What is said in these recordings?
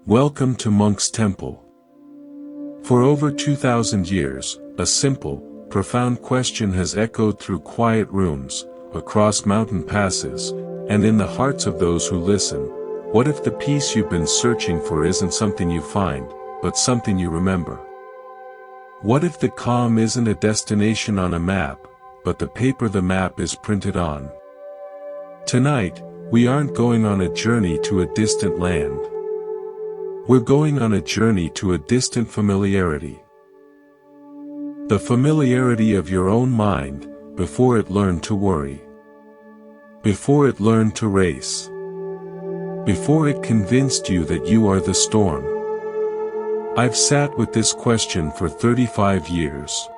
Welcome to Monk's Temple. For over 2,000 years, a simple, profound question has echoed through quiet rooms, across mountain passes, and in the hearts of those who listen. What if the peace you've been searching for isn't something you find, but something you remember? What if the calm isn't a destination on a map, but the paper the map is printed on? Tonight, we aren't going on a journey to a distant land. We're going on a journey to a distant familiarity. The familiarity of your own mind, before it learned to worry. Before it learned to race. Before it convinced you that you are the storm. I've sat with this question for 35 years.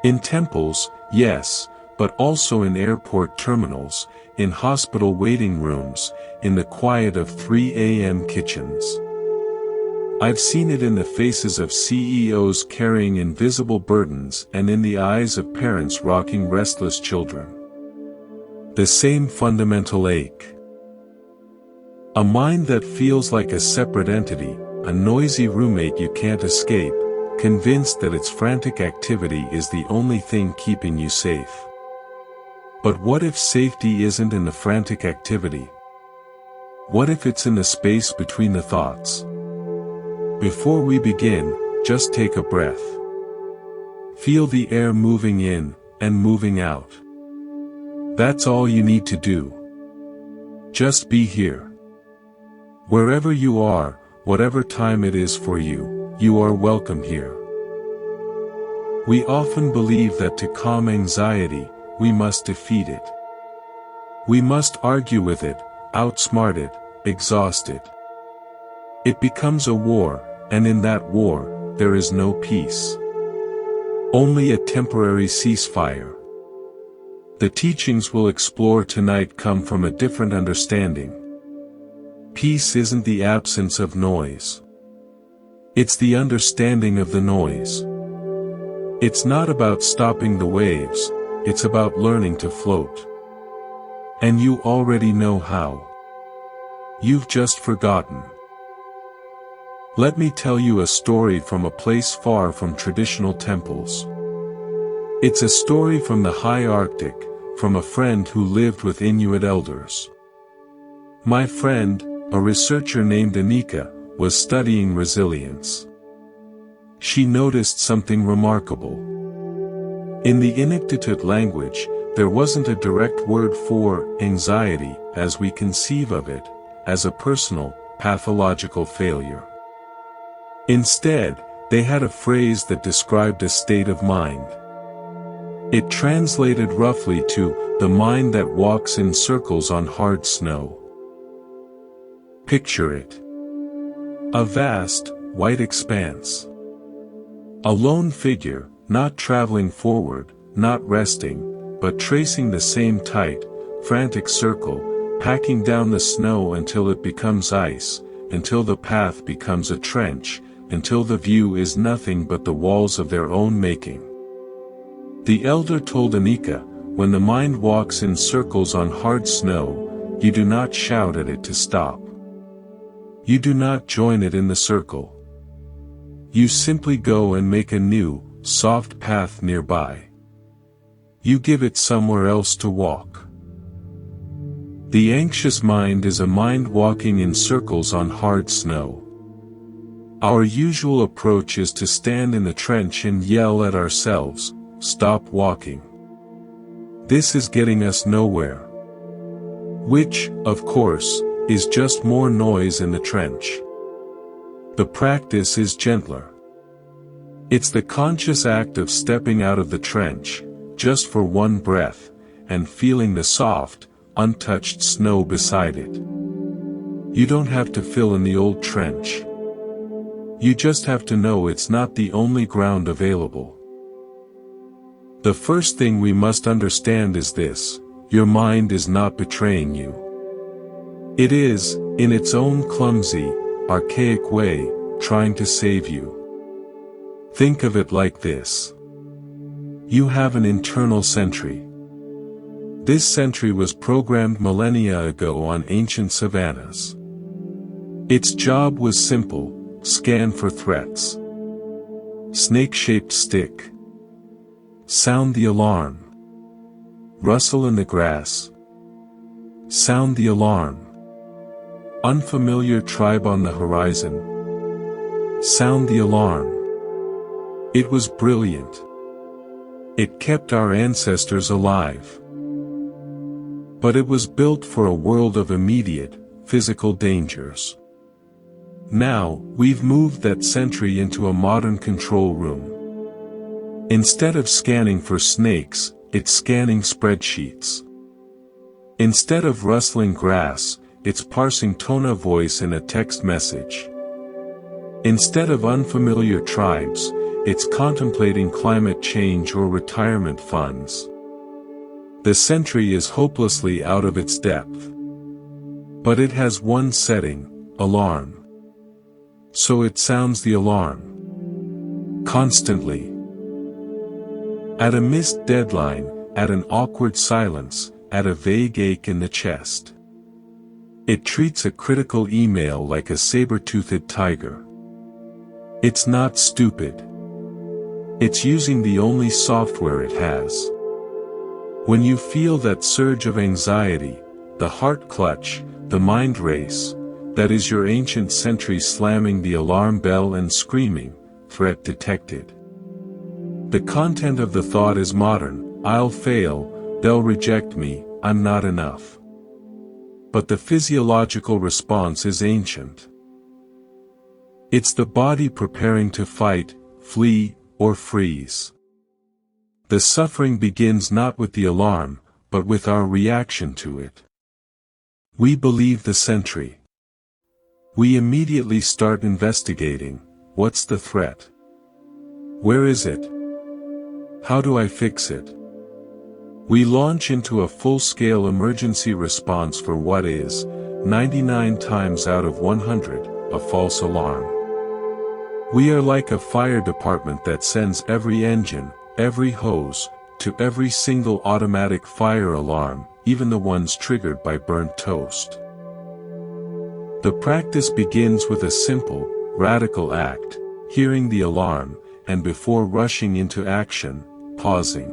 In temples, yes, but also in airport terminals, in hospital waiting rooms, in the quiet of 3 a.m. kitchens. I've seen it in the faces of CEOs carrying invisible burdens and in the eyes of parents rocking restless children. The same fundamental ache. A mind that feels like a separate entity, a noisy roommate you can't escape, convinced that its frantic activity is the only thing keeping you safe. But what if safety isn't in the frantic activity? What if it's in the space between the thoughts? Before we begin, just take a breath. Feel the air moving in and moving out. That's all you need to do. Just be here. Wherever you are, whatever time it is for you, you are welcome here. We often believe that to calm anxiety, we must defeat it. We must argue with it, outsmart it, exhaust it. It becomes a war, and in that war, there is no peace. Only a temporary ceasefire. The teachings we'll explore tonight come from a different understanding. Peace isn't the absence of noise. It's the understanding of the noise. It's not about stopping the waves, it's about learning to float. And you already know how. You've just forgotten. Let me tell you a story from a place far from traditional temples. It's a story from the high Arctic, from a friend who lived with Inuit elders. My friend, a researcher named Anika, was studying resilience. She noticed something remarkable. In the Inuktitut language, there wasn't a direct word for anxiety as we conceive of it, as a personal, pathological failure. Instead, they had a phrase that described a state of mind. It translated roughly to, the mind that walks in circles on hard snow. Picture it. A vast, white expanse. A lone figure, not traveling forward, not resting, but tracing the same tight, frantic circle, packing down the snow until it becomes ice, until the path becomes a trench, until the view is nothing but the walls of their own making. The elder told Anika, when the mind walks in circles on hard snow, you do not shout at it to stop. You do not join it in the circle. You simply go and make a new, soft path nearby. You give it somewhere else to walk. The anxious mind is a mind walking in circles on hard snow. Our usual approach is to stand in the trench and yell at ourselves, stop walking. This is getting us nowhere. Which, of course, is just more noise in the trench. The practice is gentler. It's the conscious act of stepping out of the trench, just for one breath, and feeling the soft, untouched snow beside it. You don't have to fill in the old trench. You just have to know it's not the only ground available. The first thing we must understand is this: your mind is not betraying you. It is, in its own clumsy, archaic way, trying to save you. Think of it like this. You have an internal sentry. This sentry was programmed millennia ago on ancient savannas. Its job was simple: scan for threats. Snake-shaped stick. Sound the alarm. Rustle in the grass. Sound the alarm. Unfamiliar tribe on the horizon. Sound the alarm. It was brilliant. It kept our ancestors alive. But it was built for a world of immediate, physical dangers. Now, we've moved that sentry into a modern control room. Instead of scanning for snakes, it's scanning spreadsheets. Instead of rustling grass, it's parsing tone of voice in a text message. Instead of unfamiliar tribes, it's contemplating climate change or retirement funds. The sentry is hopelessly out of its depth. But it has one setting: alarm. So it sounds the alarm. Constantly. At a missed deadline, at an awkward silence, at a vague ache in the chest. It treats a critical email like a saber-toothed tiger. It's not stupid. It's using the only software it has. When you feel that surge of anxiety, the heart clutch, the mind race, that is your ancient sentry slamming the alarm bell and screaming, "Threat detected." The content of the thought is modern: I'll fail, they'll reject me, I'm not enough. But the physiological response is ancient. It's the body preparing to fight, flee, or freeze. The suffering begins not with the alarm, but with our reaction to it. We believe the sentry. We immediately start investigating: what's the threat? Where is it? How do I fix it? We launch into a full-scale emergency response for what is, 99 times out of 100, a false alarm. We are like a fire department that sends every engine, every hose, to every single automatic fire alarm, even the ones triggered by burnt toast. The practice begins with a simple, radical act: hearing the alarm, and before rushing into action, pausing.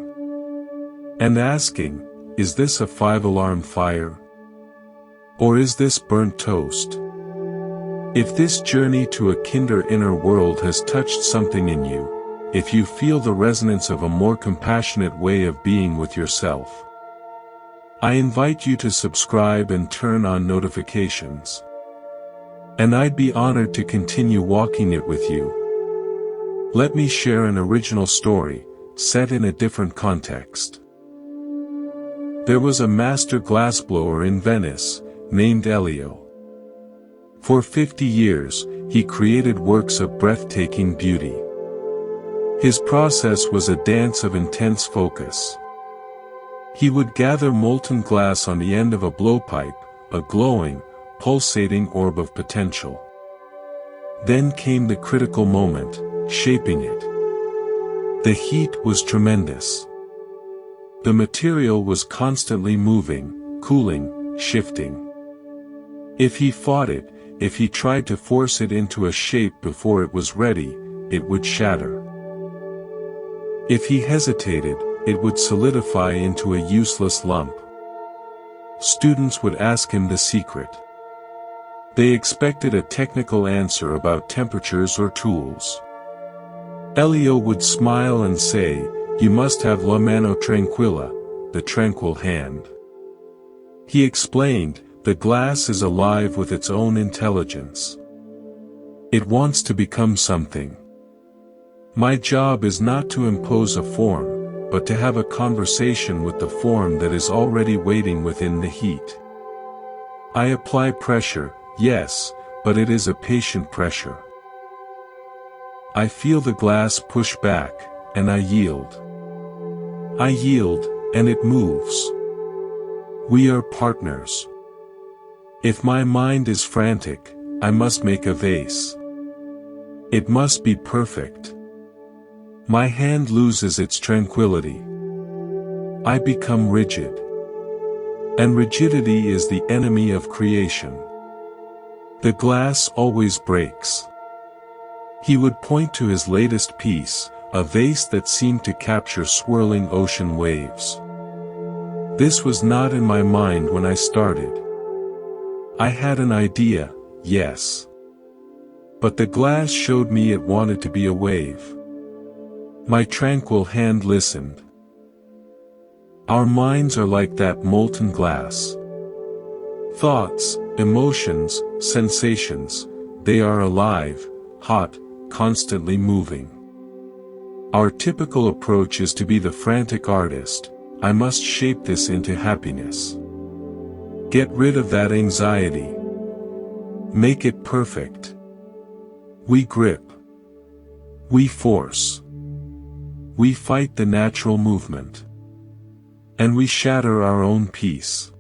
And asking, is this a 5-alarm fire? Or is this burnt toast? If this journey to a kinder inner world has touched something in you, if you feel the resonance of a more compassionate way of being with yourself, I invite you to subscribe and turn on notifications. And I'd be honored to continue walking it with you. Let me share an original story, set in a different context. There was a master glassblower in Venice, named Elio. For 50 years, he created works of breathtaking beauty. His process was a dance of intense focus. He would gather molten glass on the end of a blowpipe, a glowing, pulsating orb of potential. Then came the critical moment, shaping it. The heat was tremendous. The material was constantly moving, cooling, shifting. If he fought it, if he tried to force it into a shape before it was ready, it would shatter. If he hesitated, it would solidify into a useless lump. Students would ask him the secret. They expected a technical answer about temperatures or tools. Elio would smile and say, "You must have la mano tranquilla," the tranquil hand. He explained, the glass is alive with its own intelligence. It wants to become something. My job is not to impose a form, but to have a conversation with the form that is already waiting within the heat. I apply pressure, yes, but it is a patient pressure. I feel the glass push back, and I yield. I yield, and it moves. We are partners. If my mind is frantic, I must make a vase. It must be perfect. My hand loses its tranquility. I become rigid. And rigidity is the enemy of creation. The glass always breaks. He would point to his latest piece, a vase that seemed to capture swirling ocean waves. This was not in my mind when I started. I had an idea, yes. But the glass showed me it wanted to be a wave. My tranquil hand listened. Our minds are like that molten glass. Thoughts, emotions, sensations, they are alive, hot, constantly moving. Our typical approach is to be the frantic artist. I must shape this into happiness. Get rid of that anxiety. Make it perfect. We grip. We force. We fight the natural movement. And we shatter our own peace.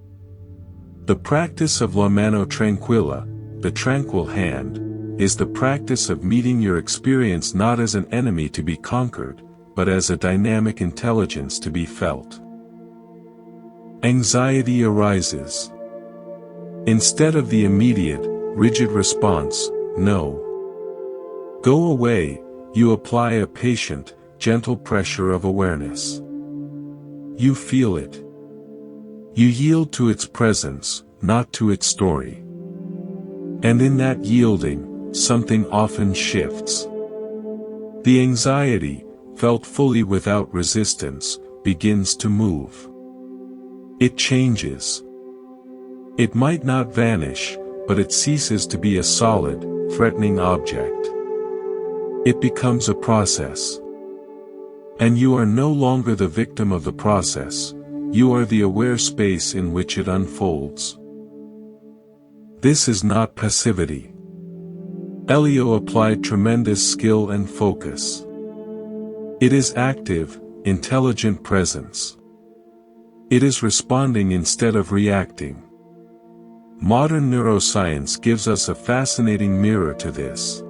The practice of la mano tranquilla, the tranquil hand, is the practice of meeting your experience not as an enemy to be conquered, but as a dynamic intelligence to be felt. Anxiety arises. Instead of the immediate, rigid response, no. Go away, you apply a patient, gentle pressure of awareness. You feel it. You yield to its presence, not to its story. And in that yielding, something often shifts. The anxiety, felt fully without resistance, begins to move. It changes. It might not vanish, but it ceases to be a solid, threatening object. It becomes a process. And you are no longer the victim of the process, you are the aware space in which it unfolds. This is not passivity. Elio applied tremendous skill and focus. It is active, intelligent presence. It is responding instead of reacting. Modern neuroscience gives us a fascinating mirror to this.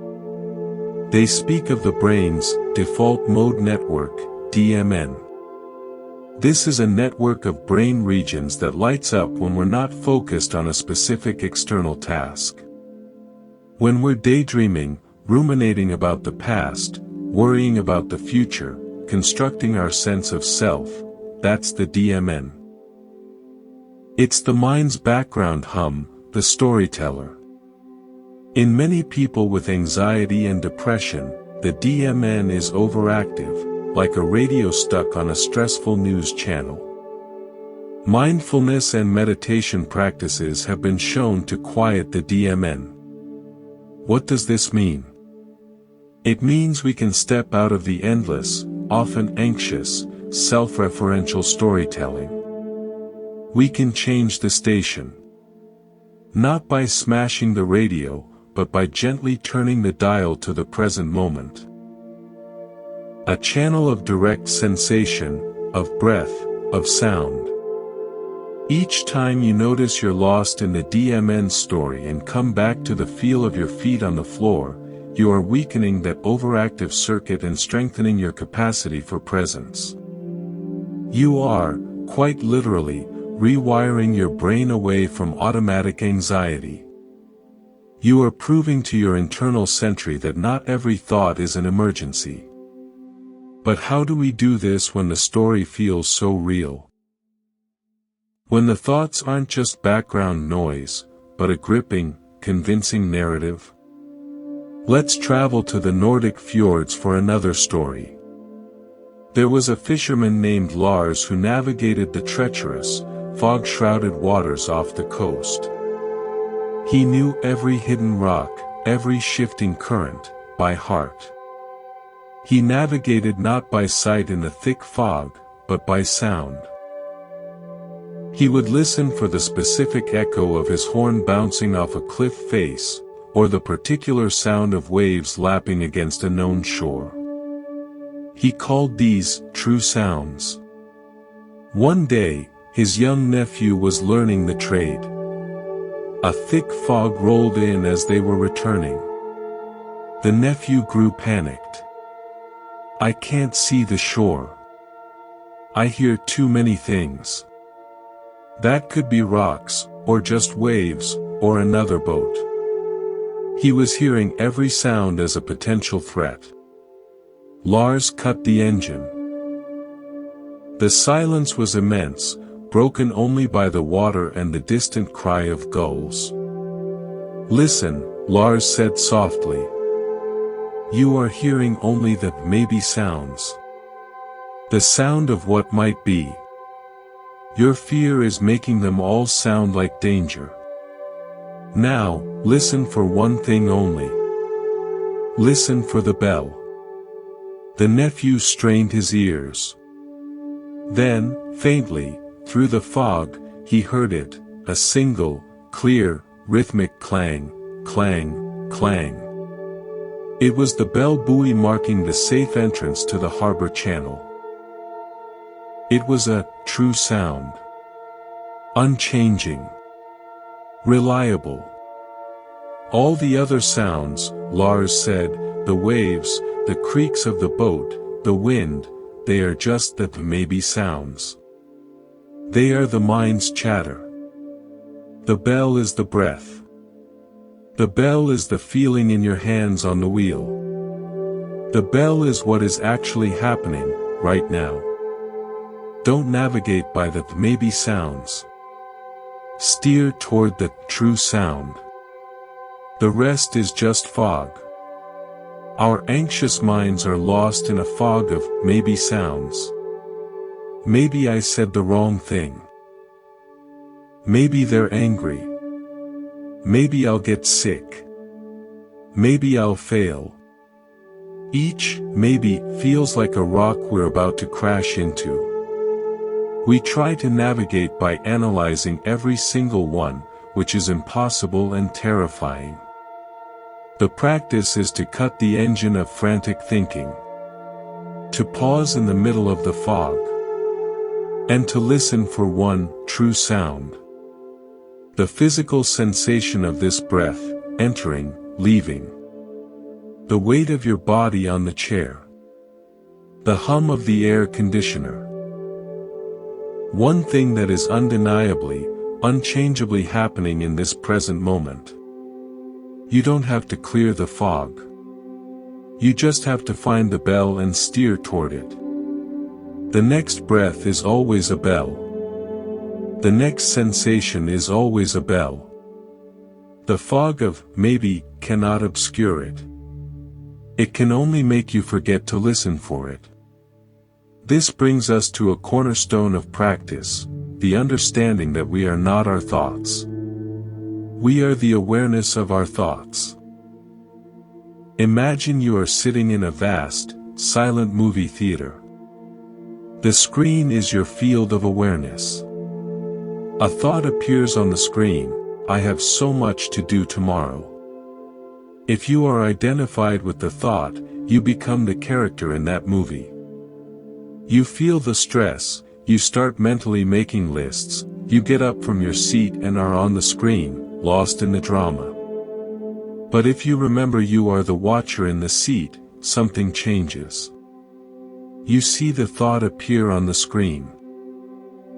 They speak of the brain's default mode network, DMN. This is a network of brain regions that lights up when we're not focused on a specific external task. When we're daydreaming, ruminating about the past, worrying about the future, constructing our sense of self, that's the DMN. It's the mind's background hum, the storyteller. In many people with anxiety and depression, the DMN is overactive, like a radio stuck on a stressful news channel. Mindfulness and meditation practices have been shown to quiet the DMN. What does this mean? It means we can step out of the endless, often anxious, self-referential storytelling. We can change the station. Not by smashing the radio, but by gently turning the dial to the present moment. A channel of direct sensation, of breath, of sound. Each time you notice you're lost in the DMN story and come back to the feel of your feet on the floor, you are weakening that overactive circuit and strengthening your capacity for presence. You are, quite literally, rewiring your brain away from automatic anxiety. You are proving to your internal sentry that not every thought is an emergency. But how do we do this when the story feels so real? When the thoughts aren't just background noise, but a gripping, convincing narrative? Let's travel to the Nordic fjords for another story. There was a fisherman named Lars who navigated the treacherous, fog-shrouded waters off the coast. He knew every hidden rock, every shifting current, by heart. He navigated not by sight in the thick fog, but by sound. He would listen for the specific echo of his horn bouncing off a cliff face, or the particular sound of waves lapping against a known shore. He called these true sounds. One day, his young nephew was learning the trade. A thick fog rolled in as they were returning. The nephew grew panicked. I can't see the shore. I hear too many things. That could be rocks, or just waves, or another boat. He was hearing every sound as a potential threat. Lars cut the engine. The silence was immense, broken only by the water and the distant cry of gulls. "Listen," Lars said softly. "You are hearing only the maybe sounds. The sound of what might be. Your fear is making them all sound like danger. Now, listen for one thing only. Listen for the bell." The nephew strained his ears. Then, faintly, through the fog, he heard it, a single, clear, rhythmic clang, clang, clang. It was the bell buoy marking the safe entrance to the harbor channel. It was a true sound. Unchanging. Reliable. All the other sounds, Lars said, the waves, the creaks of the boat, the wind, they are just the maybe sounds. They are the mind's chatter. The bell is the breath. The bell is the feeling in your hands on the wheel. The bell is what is actually happening, right now. Don't navigate by the maybe sounds. Steer toward the true sound. The rest is just fog. Our anxious minds are lost in a fog of maybe sounds. Maybe I said the wrong thing. Maybe they're angry. Maybe I'll get sick. Maybe I'll fail. Each maybe feels like a rock we're about to crash into. We try to navigate by analyzing every single one, which is impossible and terrifying. The practice is to cut the engine of frantic thinking. To pause in the middle of the fog. And to listen for one true sound. The physical sensation of this breath, entering, leaving. The weight of your body on the chair. The hum of the air conditioner. One thing that is undeniably, unchangeably happening in this present moment. You don't have to clear the fog. You just have to find the bell and steer toward it. The next breath is always a bell. The next sensation is always a bell. The fog of maybe cannot obscure it. It can only make you forget to listen for it. This brings us to a cornerstone of practice, the understanding that we are not our thoughts. We are the awareness of our thoughts. Imagine you are sitting in a vast, silent movie theater. The screen is your field of awareness. A thought appears on the screen, "I have so much to do tomorrow." If you are identified with the thought, you become the character in that movie. You feel the stress, you start mentally making lists, you get up from your seat and are on the screen, lost in the drama. But if you remember you are the watcher in the seat, something changes. You see the thought appear on the screen.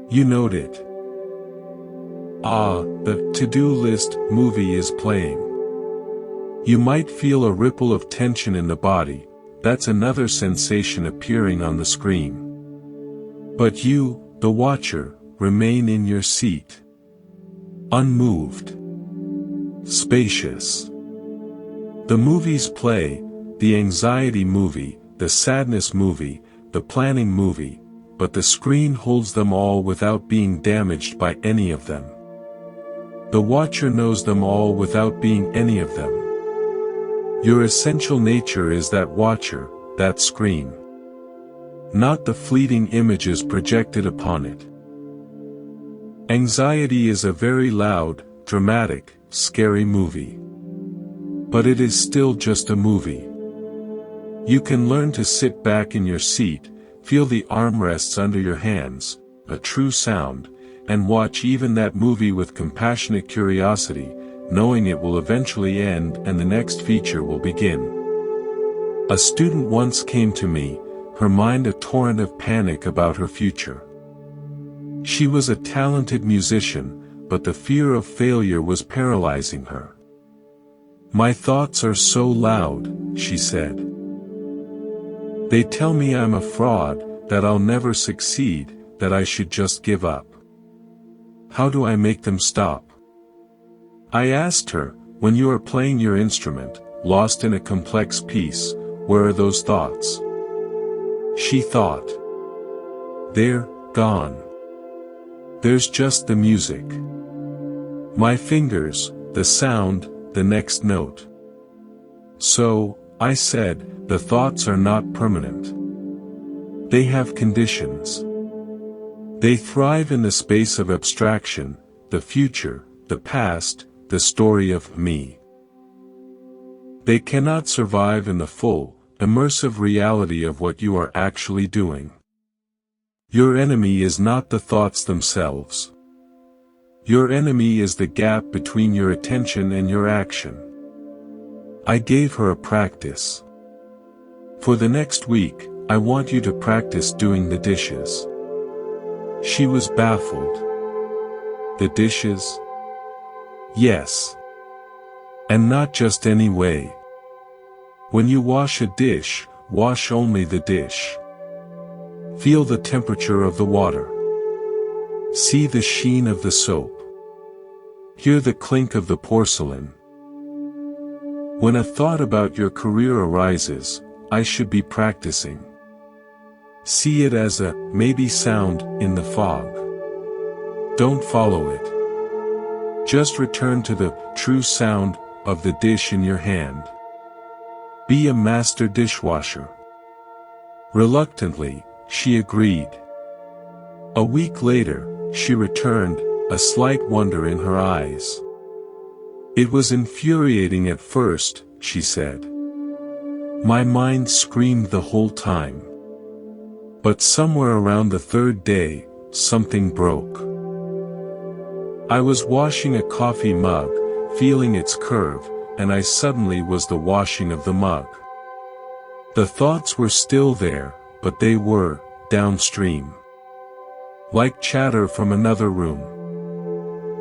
You note it. The to-do list movie is playing. You might feel a ripple of tension in the body, that's another sensation appearing on the screen. But you, the watcher, remain in your seat. Unmoved. Spacious. The movies play, the anxiety movie, the sadness movie, the planning movie, but the screen holds them all without being damaged by any of them. The watcher knows them all without being any of them. Your essential nature is that watcher, that screen. Not the fleeting images projected upon it. Anxiety is a very loud, dramatic, scary movie. But it is still just a movie. You can learn to sit back in your seat, feel the armrests under your hands, a true sound, and watch even that movie with compassionate curiosity, knowing it will eventually end and the next feature will begin. A student once came to me, her mind a torrent of panic about her future. She was a talented musician, but the fear of failure was paralyzing her. My thoughts are so loud, she said. They tell me I'm a fraud, that I'll never succeed, that I should just give up. How do I make them stop? I asked her, when you are playing your instrument, lost in a complex piece, where are those thoughts? She thought. They're gone. There's just the music. My fingers, the sound, the next note. So, I said, the thoughts are not permanent. They have conditions. They thrive in the space of abstraction, the future, the past, the story of me. They cannot survive in the full, immersive reality of what you are actually doing. Your enemy is not the thoughts themselves. Your enemy is the gap between your attention and your action. I gave her a practice. For the next week, I want you to practice doing the dishes. She was baffled. The dishes? Yes. And not just any way. When you wash a dish, wash only the dish. Feel the temperature of the water. See the sheen of the soap. Hear the clink of the porcelain. When a thought about your career arises, I should be practicing. See it as a maybe sound in the fog. Don't follow it. Just return to the true sound of the dish in your hand. Be a master dishwasher. Reluctantly, she agreed. A week later, she returned, a slight wonder in her eyes. It was infuriating at first, she said. My mind screamed the whole time. But somewhere around the third day, something broke. I was washing a coffee mug, feeling its curve, and I suddenly was the washing of the mug. The thoughts were still there, but they were downstream. Like chatter from another room.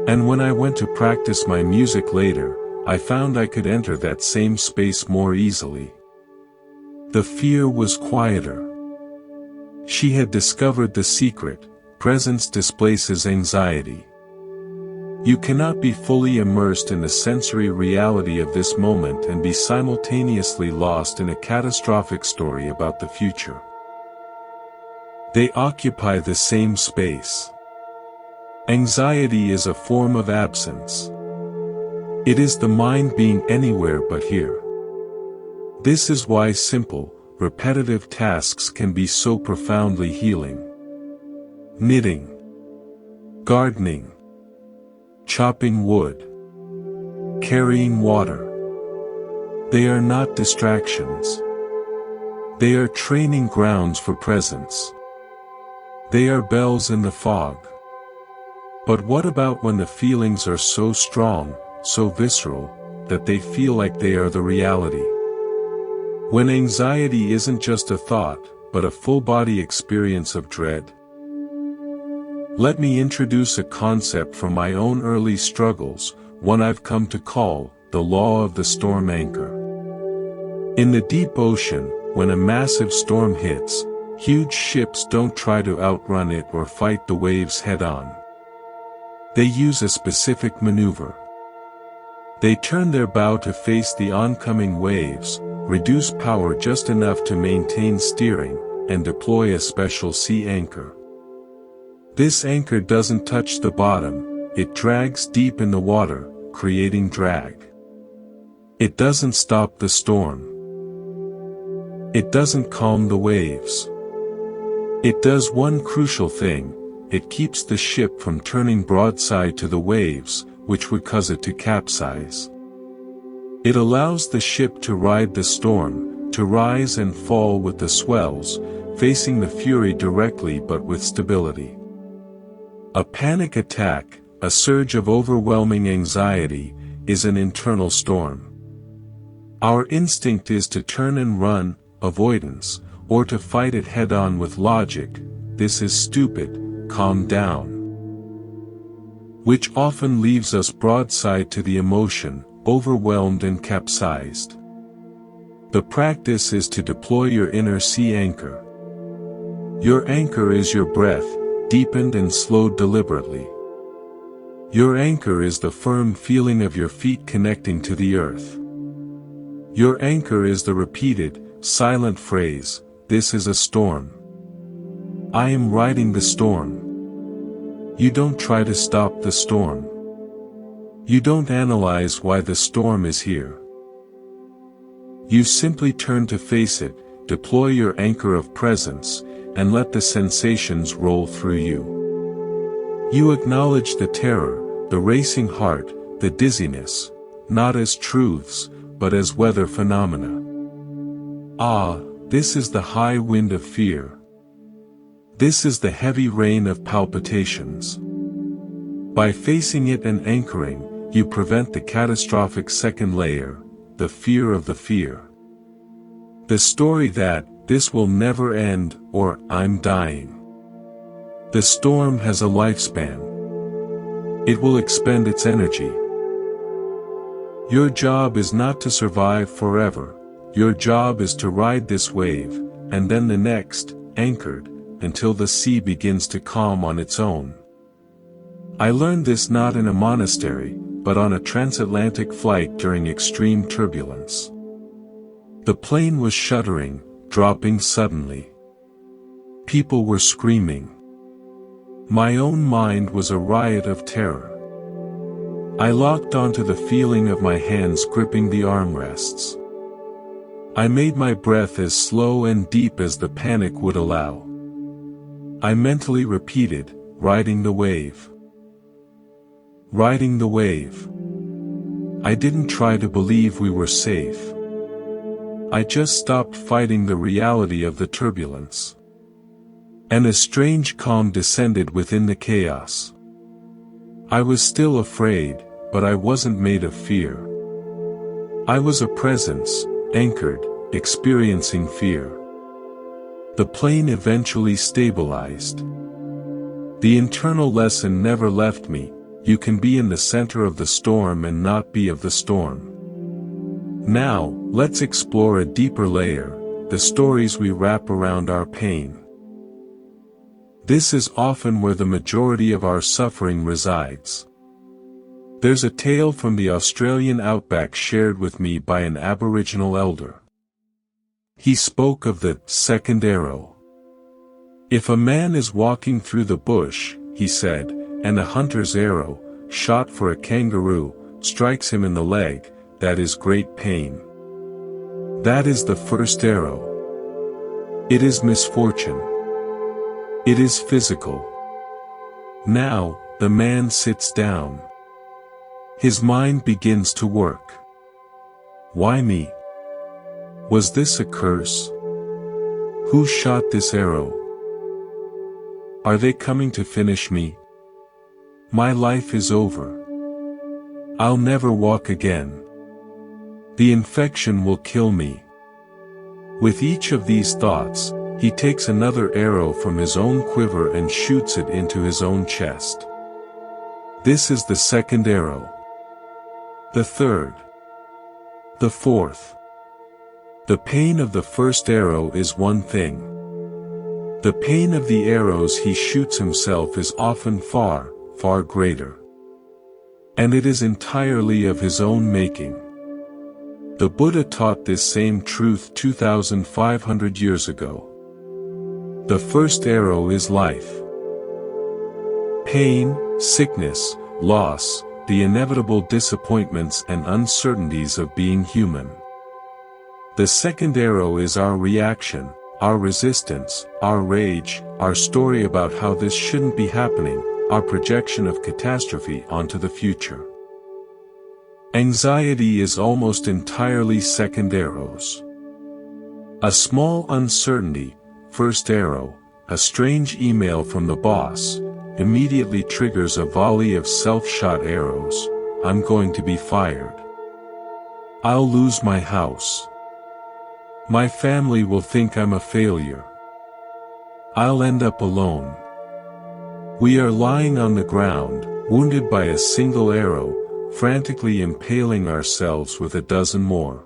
And when I went to practice my music later, I found I could enter that same space more easily. The fear was quieter. She had discovered the secret: presence displaces anxiety. You cannot be fully immersed in the sensory reality of this moment and be simultaneously lost in a catastrophic story about the future. They occupy the same space. Anxiety is a form of absence. It is the mind being anywhere but here. This is why simple, repetitive tasks can be so profoundly healing. Knitting, gardening, chopping wood, carrying water. They are not distractions. They are training grounds for presence. They are bells in the fog. But what about when the feelings are so strong, so visceral, that they feel like they are the reality? When anxiety isn't just a thought, but a full-body experience of dread? Let me introduce a concept from my own early struggles, one I've come to call the law of the storm anchor. In the deep ocean, when a massive storm hits, huge ships don't try to outrun it or fight the waves head-on. They use a specific maneuver. They turn their bow to face the oncoming waves, reduce power just enough to maintain steering, and deploy a special sea anchor. This anchor doesn't touch the bottom, it drags deep in the water, creating drag. It doesn't stop the storm. It doesn't calm the waves. It does one crucial thing: it keeps the ship from turning broadside to the waves, which would cause it to capsize. It allows the ship to ride the storm, to rise and fall with the swells, facing the fury directly but with stability. A panic attack, a surge of overwhelming anxiety, is an internal storm. Our instinct is to turn and run, avoidance, or to fight it head-on with logic: this is stupid, calm down. Which often leaves us broadside to the emotion, overwhelmed and capsized. The practice is to deploy your inner sea anchor. Your anchor is your breath, deepened and slowed deliberately. Your anchor is the firm feeling of your feet connecting to the earth. Your anchor is the repeated, silent phrase, "This is a storm. I am riding the storm." You don't try to stop the storm. You don't analyze why the storm is here. You simply turn to face it, deploy your anchor of presence, and let the sensations roll through you. You acknowledge the terror, the racing heart, the dizziness, not as truths, but as weather phenomena. Ah, this is the high wind of fear. This is the heavy rain of palpitations. By facing it and anchoring, you prevent the catastrophic second layer, the fear of the fear. The story that, "This will never end," or "I'm dying." The storm has a lifespan. It will expend its energy. Your job is not to survive forever. Your job is to ride this wave, and then the next, anchored, until the sea begins to calm on its own. I learned this not in a monastery, but on a transatlantic flight during extreme turbulence. The plane was shuddering, dropping suddenly. People were screaming. My own mind was a riot of terror. I locked onto the feeling of my hands gripping the armrests. I made my breath as slow and deep as the panic would allow. I mentally repeated, "Riding the wave. Riding the wave." I didn't try to believe we were safe. I just stopped fighting the reality of the turbulence. And a strange calm descended within the chaos. I was still afraid, but I wasn't made of fear. I was a presence, anchored, experiencing fear. The plane eventually stabilized. The internal lesson never left me: you can be in the center of the storm and not be of the storm. Now, let's explore a deeper layer, the stories we wrap around our pain. This is often where the majority of our suffering resides. There's a tale from the Australian outback shared with me by an Aboriginal elder. He spoke of the second arrow. If a man is walking through the bush, he said, and a hunter's arrow, shot for a kangaroo, strikes him in the leg, that is great pain. That is the first arrow. It is misfortune. It is physical. Now, the man sits down. His mind begins to work. Why me? Was this a curse? Who shot this arrow? Are they coming to finish me? My life is over. I'll never walk again. The infection will kill me. With each of these thoughts, he takes another arrow from his own quiver and shoots it into his own chest. This is the second arrow. The third. The fourth. The pain of the first arrow is one thing. The pain of the arrows he shoots himself is often far, far greater. And it is entirely of his own making. The Buddha taught this same truth 2,500 years ago. The first arrow is life. Pain, sickness, loss, the inevitable disappointments and uncertainties of being human. The second arrow is our reaction, our resistance, our rage, our story about how this shouldn't be happening, our projection of catastrophe onto the future. Anxiety is almost entirely second arrows. A small uncertainty, first arrow, a strange email from the boss, immediately triggers a volley of self-shot arrows. I'm going to be fired. I'll lose my house. My family will think I'm a failure. I'll end up alone. We are lying on the ground, wounded by a single arrow, frantically impaling ourselves with a dozen more.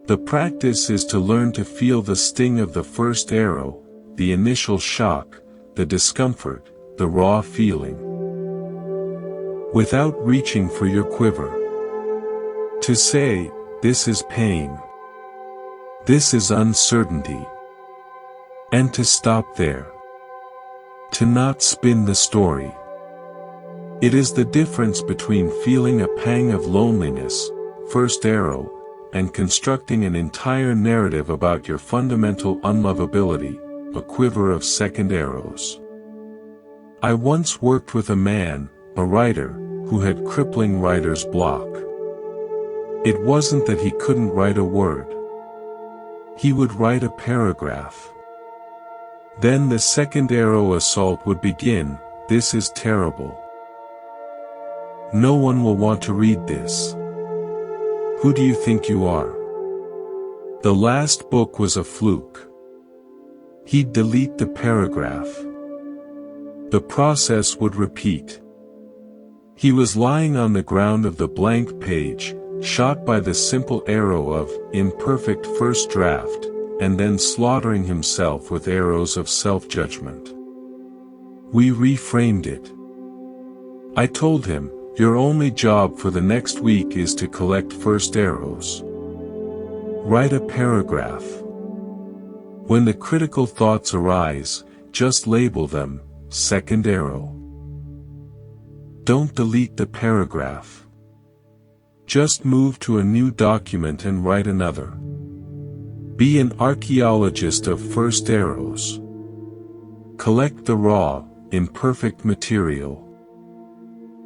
The practice is to learn to feel the sting of the first arrow, the initial shock, the discomfort, the raw feeling, without reaching for your quiver. To say, this is pain. This is uncertainty. And to stop there. To not spin the story. It is the difference between feeling a pang of loneliness, first arrow, and constructing an entire narrative about your fundamental unlovability, a quiver of second arrows. I once worked with a man, a writer, who had crippling writer's block. It wasn't that he couldn't write a word. He would write a paragraph. Then the second arrow assault would begin. This is terrible. No one will want to read this. Who do you think you are? The last book was a fluke. He'd delete the paragraph. The process would repeat. He was lying on the ground of the blank page, shot by the simple arrow of imperfect first draft, and then slaughtering himself with arrows of self-judgment. We reframed it. I told him, your only job for the next week is to collect first arrows. Write a paragraph. When the critical thoughts arise, just label them, second arrow. Don't delete the paragraph. Just move to a new document and write another. Be an archaeologist of first arrows. Collect the raw, imperfect material.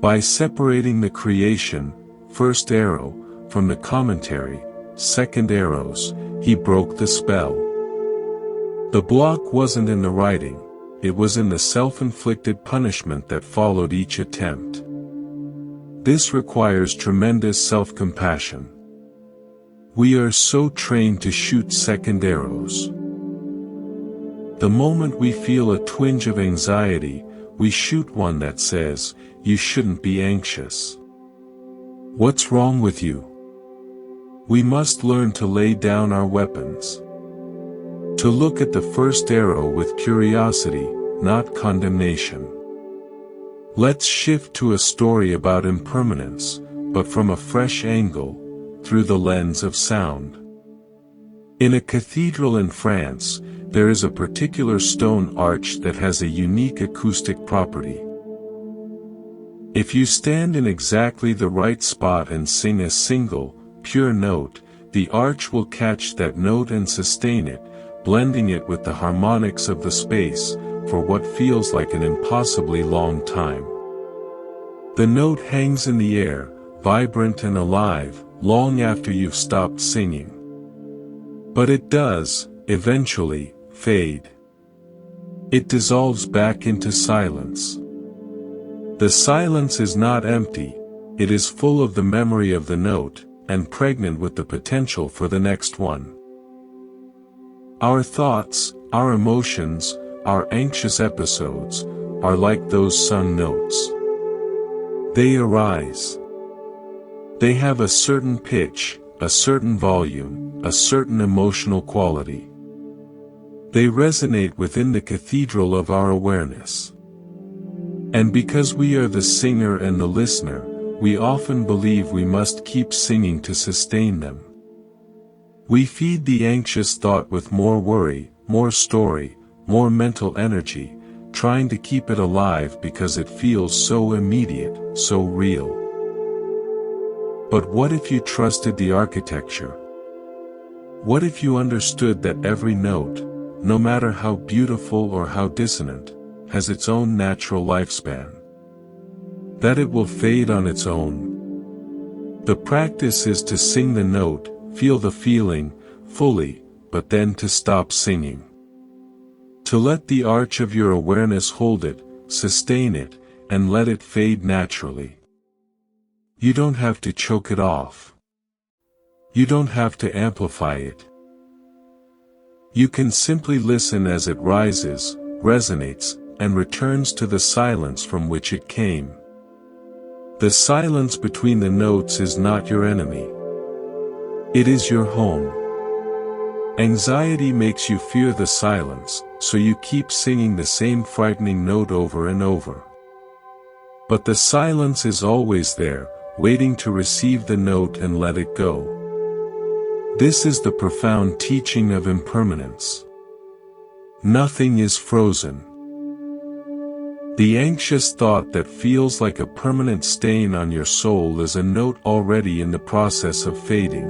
By separating the creation, first arrow, from the commentary, second arrows, he broke the spell. The block wasn't in the writing, it was in the self-inflicted punishment that followed each attempt. This requires tremendous self-compassion. We are so trained to shoot second arrows. The moment we feel a twinge of anxiety, we shoot one that says, you shouldn't be anxious. What's wrong with you? We must learn to lay down our weapons. To look at the first arrow with curiosity, not condemnation. Let's shift to a story about impermanence, but from a fresh angle, through the lens of sound. In a cathedral in France, there is a particular stone arch that has a unique acoustic property. If you stand in exactly the right spot and sing a single, pure note, the arch will catch that note and sustain it, blending it with the harmonics of the space, for what feels like an impossibly long time. The note hangs in the air, vibrant and alive, long after you've stopped singing. But it does, eventually, fade. It dissolves back into silence. The silence is not empty, it is full of the memory of the note, and pregnant with the potential for the next one. Our thoughts, our emotions, our anxious episodes, are like those sung notes. They arise. They have a certain pitch, a certain volume, a certain emotional quality. They resonate within the cathedral of our awareness. And because we are the singer and the listener, we often believe we must keep singing to sustain them. We feed the anxious thought with more worry, more story, more mental energy, trying to keep it alive because it feels so immediate, so real. But what if you trusted the architecture? What if you understood that every note, no matter how beautiful or how dissonant, has its own natural lifespan? That it will fade on its own. The practice is to sing the note, feel the feeling, fully, but then to stop singing. To let the arch of your awareness hold it, sustain it, and let it fade naturally. You don't have to choke it off. You don't have to amplify it. You can simply listen as it rises, resonates, and returns to the silence from which it came. The silence between the notes is not your enemy. It is your home. Anxiety makes you fear the silence, so you keep singing the same frightening note over and over. But the silence is always there, waiting to receive the note and let it go. This is the profound teaching of impermanence. Nothing is frozen. The anxious thought that feels like a permanent stain on your soul is a note already in the process of fading.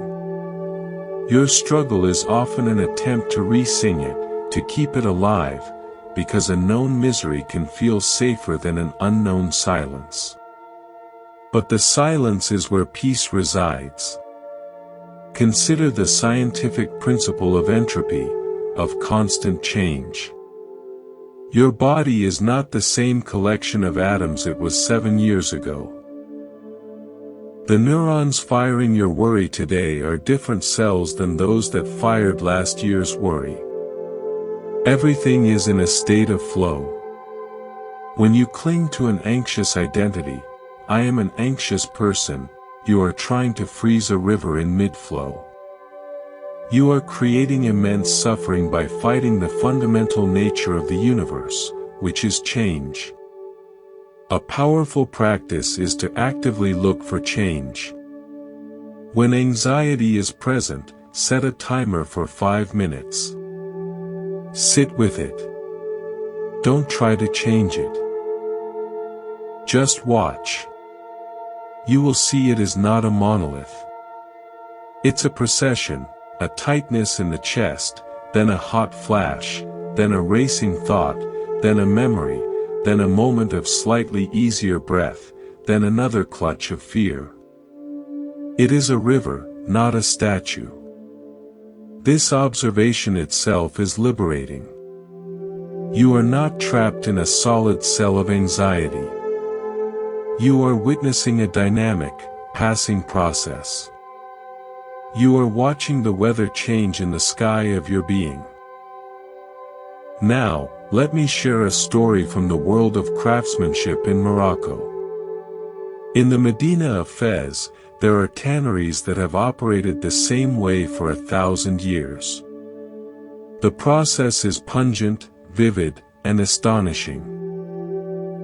Your struggle is often an attempt to re-sing it, to keep it alive, because a known misery can feel safer than an unknown silence. But the silence is where peace resides. Consider the scientific principle of entropy, of constant change. Your body is not the same collection of atoms it was 7 years ago. The neurons firing your worry today are different cells than those that fired last year's worry. Everything is in a state of flow. When you cling to an anxious identity, I am an anxious person, you are trying to freeze a river in mid-flow. You are creating immense suffering by fighting the fundamental nature of the universe, which is change. A powerful practice is to actively look for change. When anxiety is present, set a timer for 5 minutes. Sit with it. Don't try to change it. Just watch. You will see it is not a monolith. It's a procession. A tightness in the chest, then a hot flash, then a racing thought, then a memory, then a moment of slightly easier breath, then another clutch of fear. It is a river, not a statue. This observation itself is liberating. You are not trapped in a solid cell of anxiety. You are witnessing a dynamic, passing process. You are watching the weather change in the sky of your being. Now, let me share a story from the world of craftsmanship in Morocco. In the Medina of Fez, there are tanneries that have operated the same way for 1,000 years. The process is pungent, vivid, and astonishing.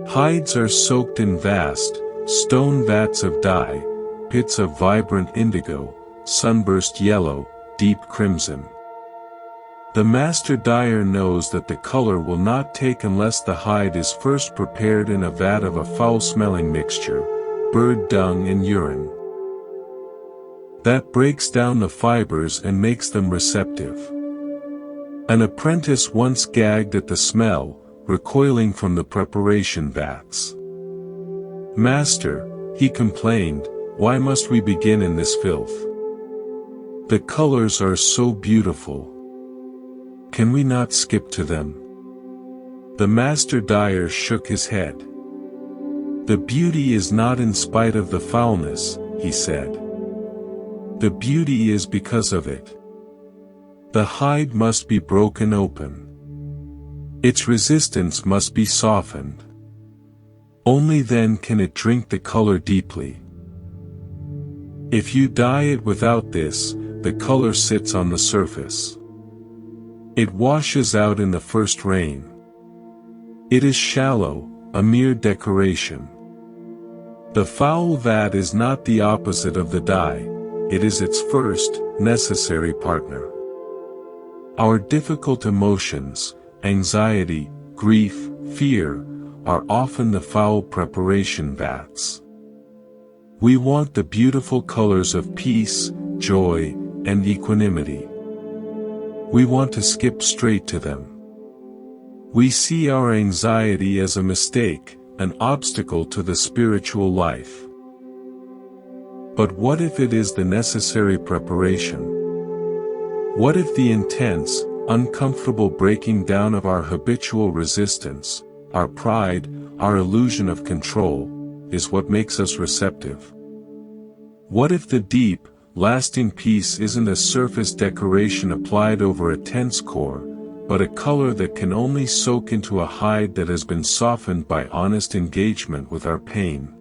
Hides are soaked in vast, stone vats of dye, pits of vibrant indigo, sunburst yellow, deep crimson. The master dyer knows that the color will not take unless the hide is first prepared in a vat of a foul-smelling mixture, bird dung and urine. That breaks down the fibers and makes them receptive. An apprentice once gagged at the smell, recoiling from the preparation vats. "Master," he complained, "why must we begin in this filth? The colors are so beautiful. Can we not skip to them?" The master dyer shook his head. "The beauty is not in spite of the foulness," he said. "The beauty is because of it. The hide must be broken open. Its resistance must be softened. Only then can it drink the color deeply. If you dye it without this, the color sits on the surface. It washes out in the first rain. It is shallow, a mere decoration. The foul vat is not the opposite of the dye, it is its first, necessary partner. Our difficult emotions, anxiety, grief, fear, are often the foul preparation vats. We want the beautiful colors of peace, joy, and equanimity. We want to skip straight to them. We see our anxiety as a mistake, an obstacle to the spiritual life. But what if it is the necessary preparation? What if the intense, uncomfortable breaking down of our habitual resistance, our pride, our illusion of control, is what makes us receptive? What if the deep, lasting peace isn't a surface decoration applied over a tense core, but a color that can only soak into a hide that has been softened by honest engagement with our pain?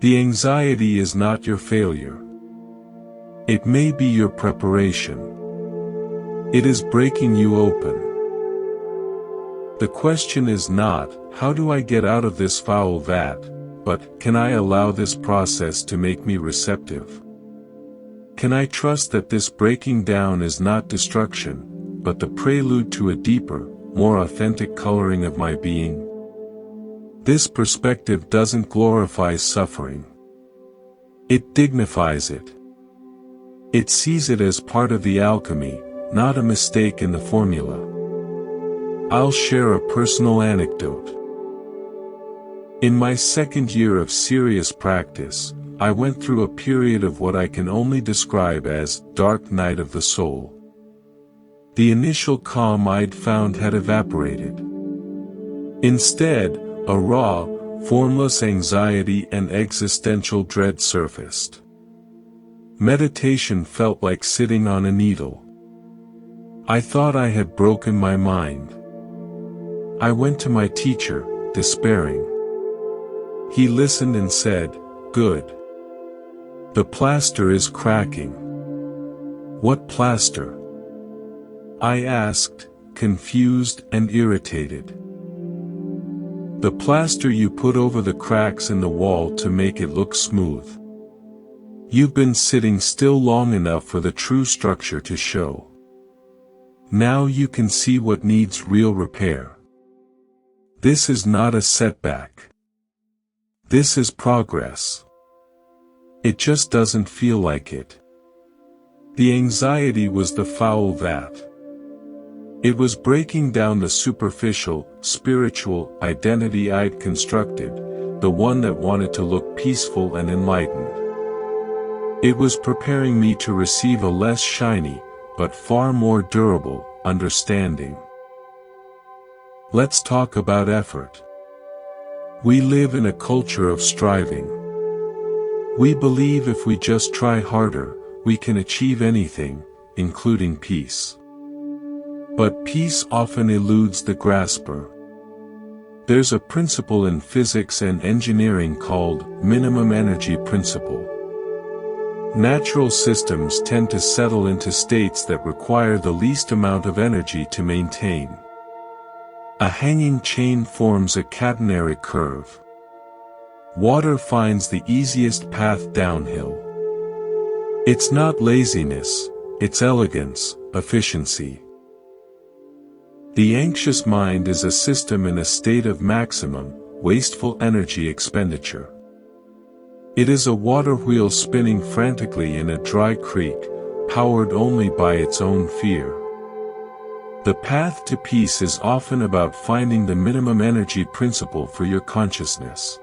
The anxiety is not your failure. It may be your preparation. It is breaking you open. The question is not, how do I get out of this foul vat, but, can I allow this process to make me receptive? Can I trust that this breaking down is not destruction, but the prelude to a deeper, more authentic coloring of my being? This perspective doesn't glorify suffering. It dignifies it. It sees it as part of the alchemy, not a mistake in the formula. I'll share a personal anecdote. In my second year of serious practice, I went through a period of what I can only describe as dark night of the soul. The initial calm I'd found had evaporated. Instead, a raw, formless anxiety and existential dread surfaced. Meditation felt like sitting on a needle. I thought I had broken my mind. I went to my teacher, despairing. He listened and said, "Good. The plaster is cracking." "What plaster?" I asked, confused and irritated. "The plaster you put over the cracks in the wall to make it look smooth. You've been sitting still long enough for the true structure to show. Now you can see what needs real repair. This is not a setback. This is progress. It just doesn't feel like it." The anxiety was the foul vat. It was breaking down the superficial, spiritual identity I'd constructed, the one that wanted to look peaceful and enlightened. It was preparing me to receive a less shiny, but far more durable, understanding. Let's talk about effort. We live in a culture of striving. We believe if we just try harder, we can achieve anything, including peace. But peace often eludes the grasper. There's a principle in physics and engineering called minimum energy principle. Natural systems tend to settle into states that require the least amount of energy to maintain. A hanging chain forms a catenary curve. Water finds the easiest path downhill. It's not laziness, it's elegance, efficiency. The anxious mind is a system in a state of maximum, wasteful energy expenditure. It is a water wheel spinning frantically in a dry creek, powered only by its own fear. The path to peace is often about finding the minimum energy principle for your consciousness.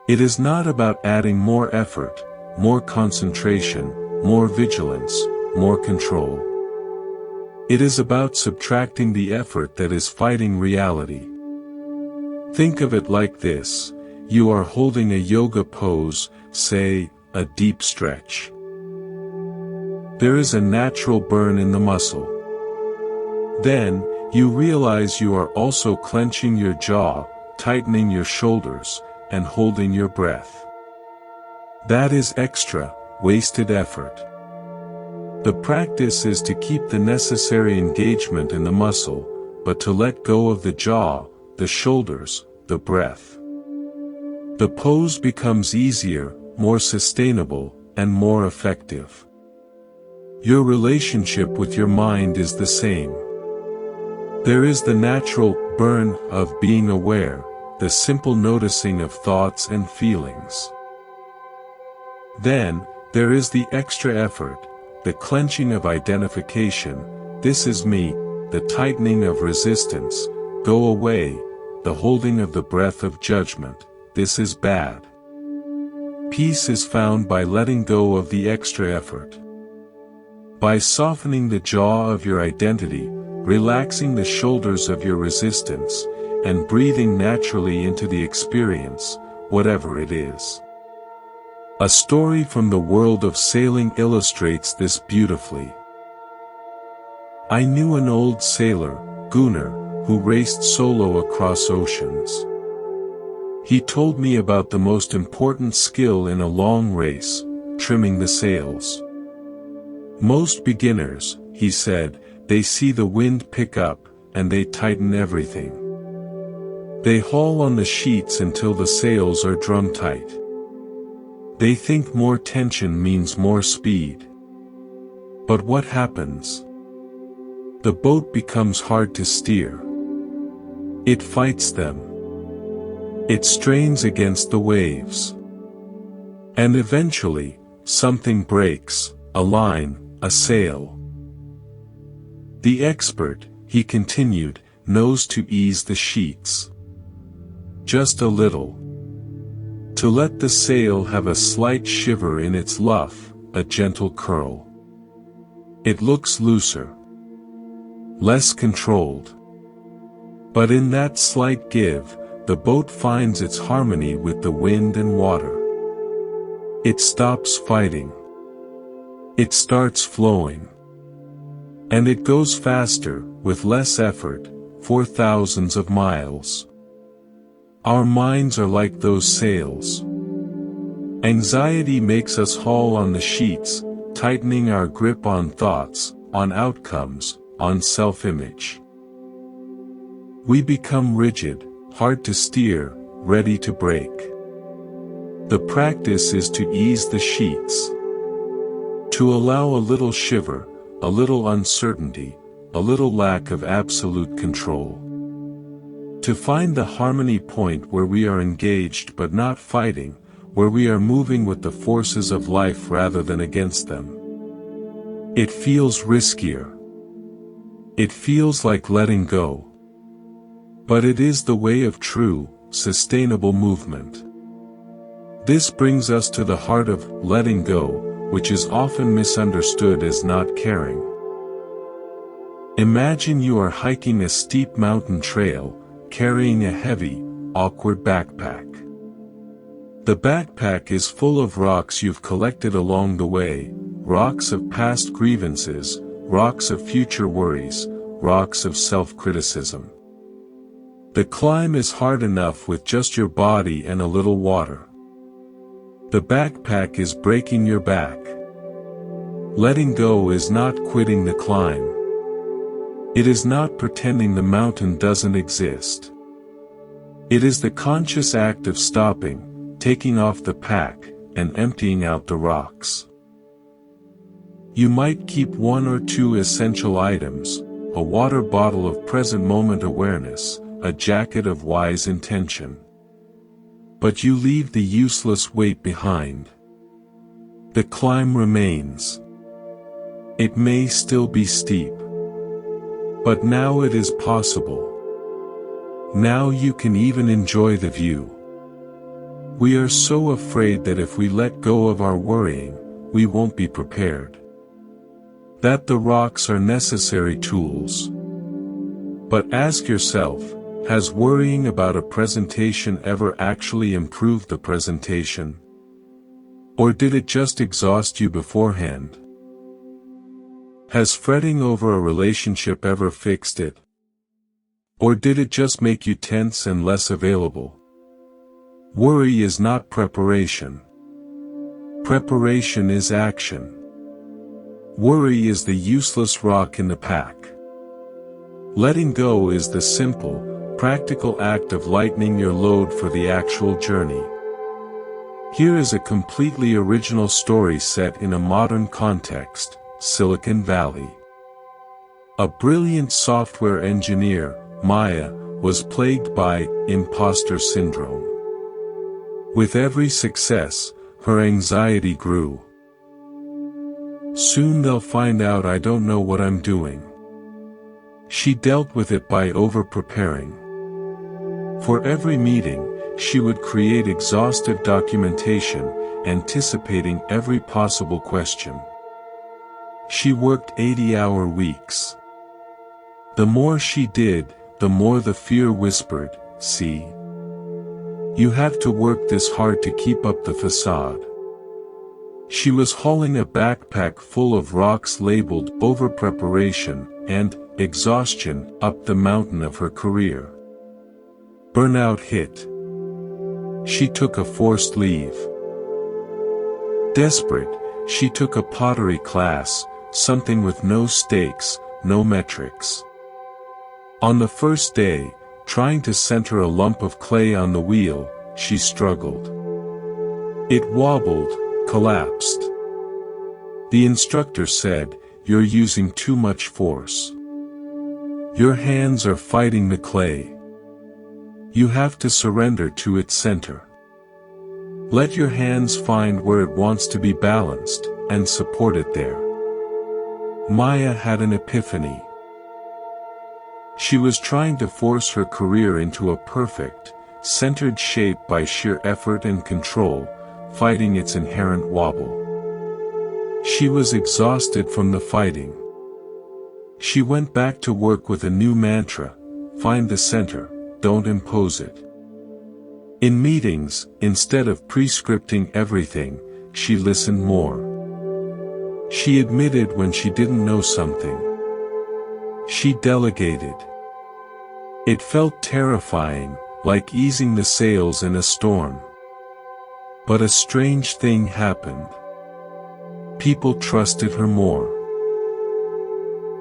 It is not about adding more effort, more concentration, more vigilance, more control. It is about subtracting the effort that is fighting reality. Think of it like this: you are holding a yoga pose, say, a deep stretch. There is a natural burn in the muscle. Then, you realize you are also clenching your jaw, tightening your shoulders, and holding your breath. That is extra, wasted effort. The practice is to keep the necessary engagement in the muscle, but to let go of the jaw, the shoulders, the breath. The pose becomes easier, more sustainable, and more effective. Your relationship with your mind is the same. There is the natural burn of being aware, the simple noticing of thoughts and feelings. Then, there is the extra effort, the clenching of identification, this is me, the tightening of resistance, go away, the holding of the breath of judgment, this is bad. Peace is found by letting go of the extra effort. By softening the jaw of your identity, relaxing the shoulders of your resistance, and breathing naturally into the experience, whatever it is. A story from the world of sailing illustrates this beautifully. I knew an old sailor, Gunnar, who raced solo across oceans. He told me about the most important skill in a long race, trimming the sails. Most beginners, he said, they see the wind pick up, and they tighten everything. They haul on the sheets until the sails are drum tight. They think more tension means more speed. But what happens? The boat becomes hard to steer. It fights them. It strains against the waves. And eventually, something breaks, a line, a sail. The expert, he continued, knows to ease the sheets. Just a little. To let the sail have a slight shiver in its luff, a gentle curl. It looks looser. Less controlled. But in that slight give, the boat finds its harmony with the wind and water. It stops fighting. It starts flowing. And it goes faster, with less effort, for thousands of miles. Our minds are like those sails. Anxiety makes us haul on the sheets, tightening our grip on thoughts, on outcomes, on self-image. We become rigid, hard to steer, ready to break. The practice is to ease the sheets. To allow a little shiver, a little uncertainty, a little lack of absolute control. To find the harmony point where we are engaged but not fighting, where we are moving with the forces of life rather than against them. It feels riskier. It feels like letting go. But it is the way of true, sustainable movement. This brings us to the heart of letting go, which is often misunderstood as not caring. Imagine you are hiking a steep mountain trail, carrying a heavy, awkward backpack. The backpack is full of rocks you've collected along the way, rocks of past grievances, rocks of future worries, rocks of self-criticism. The climb is hard enough with just your body and a little water. The backpack is breaking your back. Letting go is not quitting the climb. It is not pretending the mountain doesn't exist. It is the conscious act of stopping, taking off the pack, and emptying out the rocks. You might keep one or two essential items, a water bottle of present moment awareness, a jacket of wise intention. But you leave the useless weight behind. The climb remains. It may still be steep. But now it is possible. Now you can even enjoy the view. We are so afraid that if we let go of our worrying, we won't be prepared. That the rocks are necessary tools. But ask yourself, has worrying about a presentation ever actually improved the presentation? Or did it just exhaust you beforehand? Has fretting over a relationship ever fixed it? Or did it just make you tense and less available? Worry is not preparation. Preparation is action. Worry is the useless rock in the pack. Letting go is the simple, practical act of lightening your load for the actual journey. Here is a completely original story set in a modern context, Silicon Valley. A brilliant software engineer, Maya, was plagued by imposter syndrome. With every success, her anxiety grew. Soon they'll find out I don't know what I'm doing. She dealt with it by over-preparing. For every meeting, she would create exhaustive documentation, anticipating every possible question. She worked 80-hour weeks. The more she did, the more the fear whispered, "See? You have to work this hard to keep up the facade." She was hauling a backpack full of rocks labeled over-preparation and exhaustion up the mountain of her career. Burnout hit. She took a forced leave. Desperate, she took a pottery class, something with no stakes, no metrics. On the first day, trying to center a lump of clay on the wheel, she struggled. It wobbled, collapsed. The instructor said, "You're using too much force. Your hands are fighting the clay. You have to surrender to its center. Let your hands find where it wants to be balanced, and support it there." Maya had an epiphany. She was trying to force her career into a perfect, centered shape by sheer effort and control, fighting its inherent wobble. She was exhausted from the fighting. She went back to work with a new mantra: find the center, don't impose it. In meetings, instead of prescripting everything, she listened more. She admitted when she didn't know something. She delegated. It felt terrifying, like easing the sails in a storm. But a strange thing happened. People trusted her more.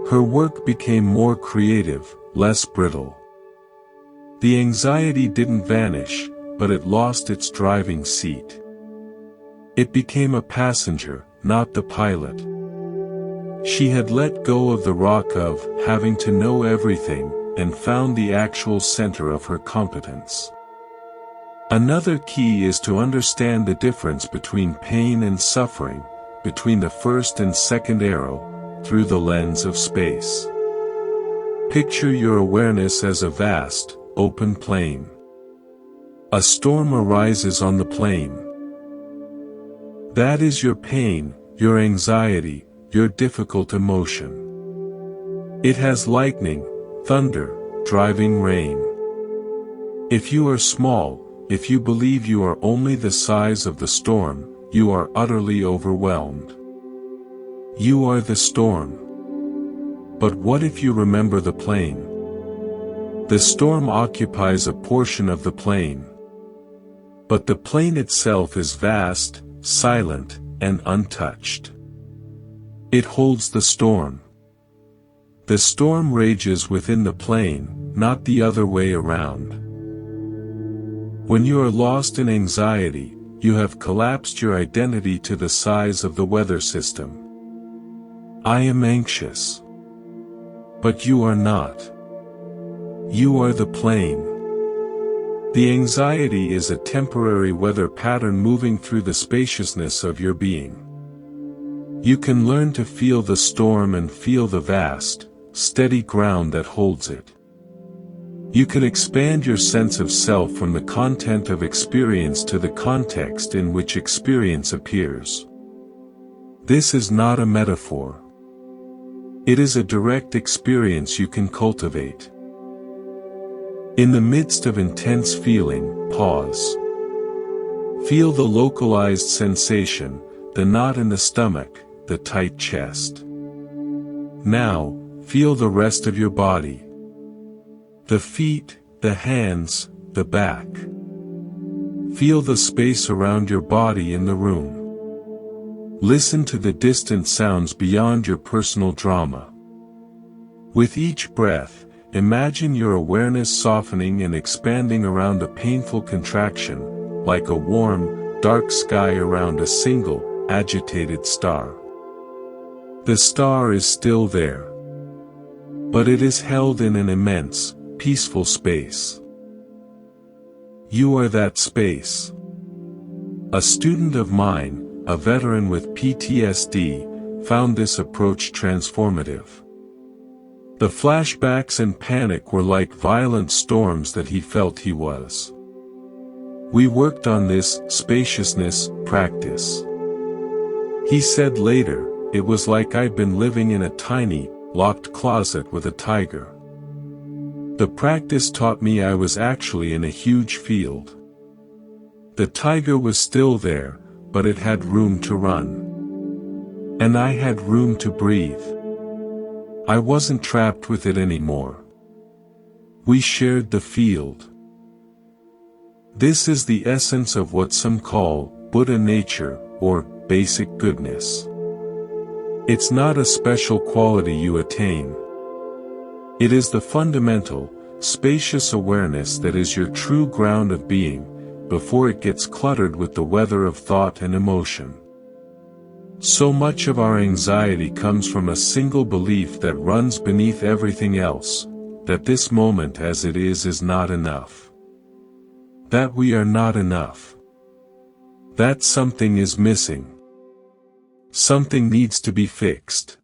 Her work became more creative, less brittle. The anxiety didn't vanish, but it lost its driving seat. It became a passenger, not the pilot. She had let go of the rock of having to know everything, and found the actual center of her competence. Another key is to understand the difference between pain and suffering, between the first and second arrow, through the lens of space. Picture your awareness as a vast, open plain. A storm arises on the plain. That is your pain, your anxiety, your difficult emotion. It has lightning, thunder, driving rain. If you are small, if you believe you are only the size of the storm, you are utterly overwhelmed. You are the storm. But what if you remember the plain? The storm occupies a portion of the plain. But the plain itself is vast, silent, and untouched. It holds the storm. The storm rages within the plain, not the other way around. When you are lost in anxiety, you have collapsed your identity to the size of the weather system. I am anxious. But you are not. You are the plain. The anxiety is a temporary weather pattern moving through the spaciousness of your being. You can learn to feel the storm and feel the vast, steady ground that holds it. You can expand your sense of self from the content of experience to the context in which experience appears. This is not a metaphor. It is a direct experience you can cultivate. In the midst of intense feeling, pause. Feel the localized sensation, the knot in the stomach, the tight chest. Now, feel the rest of your body. The feet, the hands, the back. Feel the space around your body in the room. Listen to the distant sounds beyond your personal drama. With each breath, imagine your awareness softening and expanding around a painful contraction, like a warm, dark sky around a single, agitated star. The star is still there. But it is held in an immense, peaceful space. You are that space. A student of mine, a veteran with PTSD, found this approach transformative. The flashbacks and panic were like violent storms that he felt he was. We worked on this spaciousness practice. He said later, it was like I'd been living in a tiny, locked closet with a tiger. The practice taught me I was actually in a huge field. The tiger was still there, but it had room to run. And I had room to breathe. I wasn't trapped with it anymore. We shared the field. This is the essence of what some call Buddha nature, or basic goodness. It's not a special quality you attain. It is the fundamental, spacious awareness that is your true ground of being, before it gets cluttered with the weather of thought and emotion. So much of our anxiety comes from a single belief that runs beneath everything else, that this moment as it is not enough. That we are not enough. That something is missing. Something needs to be fixed.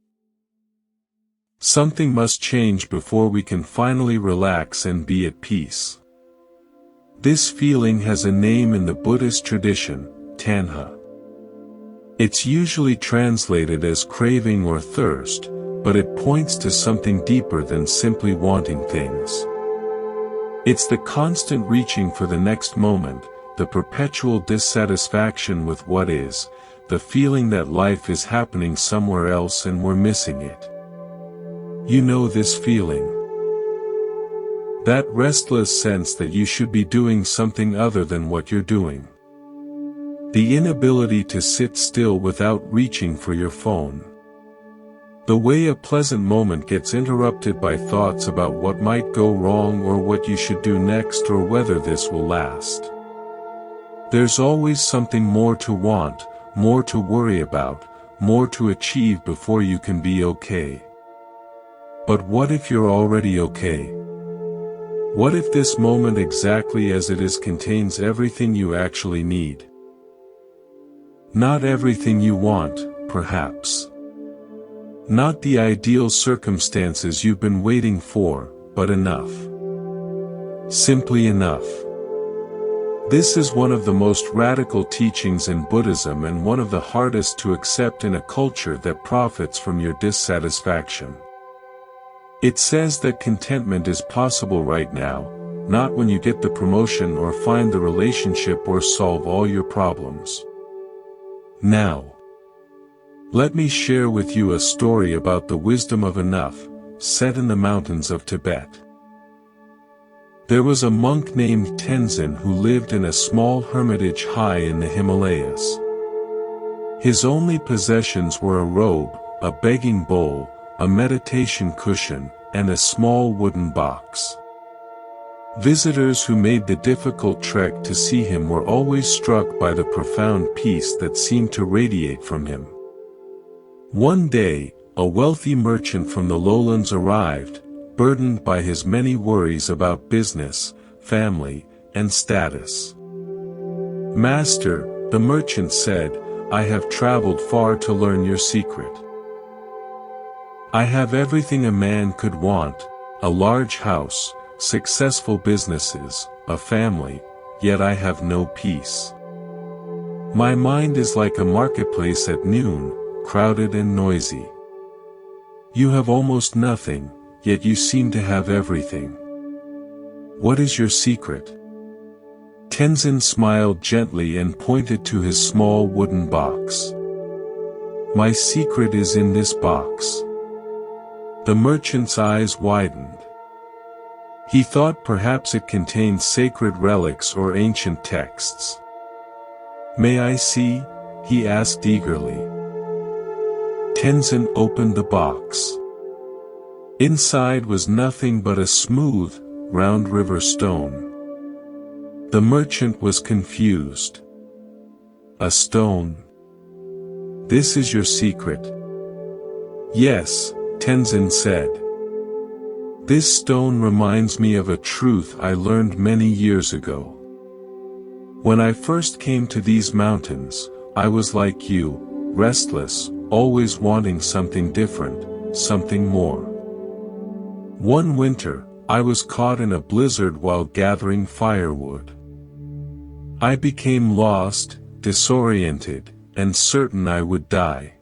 Something must change before we can finally relax and be at peace. This feeling has a name in the Buddhist tradition, tanha. It's usually translated as craving or thirst, but it points to something deeper than simply wanting things. It's the constant reaching for the next moment, the perpetual dissatisfaction with what is, the feeling that life is happening somewhere else and we're missing it. You know this feeling. That restless sense that you should be doing something other than what you're doing. The inability to sit still without reaching for your phone. The way a pleasant moment gets interrupted by thoughts about what might go wrong or what you should do next or whether this will last. There's always something more to want, more to worry about, more to achieve before you can be okay. But what if you're already okay? What if this moment exactly as it is contains everything you actually need? Not everything you want, perhaps. Not the ideal circumstances you've been waiting for, but enough. Simply enough. This is one of the most radical teachings in Buddhism and one of the hardest to accept in a culture that profits from your dissatisfaction. It says that contentment is possible right now, not when you get the promotion or find the relationship or solve all your problems. Now, let me share with you a story about the wisdom of enough, set in the mountains of Tibet. There was a monk named Tenzin who lived in a small hermitage high in the Himalayas. His only possessions were a robe, a begging bowl, a meditation cushion, and a small wooden box. Visitors who made the difficult trek to see him were always struck by the profound peace that seemed to radiate from him. One day, a wealthy merchant from the lowlands arrived, burdened by his many worries about business, family, and status. "Master," the merchant said, "I have traveled far to learn your secret. I have everything a man could want, a large house, successful businesses, a family, yet I have no peace. My mind is like a marketplace at noon, crowded and noisy. You have almost nothing, yet you seem to have everything. What is your secret?" Tenzin smiled gently and pointed to his small wooden box. "My secret is in this box." The merchant's eyes widened. He thought perhaps it contained sacred relics or ancient texts. "May I see?" he asked eagerly. Tenzin opened the box. Inside was nothing but a smooth, round river stone. The merchant was confused. "A stone? This is your secret?" "Yes," Tenzin said. "This stone reminds me of a truth I learned many years ago. When I first came to these mountains, I was like you, restless, always wanting something different, something more. One winter, I was caught in a blizzard while gathering firewood. I became lost, disoriented, and certain I would die.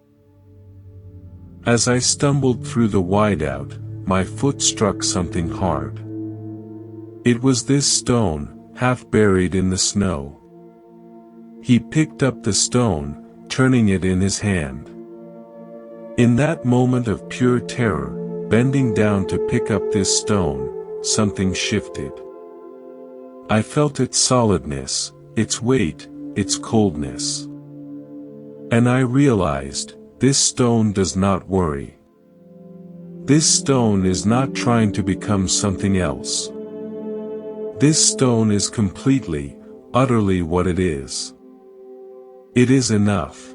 As I stumbled through the whiteout, my foot struck something hard. It was this stone, half buried in the snow." He picked up the stone, turning it in his hand. In that moment of pure terror, bending down to pick up this stone, something shifted. I felt its solidness, its weight, its coldness. And I realized, this stone does not worry. This stone is not trying to become something else. This stone is completely, utterly what it is. It is enough.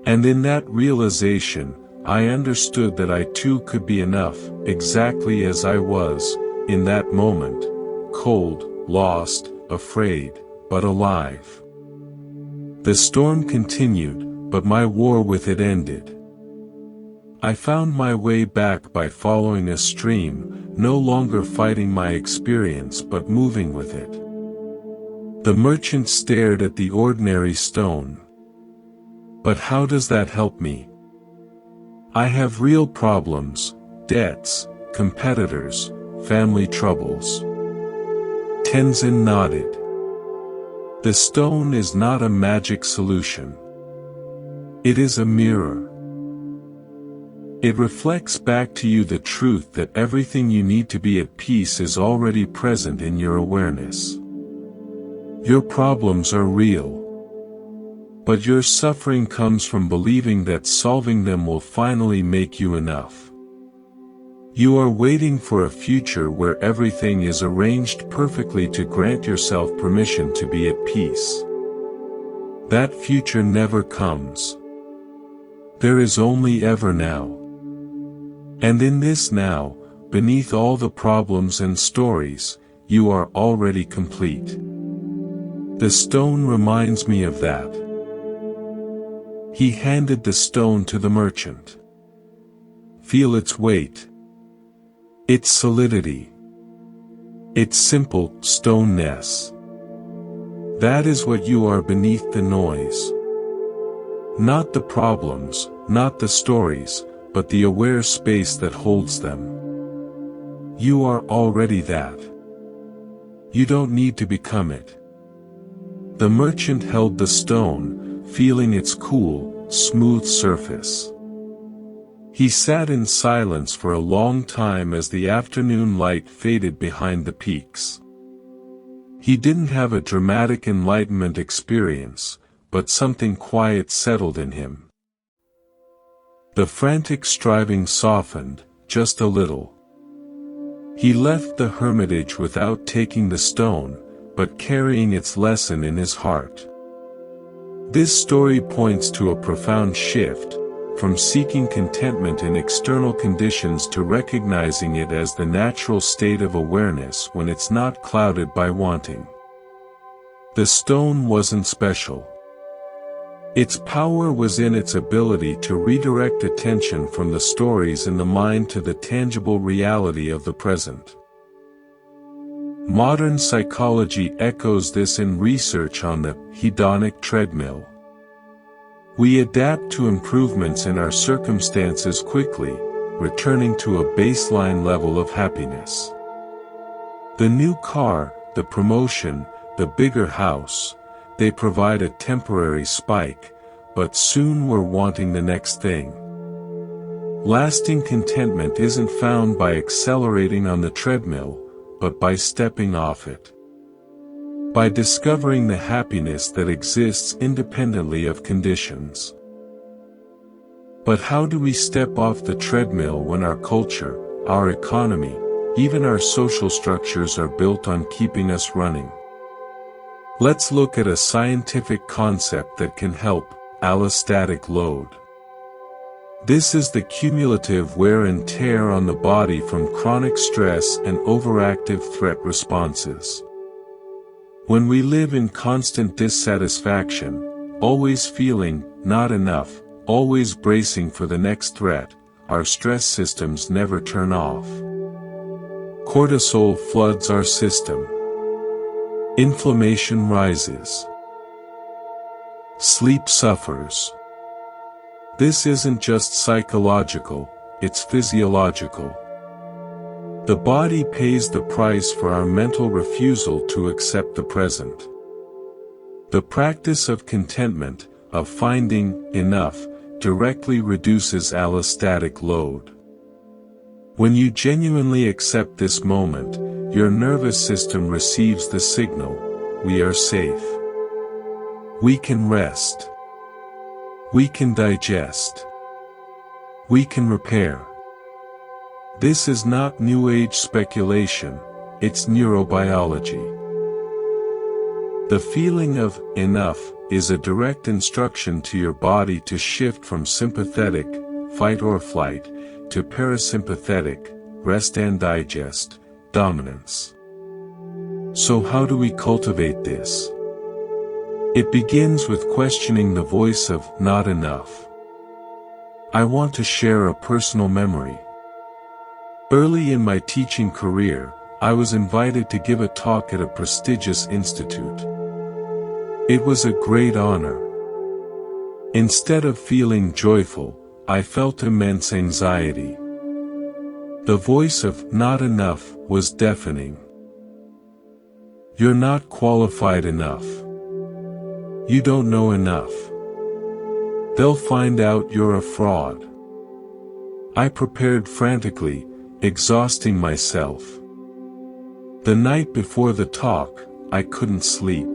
And in that realization, I understood that I too could be enough, exactly as I was, in that moment, cold, lost, afraid, but alive. The storm continued, but my war with it ended. I found my way back by following a stream, no longer fighting my experience but moving with it. The merchant stared at the ordinary stone. But how does that help me? I have real problems, debts, competitors, family troubles. Tenzin nodded. The stone is not a magic solution. It is a mirror. It reflects back to you the truth that everything you need to be at peace is already present in your awareness. Your problems are real. But your suffering comes from believing that solving them will finally make you enough. You are waiting for a future where everything is arranged perfectly to grant yourself permission to be at peace. That future never comes. There is only ever now. And in this now, beneath all the problems and stories, you are already complete. The stone reminds me of that. He handed the stone to the merchant. Feel its weight. Its solidity. Its simple stoneness. That is what you are beneath the noise. Not the problems, not the stories, but the aware space that holds them. You are already that. You don't need to become it. The merchant held the stone, feeling its cool, smooth surface. He sat in silence for a long time as the afternoon light faded behind the peaks. He didn't have a dramatic enlightenment experience, but something quiet settled in him. The frantic striving softened, just a little. He left the hermitage without taking the stone, but carrying its lesson in his heart. This story points to a profound shift, from seeking contentment in external conditions to recognizing it as the natural state of awareness when it's not clouded by wanting. The stone wasn't special. Its power was in its ability to redirect attention from the stories in the mind to the tangible reality of the present. Modern psychology echoes this in research on the hedonic treadmill. We adapt to improvements in our circumstances quickly, returning to a baseline level of happiness. The new car, the promotion, the bigger house, they provide a temporary spike, but soon we're wanting the next thing. Lasting contentment isn't found by accelerating on the treadmill, but by stepping off it. By discovering the happiness that exists independently of conditions. But how do we step off the treadmill when our culture, our economy, even our social structures are built on keeping us running? Let's look at a scientific concept that can help: allostatic load. This is the cumulative wear and tear on the body from chronic stress and overactive threat responses. When we live in constant dissatisfaction, always feeling not enough, always bracing for the next threat, our stress systems never turn off. Cortisol floods our system. Inflammation rises. Sleep suffers. This isn't just psychological, it's physiological. The body pays the price for our mental refusal to accept the present. The practice of contentment, of finding enough, directly reduces allostatic load. When you genuinely accept this moment, your nervous system receives the signal: we are safe. We can rest. We can digest. We can repair. This is not New Age speculation, it's neurobiology. The feeling of enough is a direct instruction to your body to shift from sympathetic, fight or flight, to parasympathetic, rest and digest, dominance. So how do we cultivate this? It begins with questioning the voice of not enough. I want to share a personal memory. Early in my teaching career, I was invited to give a talk at a prestigious institute. It was a great honor. Instead of feeling joyful, I felt immense anxiety. The voice of not enough was deafening. You're not qualified enough. You don't know enough. They'll find out you're a fraud. I prepared frantically, exhausting myself. The night before the talk, I couldn't sleep.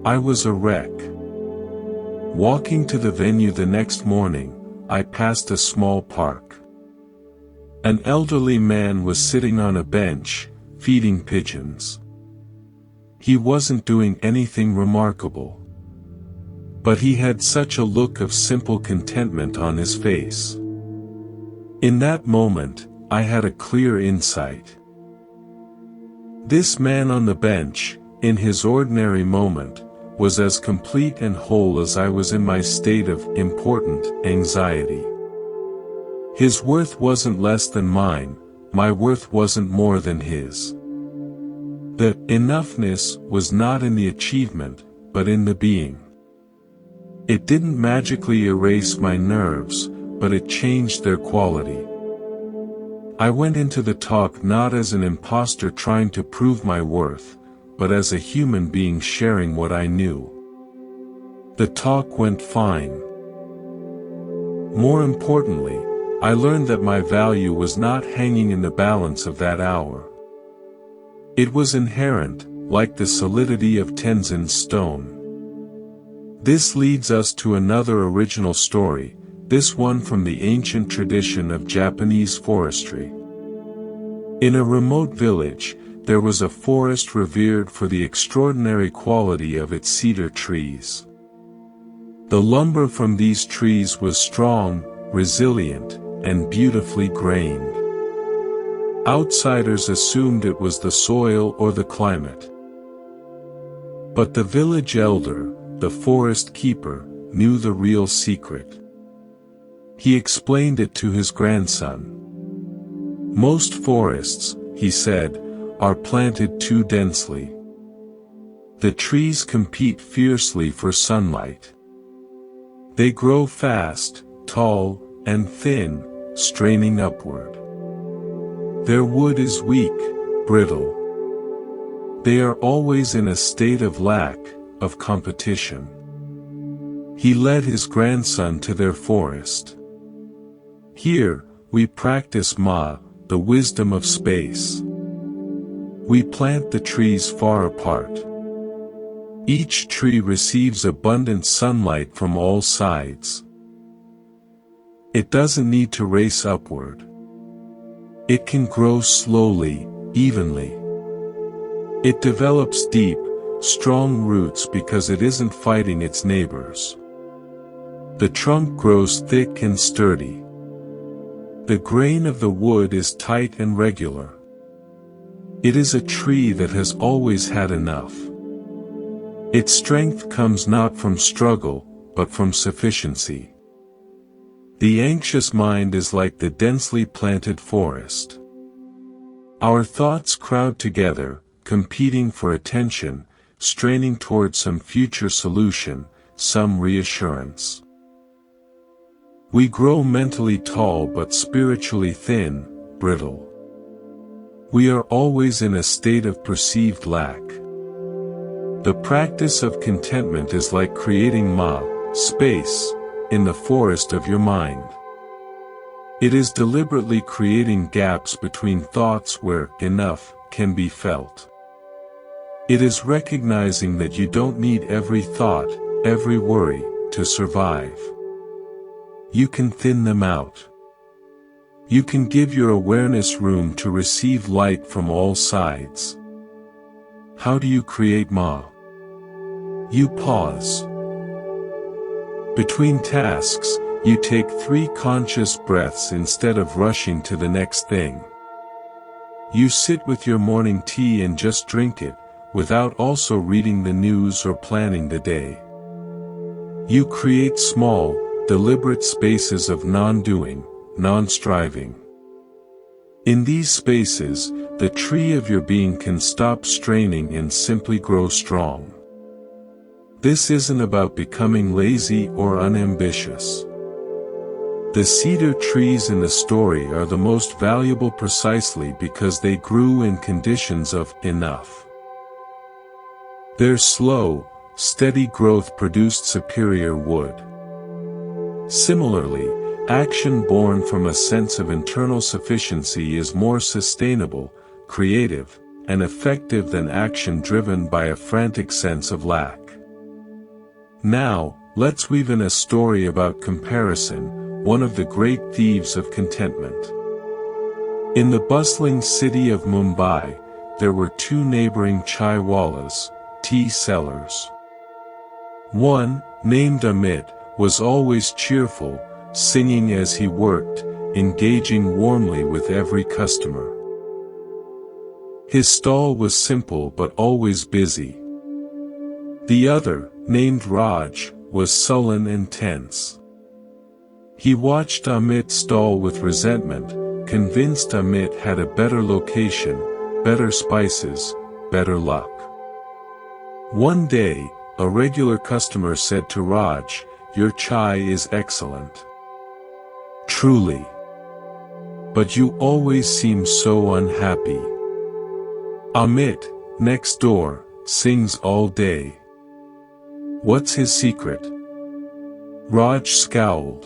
I was a wreck. Walking to the venue the next morning, I passed a small park. An elderly man was sitting on a bench, feeding pigeons. He wasn't doing anything remarkable. But he had such a look of simple contentment on his face. In that moment, I had a clear insight. This man on the bench, in his ordinary moment, was as complete and whole as I was in my state of important anxiety. His worth wasn't less than mine, my worth wasn't more than his. The enoughness was not in the achievement, but in the being. It didn't magically erase my nerves, but it changed their quality. I went into the talk not as an imposter trying to prove my worth, but as a human being sharing what I knew. The talk went fine. More importantly, I learned that my value was not hanging in the balance of that hour. It was inherent, like the solidity of Tenzin's stone. This leads us to another original story, this one from the ancient tradition of Japanese forestry. In a remote village, there was a forest revered for the extraordinary quality of its cedar trees. The lumber from these trees was strong, resilient, and beautifully grained. Outsiders assumed it was the soil or the climate. But the village elder, the forest keeper, knew the real secret. He explained it to his grandson. Most forests, he said, are planted too densely. The trees compete fiercely for sunlight. They grow fast, tall, and thin, straining upward. Their wood is weak, brittle. They are always in a state of lack, of competition. He led his grandson to their forest. Here, we practice Ma, the wisdom of space. We plant the trees far apart. Each tree receives abundant sunlight from all sides. It doesn't need to race upward. It can grow slowly, evenly. It develops deep, strong roots because it isn't fighting its neighbors. The trunk grows thick and sturdy. The grain of the wood is tight and regular. It is a tree that has always had enough. Its strength comes not from struggle, but from sufficiency. The anxious mind is like the densely planted forest. Our thoughts crowd together, competing for attention, straining towards some future solution, some reassurance. We grow mentally tall but spiritually thin, brittle. We are always in a state of perceived lack. The practice of contentment is like creating space, in the forest of your mind. It is deliberately creating gaps between thoughts where enough can be felt. It is recognizing that you don't need every thought, every worry, to survive. You can thin them out. You can give your awareness room to receive light from all sides. How do you create Ma? You pause. Between tasks, you take 3 conscious breaths instead of rushing to the next thing. You sit with your morning tea and just drink it, without also reading the news or planning the day. You create small, deliberate spaces of non-doing, non-striving. In these spaces, the tree of your being can stop straining and simply grow strong. This isn't about becoming lazy or unambitious. The cedar trees in the story are the most valuable precisely because they grew in conditions of enough. Their slow, steady growth produced superior wood. Similarly, action born from a sense of internal sufficiency is more sustainable, creative, and effective than action driven by a frantic sense of lack. Now, let's weave in a story about comparison, one of the great thieves of contentment. In the bustling city of Mumbai, there were 2 neighboring chaiwalas, tea sellers. One, named Amit, was always cheerful, singing as he worked, engaging warmly with every customer. His stall was simple but always busy. The other, named Raj, was sullen and tense. He watched Amit's stall with resentment, convinced Amit had a better location, better spices, better luck. One day, a regular customer said to Raj, "Your chai is excellent. Truly. But you always seem so unhappy. Amit, next door, sings all day. What's his secret?" Raj scowled.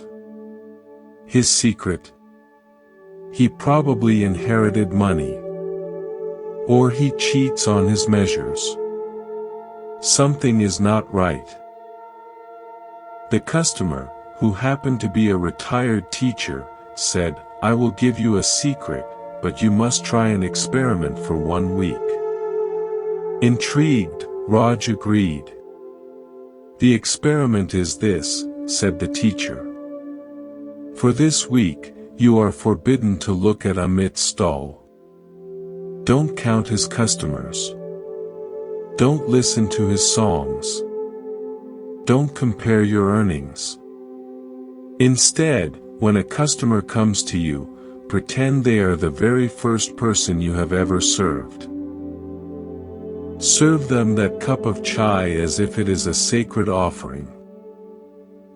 His secret? He probably inherited money. Or he cheats on his measures. Something is not right. The customer, who happened to be a retired teacher, said, "I will give you a secret, but you must try an experiment for 1 week." Intrigued, Raj agreed. "The experiment is this," said the teacher. "For this week, you are forbidden to look at Amit's stall. Don't count his customers. Don't listen to his songs. Don't compare your earnings. Instead, when a customer comes to you, pretend they are the very first person you have ever served. Serve them that cup of chai as if it is a sacred offering.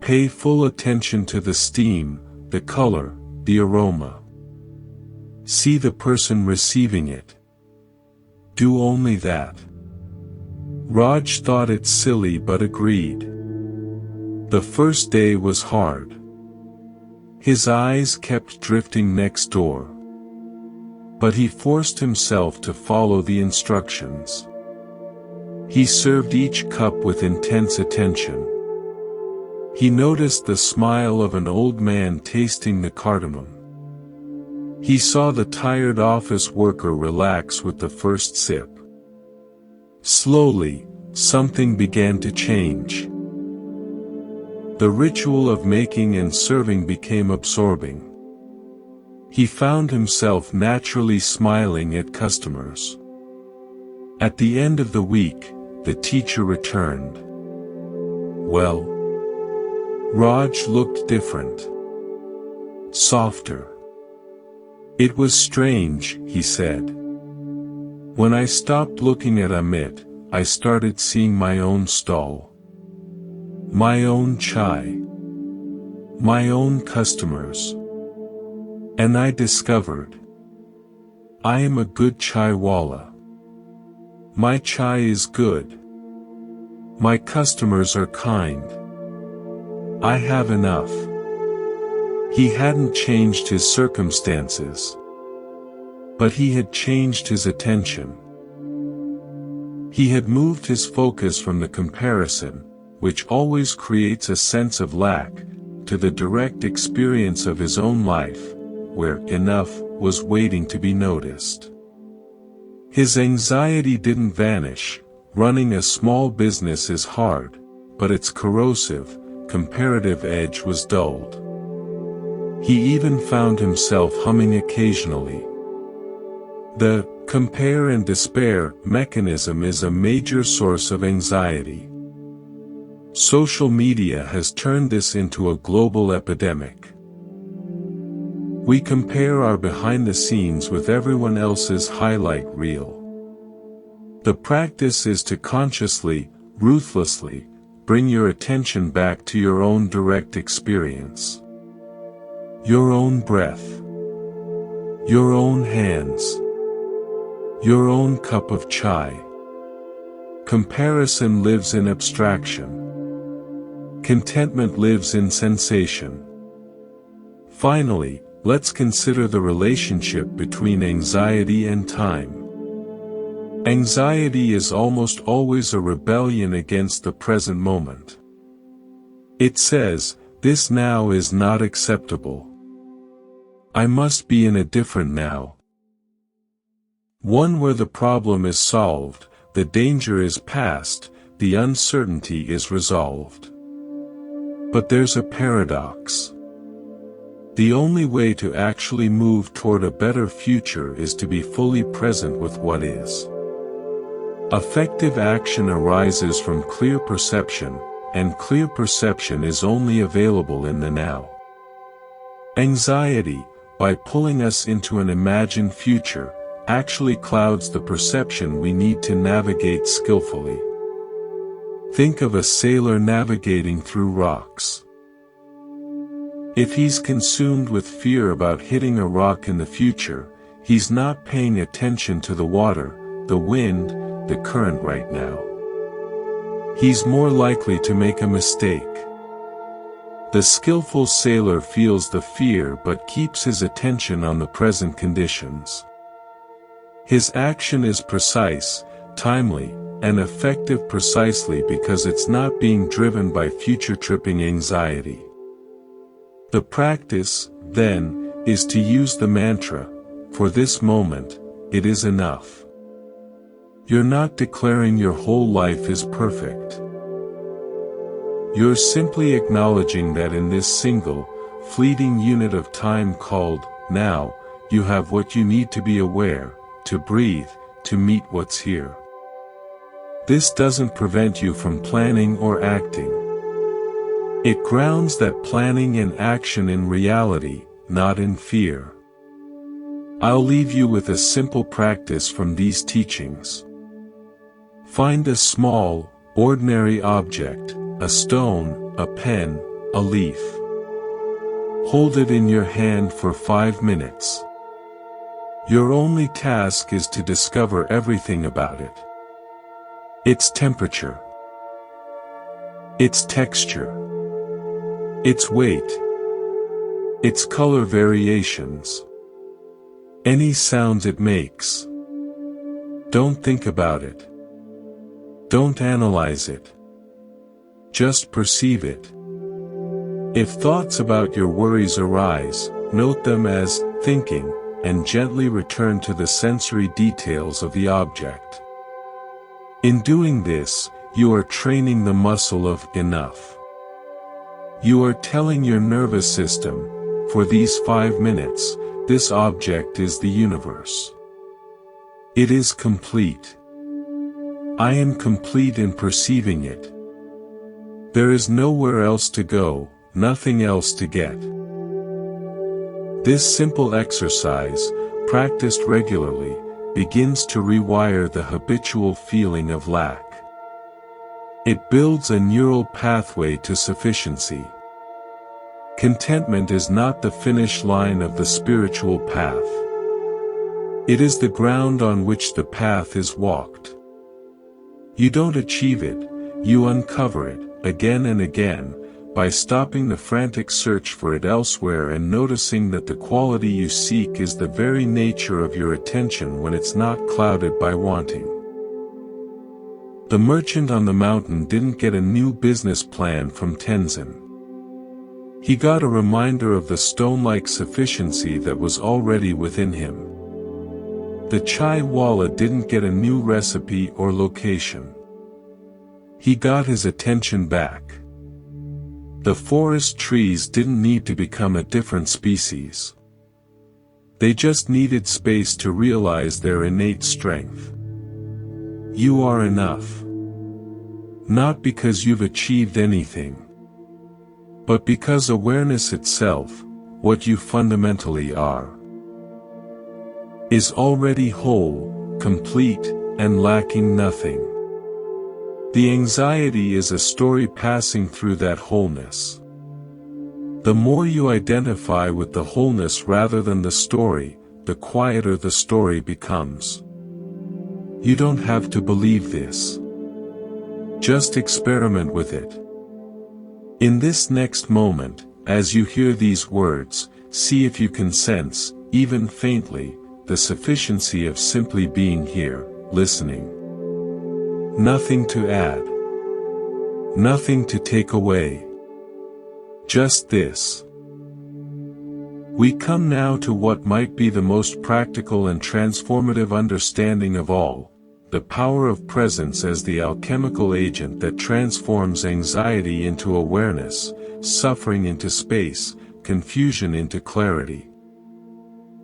Pay full attention to the steam, the color, the aroma. See the person receiving it. Do only that." Raj thought it silly but agreed. The first day was hard. His eyes kept drifting next door. But he forced himself to follow the instructions. He served each cup with intense attention. He noticed the smile of an old man tasting the cardamom. He saw the tired office worker relax with the first sip. Slowly, something began to change. The ritual of making and serving became absorbing. He found himself naturally smiling at customers. At the end of the week, the teacher returned. Well, Raj looked different. Softer. "It was strange," he said. "When I stopped looking at Amit, I started seeing my own stall. My own chai. My own customers. And I discovered, I am a good chaiwala. My chai is good. My customers are kind. I have enough." He hadn't changed his circumstances. But he had changed his attention. He had moved his focus from the comparison, which always creates a sense of lack, to the direct experience of his own life, where enough was waiting to be noticed. His anxiety didn't vanish. Running a small business is hard, but its corrosive, comparative edge was dulled. He even found himself humming occasionally. The compare and despair mechanism is a major source of anxiety. Social media has turned this into a global epidemic. We compare our behind the scenes with everyone else's highlight reel. The practice is to consciously, ruthlessly, bring your attention back to your own direct experience. Your own breath. Your own hands. Your own cup of chai. Comparison lives in abstraction. Contentment lives in sensation. Finally, let's consider the relationship between anxiety and time. Anxiety is almost always a rebellion against the present moment. It says, "This now is not acceptable. I must be in a different now. One where the problem is solved, the danger is past, the uncertainty is resolved." But there's a paradox. The only way to actually move toward a better future is to be fully present with what is. Effective action arises from clear perception, and clear perception is only available in the now. Anxiety, by pulling us into an imagined future, actually clouds the perception we need to navigate skillfully. Think of a sailor navigating through rocks. If he's consumed with fear about hitting a rock in the future, he's not paying attention to the water, the wind, the current right now. He's more likely to make a mistake. The skillful sailor feels the fear but keeps his attention on the present conditions. His action is precise, timely, and effective precisely because it's not being driven by future-tripping anxiety. The practice, then, is to use the mantra, "For this moment, it is enough." You're not declaring your whole life is perfect. You're simply acknowledging that in this single, fleeting unit of time called now, you have what you need to be aware, to breathe, to meet what's here. This doesn't prevent you from planning or acting. It grounds that planning and action in reality, not in fear. I'll leave you with a simple practice from these teachings. Find a small, ordinary object, a stone, a pen, a leaf. Hold it in your hand for 5 minutes. Your only task is to discover everything about it. Its temperature. Its texture. Its weight. Its color variations. Any sounds it makes. Don't think about it. Don't analyze it. Just perceive it. If thoughts about your worries arise, note them as thinking, and gently return to the sensory details of the object. In doing this, you are training the muscle of enough. You are telling your nervous system, for these 5 minutes, this object is the universe. It is complete. I am complete in perceiving it. There is nowhere else to go, nothing else to get. This simple exercise, practiced regularly, begins to rewire the habitual feeling of lack. It builds a neural pathway to sufficiency. Contentment is not the finish line of the spiritual path. It is the ground on which the path is walked. You don't achieve it, you uncover it, again and again, by stopping the frantic search for it elsewhere and noticing that the quality you seek is the very nature of your attention when it's not clouded by wanting. The merchant on the mountain didn't get a new business plan from Tenzin. He got a reminder of the stone-like sufficiency that was already within him. The chai walla didn't get a new recipe or location. He got his attention back. The forest trees didn't need to become a different species. They just needed space to realize their innate strength. You are enough. Not because you've achieved anything, but because awareness itself, what you fundamentally are, is already whole, complete, and lacking nothing. The anxiety is a story passing through that wholeness. The more you identify with the wholeness rather than the story, the quieter the story becomes. You don't have to believe this. Just experiment with it. In this next moment, as you hear these words, see if you can sense, even faintly, the sufficiency of simply being here, listening. Nothing to add. Nothing to take away. Just this. We come now to what might be the most practical and transformative understanding of all, the power of presence as the alchemical agent that transforms anxiety into awareness, suffering into space, confusion into clarity.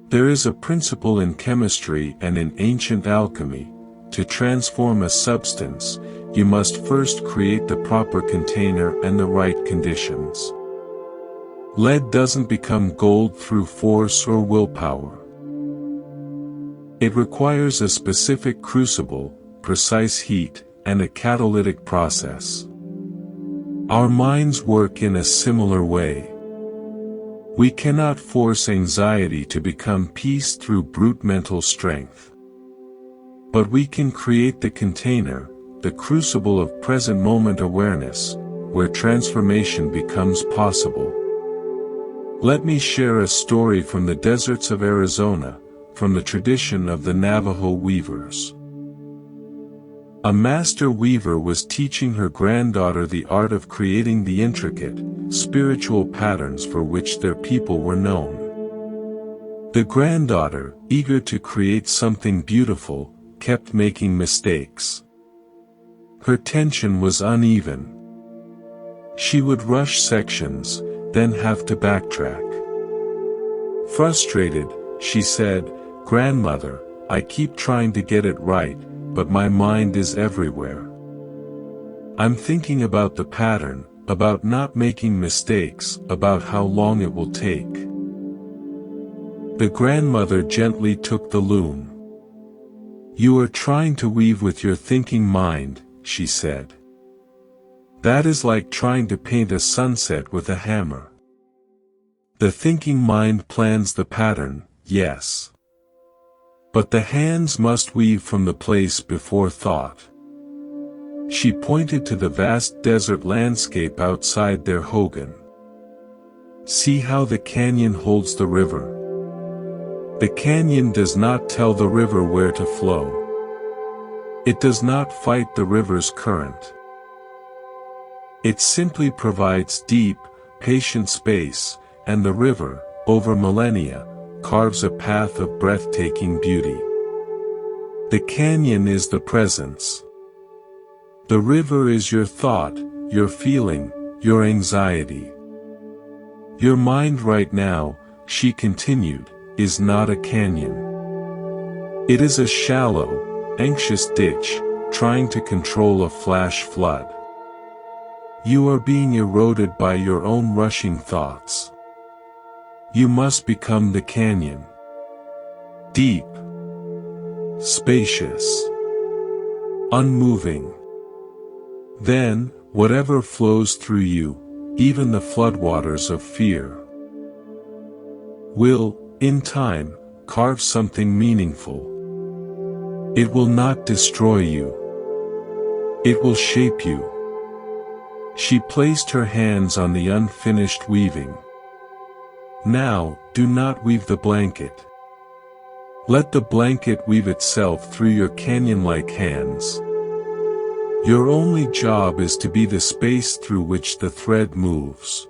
There is a principle in chemistry and in ancient alchemy. To transform a substance, you must first create the proper container and the right conditions. Lead doesn't become gold through force or willpower. It requires a specific crucible, precise heat, and a catalytic process. Our minds work in a similar way. We cannot force anxiety to become peace through brute mental strength. But we can create the container, the crucible of present moment awareness, where transformation becomes possible. Let me share a story from the deserts of Arizona, from the tradition of the Navajo weavers. A master weaver was teaching her granddaughter the art of creating the intricate, spiritual patterns for which their people were known. The granddaughter, eager to create something beautiful, kept making mistakes. Her tension was uneven. She would rush sections, then have to backtrack. Frustrated, she said, "Grandmother, I keep trying to get it right, but my mind is everywhere. I'm thinking about the pattern, about not making mistakes, about how long it will take." The grandmother gently took the loom. "You are trying to weave with your thinking mind," she said. "That is like trying to paint a sunset with a hammer. The thinking mind plans the pattern, yes. But the hands must weave from the place before thought." She pointed to the vast desert landscape outside their hogan. "See how the canyon holds the river. The canyon does not tell the river where to flow. It does not fight the river's current. It simply provides deep, patient space, and the river, over millennia, carves a path of breathtaking beauty. The canyon is the presence. The river is your thought, your feeling, your anxiety. Your mind right now," she continued, "is not a canyon. It is a shallow, anxious ditch, trying to control a flash flood. You are being eroded by your own rushing thoughts. You must become the canyon. Deep, spacious, unmoving. Then, whatever flows through you, even the floodwaters of fear, will, in time, carve something meaningful. It will not destroy you. It will shape you." She placed her hands on the unfinished weaving. Now, do not weave the blanket. Let the blanket weave itself through your canyon-like hands. Your only job is to be the space through which the thread moves.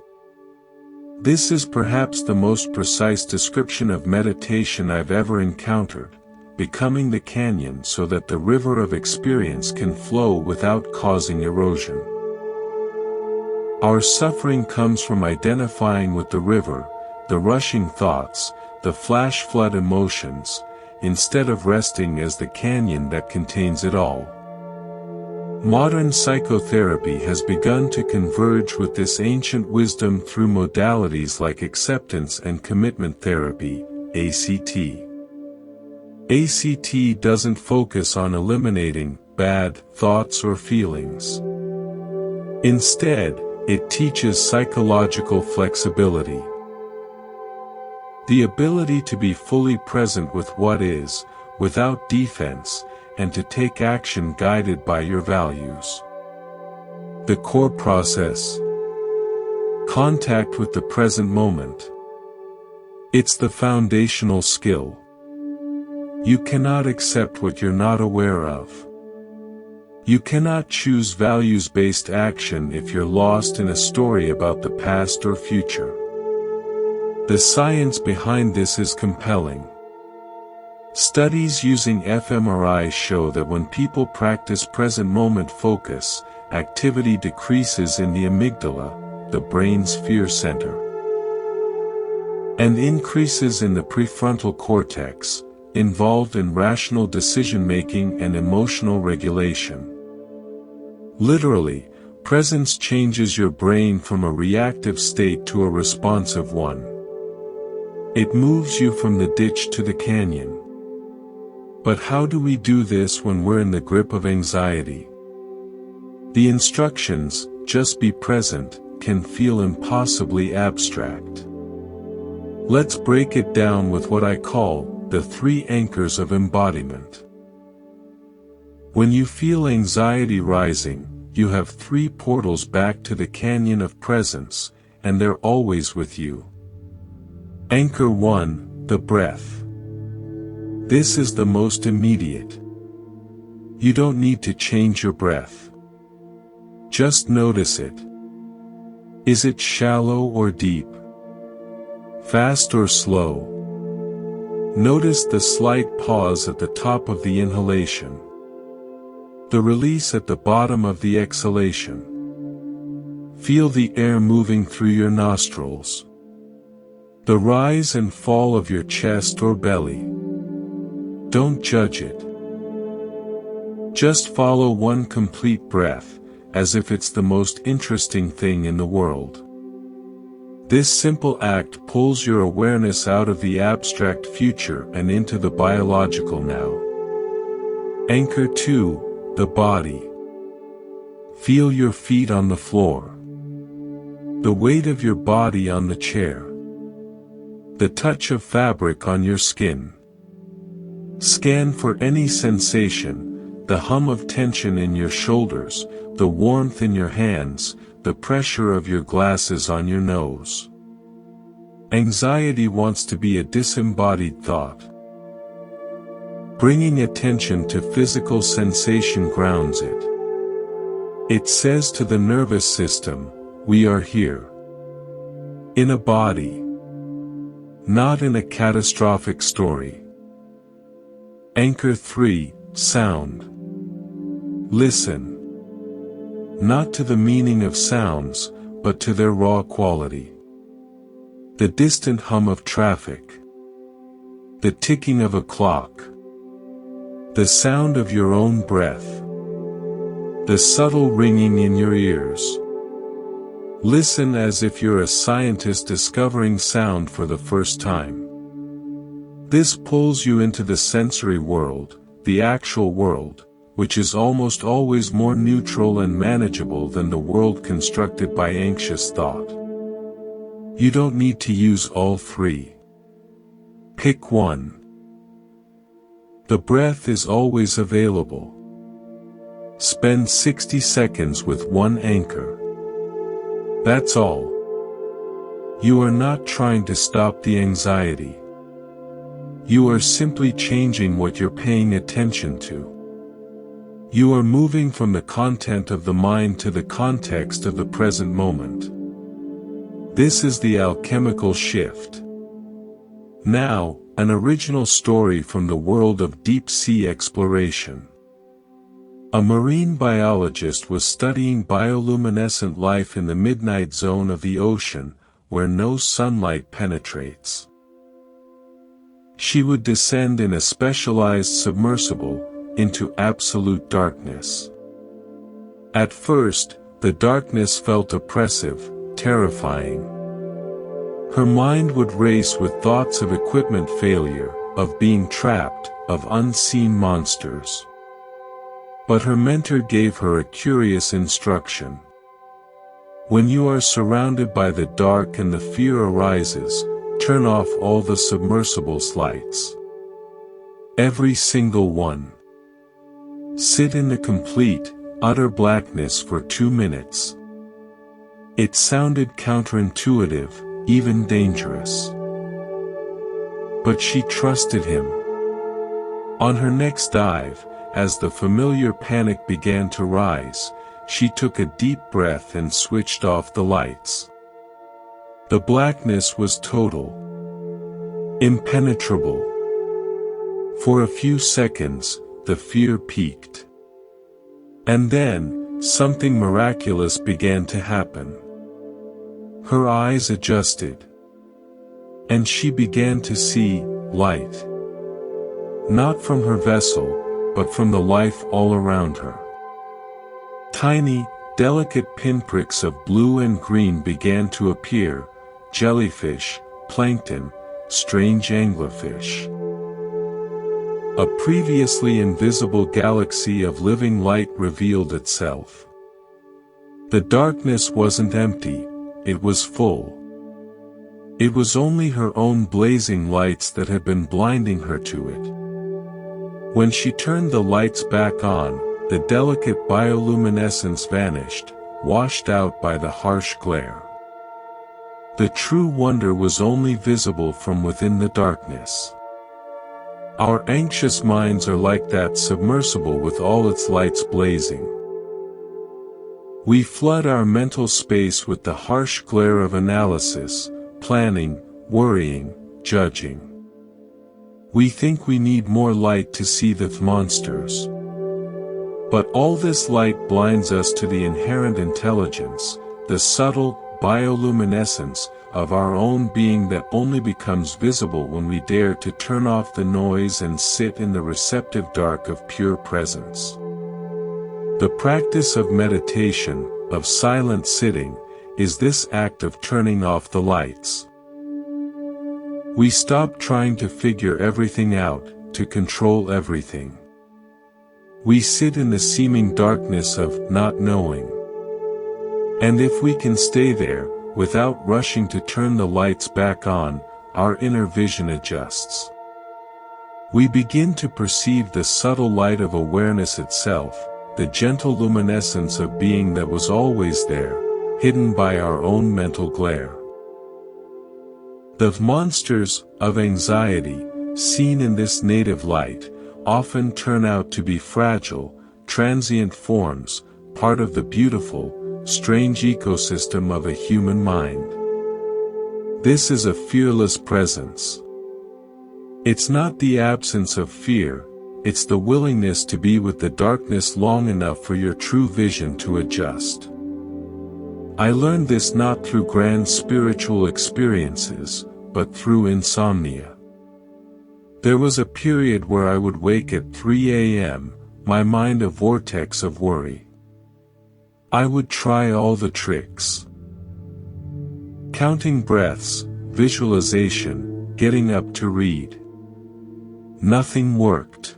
This is perhaps the most precise description of meditation I've ever encountered, becoming the canyon so that the river of experience can flow without causing erosion. Our suffering comes from identifying with the river, the rushing thoughts, the flash flood emotions, instead of resting as the canyon that contains it all. Modern psychotherapy has begun to converge with this ancient wisdom through modalities like acceptance and commitment therapy, ACT. ACT doesn't focus on eliminating bad thoughts or feelings. Instead, it teaches psychological flexibility. The ability to be fully present with what is, without defense, and to take action guided by your values. The core process. Contact with the present moment. It's the foundational skill. You cannot accept what you're not aware of. You cannot choose values-based action if you're lost in a story about the past or future. The science behind this is compelling. Studies using fMRI show that when people practice present moment focus, activity decreases in the amygdala, the brain's fear center, and increases in the prefrontal cortex, involved in rational decision-making and emotional regulation. Literally, presence changes your brain from a reactive state to a responsive one. It moves you from the ditch to the canyon. But how do we do this when we're in the grip of anxiety? The instructions, just be present, can feel impossibly abstract. Let's break it down with what I call the 3 anchors of embodiment. When you feel anxiety rising, you have 3 portals back to the canyon of presence, and they're always with you. Anchor 1, the breath. This is the most immediate. You don't need to change your breath. Just notice it. Is it shallow or deep? Fast or slow? Notice the slight pause at the top of the inhalation. The release at the bottom of the exhalation. Feel the air moving through your nostrils. The rise and fall of your chest or belly. Don't judge it. Just follow one complete breath, as if it's the most interesting thing in the world. This simple act pulls your awareness out of the abstract future and into the biological now. Anchor 2, the body. Feel your feet on the floor. The weight of your body on the chair. The touch of fabric on your skin. Scan for any sensation, the hum of tension in your shoulders, the warmth in your hands, the pressure of your glasses on your nose. Anxiety wants to be a disembodied thought. Bringing attention to physical sensation grounds it. It says to the nervous system, we are here. In a body. Not in a catastrophic story. Anchor 3, sound. Listen. Not to the meaning of sounds, but to their raw quality. The distant hum of traffic. The ticking of a clock. The sound of your own breath. The subtle ringing in your ears. Listen as if you're a scientist discovering sound for the first time. This pulls you into the sensory world, the actual world, which is almost always more neutral and manageable than the world constructed by anxious thought. You don't need to use all 3. Pick one. The breath is always available. Spend 60 seconds with one anchor. That's all. You are not trying to stop the anxiety. You are simply changing what you're paying attention to. You are moving from the content of the mind to the context of the present moment. This is the alchemical shift. Now, an original story from the world of deep-sea exploration. A marine biologist was studying bioluminescent life in the midnight zone of the ocean, where no sunlight penetrates. She would descend in a specialized submersible into absolute darkness. At first, the darkness felt oppressive, terrifying. Her mind would race with thoughts of equipment failure, of being trapped, of unseen monsters. But her mentor gave her a curious instruction. When you are surrounded by the dark and the fear arises, turn off all the submersible's lights. Every single one. Sit in the complete, utter blackness for 2 minutes. It sounded counterintuitive, even dangerous. But she trusted him. On her next dive, as the familiar panic began to rise, she took a deep breath and switched off the lights. The blackness was total. Impenetrable. For a few seconds, the fear peaked. And then, something miraculous began to happen. Her eyes adjusted. And she began to see light. Not from her vessel, but from the life all around her. Tiny, delicate pinpricks of blue and green began to appear, jellyfish, plankton, strange anglerfish. A previously invisible galaxy of living light revealed itself. The darkness wasn't empty, it was full. It was only her own blazing lights that had been blinding her to it. When she turned the lights back on, the delicate bioluminescence vanished, washed out by the harsh glare. The true wonder was only visible from within the darkness. Our anxious minds are like that submersible with all its lights blazing. We flood our mental space with the harsh glare of analysis, planning, worrying, judging. We think we need more light to see the monsters. But all this light blinds us to the inherent intelligence, the subtle bioluminescence of our own being that only becomes visible when we dare to turn off the noise and sit in the receptive dark of pure presence. The practice of meditation, of silent sitting, is this act of turning off the lights. We stop trying to figure everything out, to control everything. We sit in the seeming darkness of not knowing. And if we can stay there, without rushing to turn the lights back on, our inner vision adjusts. We begin to perceive the subtle light of awareness itself, the gentle luminescence of being that was always there, hidden by our own mental glare. The monsters of anxiety, seen in this native light, often turn out to be fragile, transient forms, part of the beautiful, strange ecosystem of a human mind. This is a fearless presence. It's not the absence of fear, it's the willingness to be with the darkness long enough for your true vision to adjust. I learned this not through grand spiritual experiences, but through insomnia. There was a period where I would wake at 3 a.m., my mind a vortex of worry. I would try all the tricks. Counting breaths, visualization, getting up to read. Nothing worked.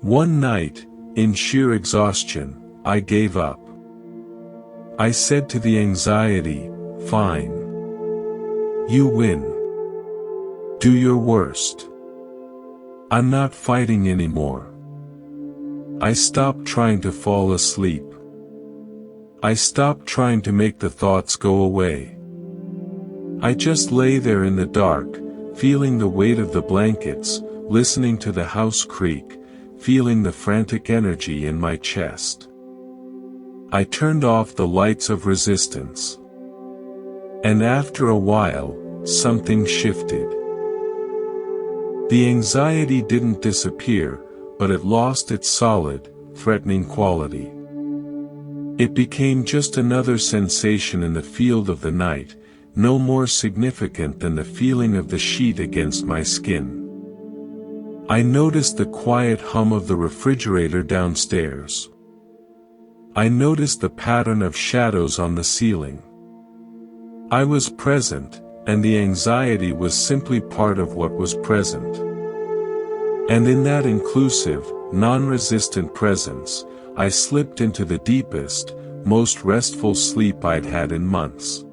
One night, in sheer exhaustion, I gave up. I said to the anxiety, "Fine. You win. Do your worst. I'm not fighting anymore." I stopped trying to fall asleep. I stopped trying to make the thoughts go away. I just lay there in the dark, feeling the weight of the blankets, listening to the house creak, feeling the frantic energy in my chest. I turned off the lights of resistance. And after a while, something shifted. The anxiety didn't disappear, but it lost its solid, threatening quality. It became just another sensation in the field of the night, no more significant than the feeling of the sheet against my skin. I noticed the quiet hum of the refrigerator downstairs. I noticed the pattern of shadows on the ceiling. I was present, and the anxiety was simply part of what was present. And in that inclusive, non-resistant presence, I slipped into the deepest, most restful sleep I'd had in months.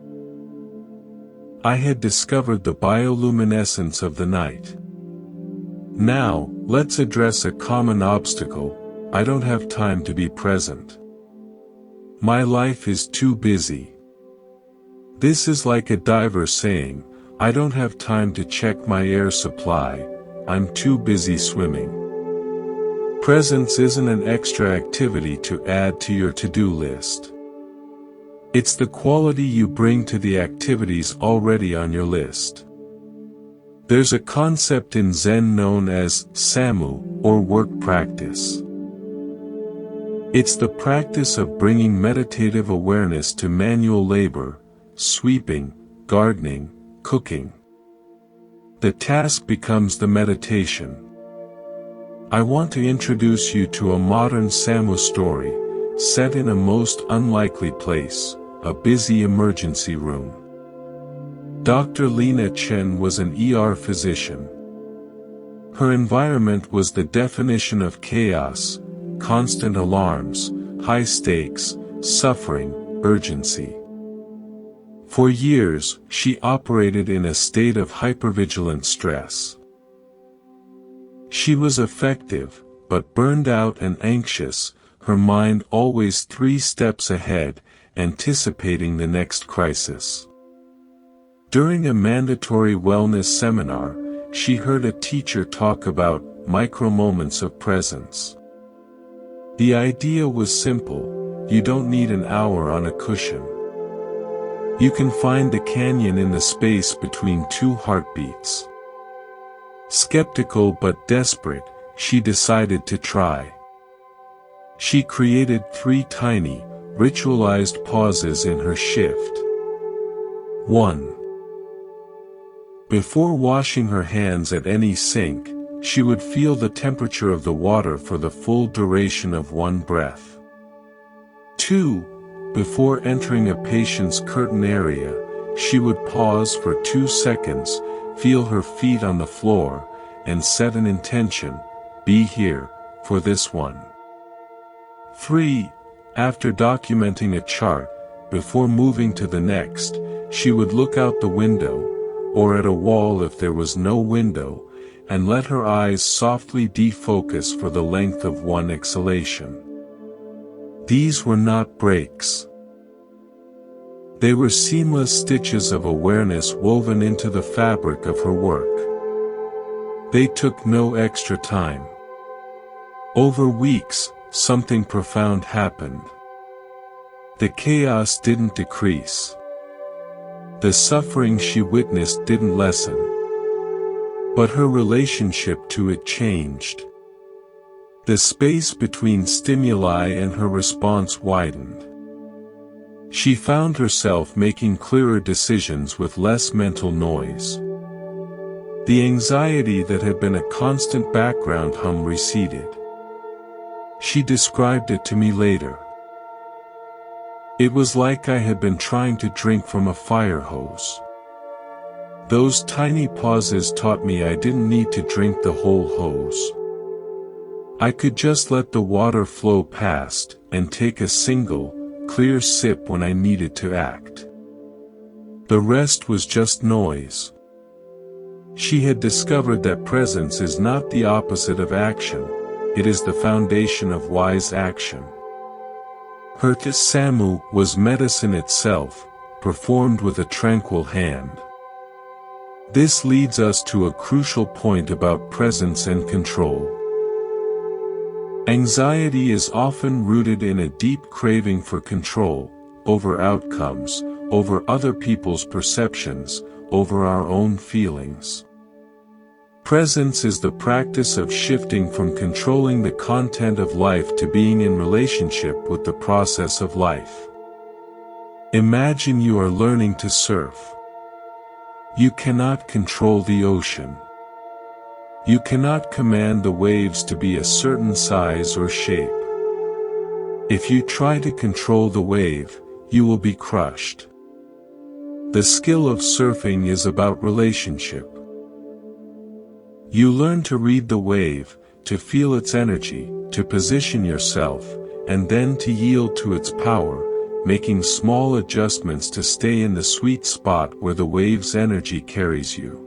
I had discovered the bioluminescence of the night. Now, let's address a common obstacle: I don't have time to be present. My life is too busy. This is like a diver saying, I don't have time to check my air supply, I'm too busy swimming. Presence isn't an extra activity to add to your to-do list. It's the quality you bring to the activities already on your list. There's a concept in Zen known as samu, or work practice. It's the practice of bringing meditative awareness to manual labor, sweeping, gardening, cooking. The task becomes the meditation. I want to introduce you to a modern samu story, set in a most unlikely place, a busy emergency room. Dr. Lena Chen was an ER physician. Her environment was the definition of chaos, constant alarms, high stakes, suffering, urgency. For years, she operated in a state of hypervigilant stress. She was effective, but burned out and anxious, her mind always 3 steps ahead, anticipating the next crisis. During a mandatory wellness seminar, she heard a teacher talk about micro-moments of presence. The idea was simple: you don't need an hour on a cushion. You can find the canyon in the space between 2 heartbeats. Skeptical but desperate, she decided to try. She created 3 tiny, ritualized pauses in her shift. 1. Before washing her hands at any sink, she would feel the temperature of the water for the full duration of 1 breath. 2. Before entering a patient's curtain area, she would pause for 2 seconds, feel her feet on the floor, and set an intention: be here, for this one. 3. After documenting a chart, before moving to the next, she would look out the window, or at a wall if there was no window, and let her eyes softly defocus for the length of 1 exhalation. These were not breaks. They were seamless stitches of awareness woven into the fabric of her work. They took no extra time. Over weeks, something profound happened. The chaos didn't decrease. The suffering she witnessed didn't lessen. But her relationship to it changed. The space between stimuli and her response widened. She found herself making clearer decisions with less mental noise. The anxiety that had been a constant background hum receded. She described it to me later. It was like I had been trying to drink from a fire hose. Those tiny pauses taught me I didn't need to drink the whole hose. I could just let the water flow past, and take a single, clear sip when I needed to act. The rest was just noise. She had discovered that presence is not the opposite of action, it is the foundation of wise action. Her Samu was medicine itself, performed with a tranquil hand. This leads us to a crucial point about presence and control. Anxiety is often rooted in a deep craving for control, over outcomes, over other people's perceptions, over our own feelings. Presence is the practice of shifting from controlling the content of life to being in relationship with the process of life. Imagine you are learning to surf. You cannot control the ocean. You cannot command the waves to be a certain size or shape. If you try to control the wave, you will be crushed. The skill of surfing is about relationship. You learn to read the wave, to feel its energy, to position yourself, and then to yield to its power, making small adjustments to stay in the sweet spot where the wave's energy carries you.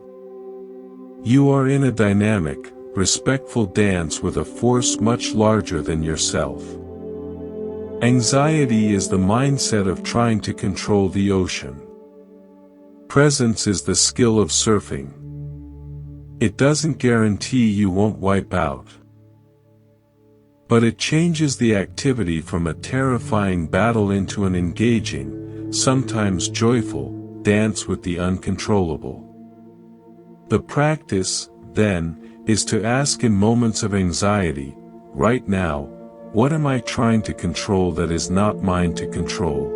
You are in a dynamic, respectful dance with a force much larger than yourself. Anxiety is the mindset of trying to control the ocean. Presence is the skill of surfing. It doesn't guarantee you won't wipe out. But it changes the activity from a terrifying battle into an engaging, sometimes joyful, dance with the uncontrollable. The practice, then, is to ask in moments of anxiety, right now, what am I trying to control that is not mine to control?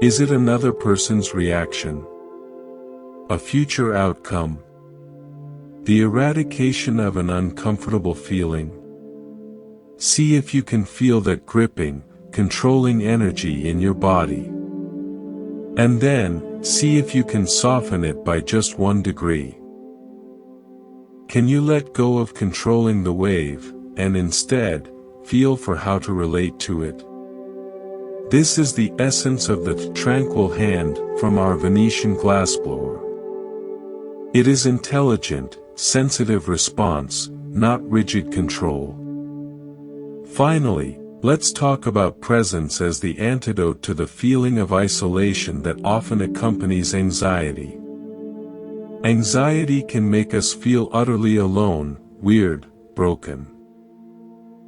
Is it another person's reaction? A future outcome? The eradication of an uncomfortable feeling? See if you can feel that gripping, controlling energy in your body. And then, see if you can soften it by just 1 degree. Can you let go of controlling the wave, and instead, feel for how to relate to it? This is the essence of the tranquil hand from our Venetian glassblower. It is intelligent, sensitive response, not rigid control. Finally, let's talk about presence as the antidote to the feeling of isolation that often accompanies anxiety. Anxiety can make us feel utterly alone, weird, broken.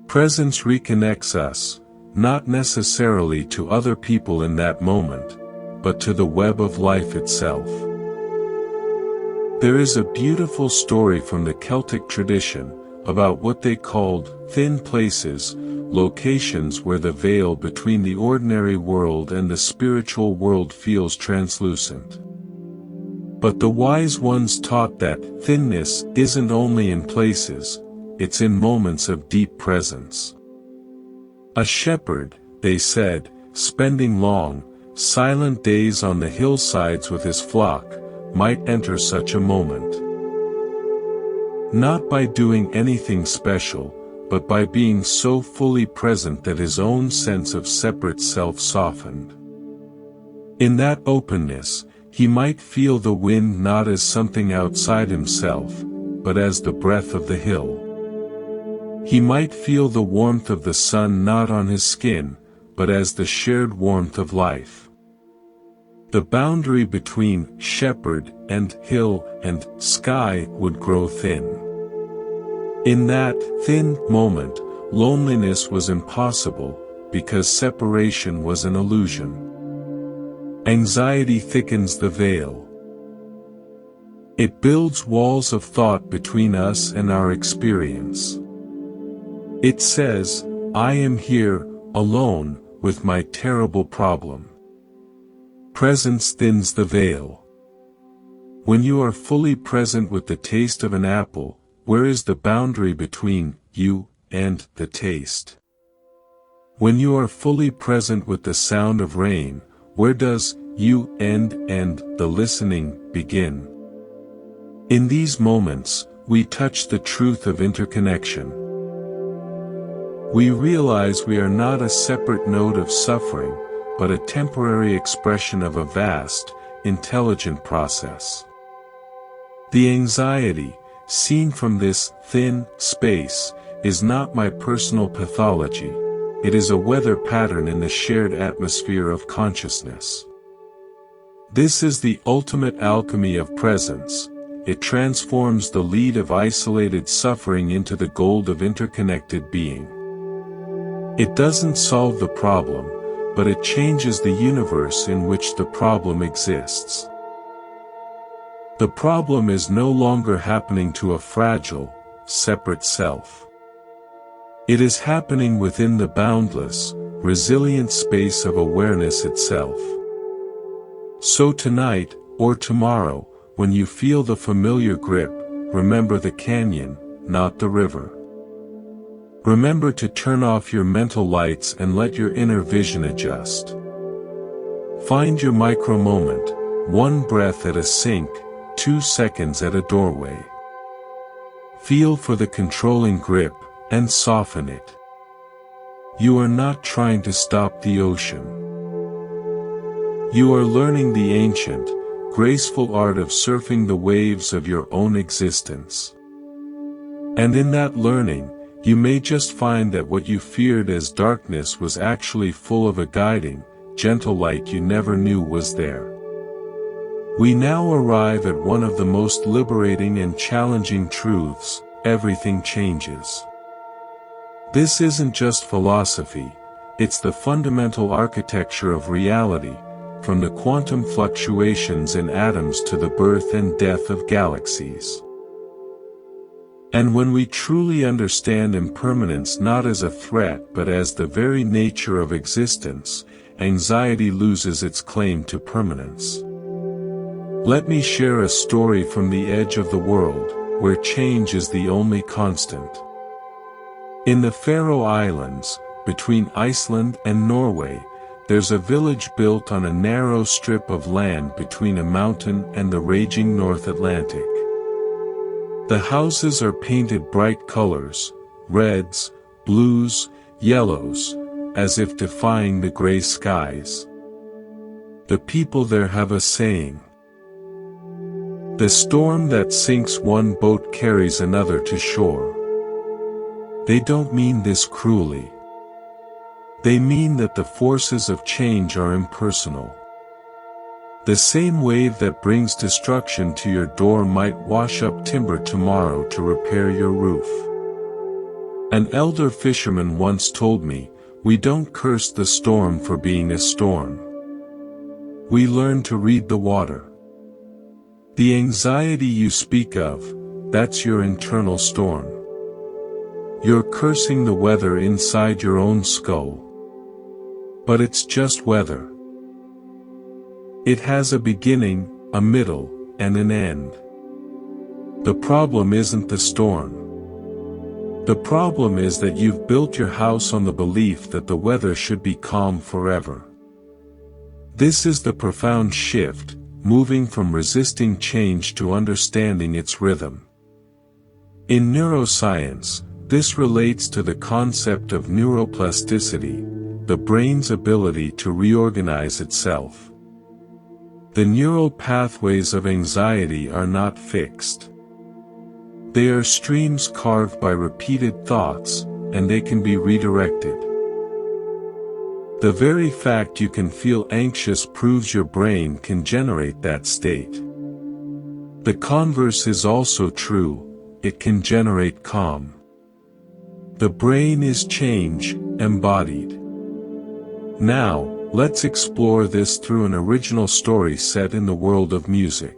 Presence reconnects us, not necessarily to other people in that moment, but to the web of life itself. There is a beautiful story from the Celtic tradition, about what they called thin places, locations where the veil between the ordinary world and the spiritual world feels translucent. But the wise ones taught that thinness isn't only in places, it's in moments of deep presence. A shepherd, they said, spending long, silent days on the hillsides with his flock, might enter such a moment. Not by doing anything special, but by being so fully present that his own sense of separate self softened. In that openness, he might feel the wind not as something outside himself, but as the breath of the hill. He might feel the warmth of the sun not on his skin, but as the shared warmth of life. The boundary between shepherd and hill and sky would grow thin. In that thin moment, loneliness was impossible, because separation was an illusion. Anxiety thickens the veil. It builds walls of thought between us and our experience. It says, I am here, alone, with my terrible problem. Presence thins the veil. When you are fully present with the taste of an apple, where is the boundary between you and the taste? When you are fully present with the sound of rain, where does you end and the listening begin? In these moments, we touch the truth of interconnection. We realize we are not a separate node of suffering, but a temporary expression of a vast, intelligent process. The anxiety, seen from this thin space, is not my personal pathology. it is a weather pattern in the shared atmosphere of consciousness. This is the ultimate alchemy of presence. It transforms the lead of isolated suffering into the gold of interconnected being. It doesn't solve the problem, but it changes the universe in which the problem exists. The problem is no longer happening to a fragile, separate self. It is happening within the boundless, resilient space of awareness itself. So tonight, or tomorrow, when you feel the familiar grip, remember the canyon, not the river. Remember to turn off your mental lights and let your inner vision adjust. Find your micro moment, 1 breath at a sink, 2 seconds at a doorway. Feel for the controlling grip, and soften it. You are not trying to stop the ocean. You are learning the ancient, graceful art of surfing the waves of your own existence. And in that learning, you may just find that what you feared as darkness was actually full of a guiding, gentle light you never knew was there. We now arrive at one of the most liberating and challenging truths: everything changes. This isn't just philosophy, it's the fundamental architecture of reality, from the quantum fluctuations in atoms to the birth and death of galaxies. And when we truly understand impermanence not as a threat but as the very nature of existence, anxiety loses its claim to permanence. Let me share a story from the edge of the world, where change is the only constant. In the Faroe Islands, between Iceland and Norway, there's a village built on a narrow strip of land between a mountain and the raging North Atlantic. The houses are painted bright colors, reds, blues, yellows, as if defying the gray skies. The people there have a saying: "The storm that sinks one boat carries another to shore." They don't mean this cruelly. They mean that the forces of change are impersonal. The same wave that brings destruction to your door might wash up timber tomorrow to repair your roof. An elder fisherman once told me, "We don't curse the storm for being a storm. We learn to read the water." The anxiety you speak of, that's your internal storm. You're cursing the weather inside your own skull. But it's just weather. It has a beginning, a middle, and an end. The problem isn't the storm. The problem is that you've built your house on the belief that the weather should be calm forever. This is the profound shift, moving from resisting change to understanding its rhythm. In neuroscience, this relates to the concept of neuroplasticity, the brain's ability to reorganize itself. The neural pathways of anxiety are not fixed. They are streams carved by repeated thoughts, and they can be redirected. The very fact you can feel anxious proves your brain can generate that state. The converse is also true, it can generate calm. The brain is change, embodied. Now, let's explore this through an original story set in the world of music.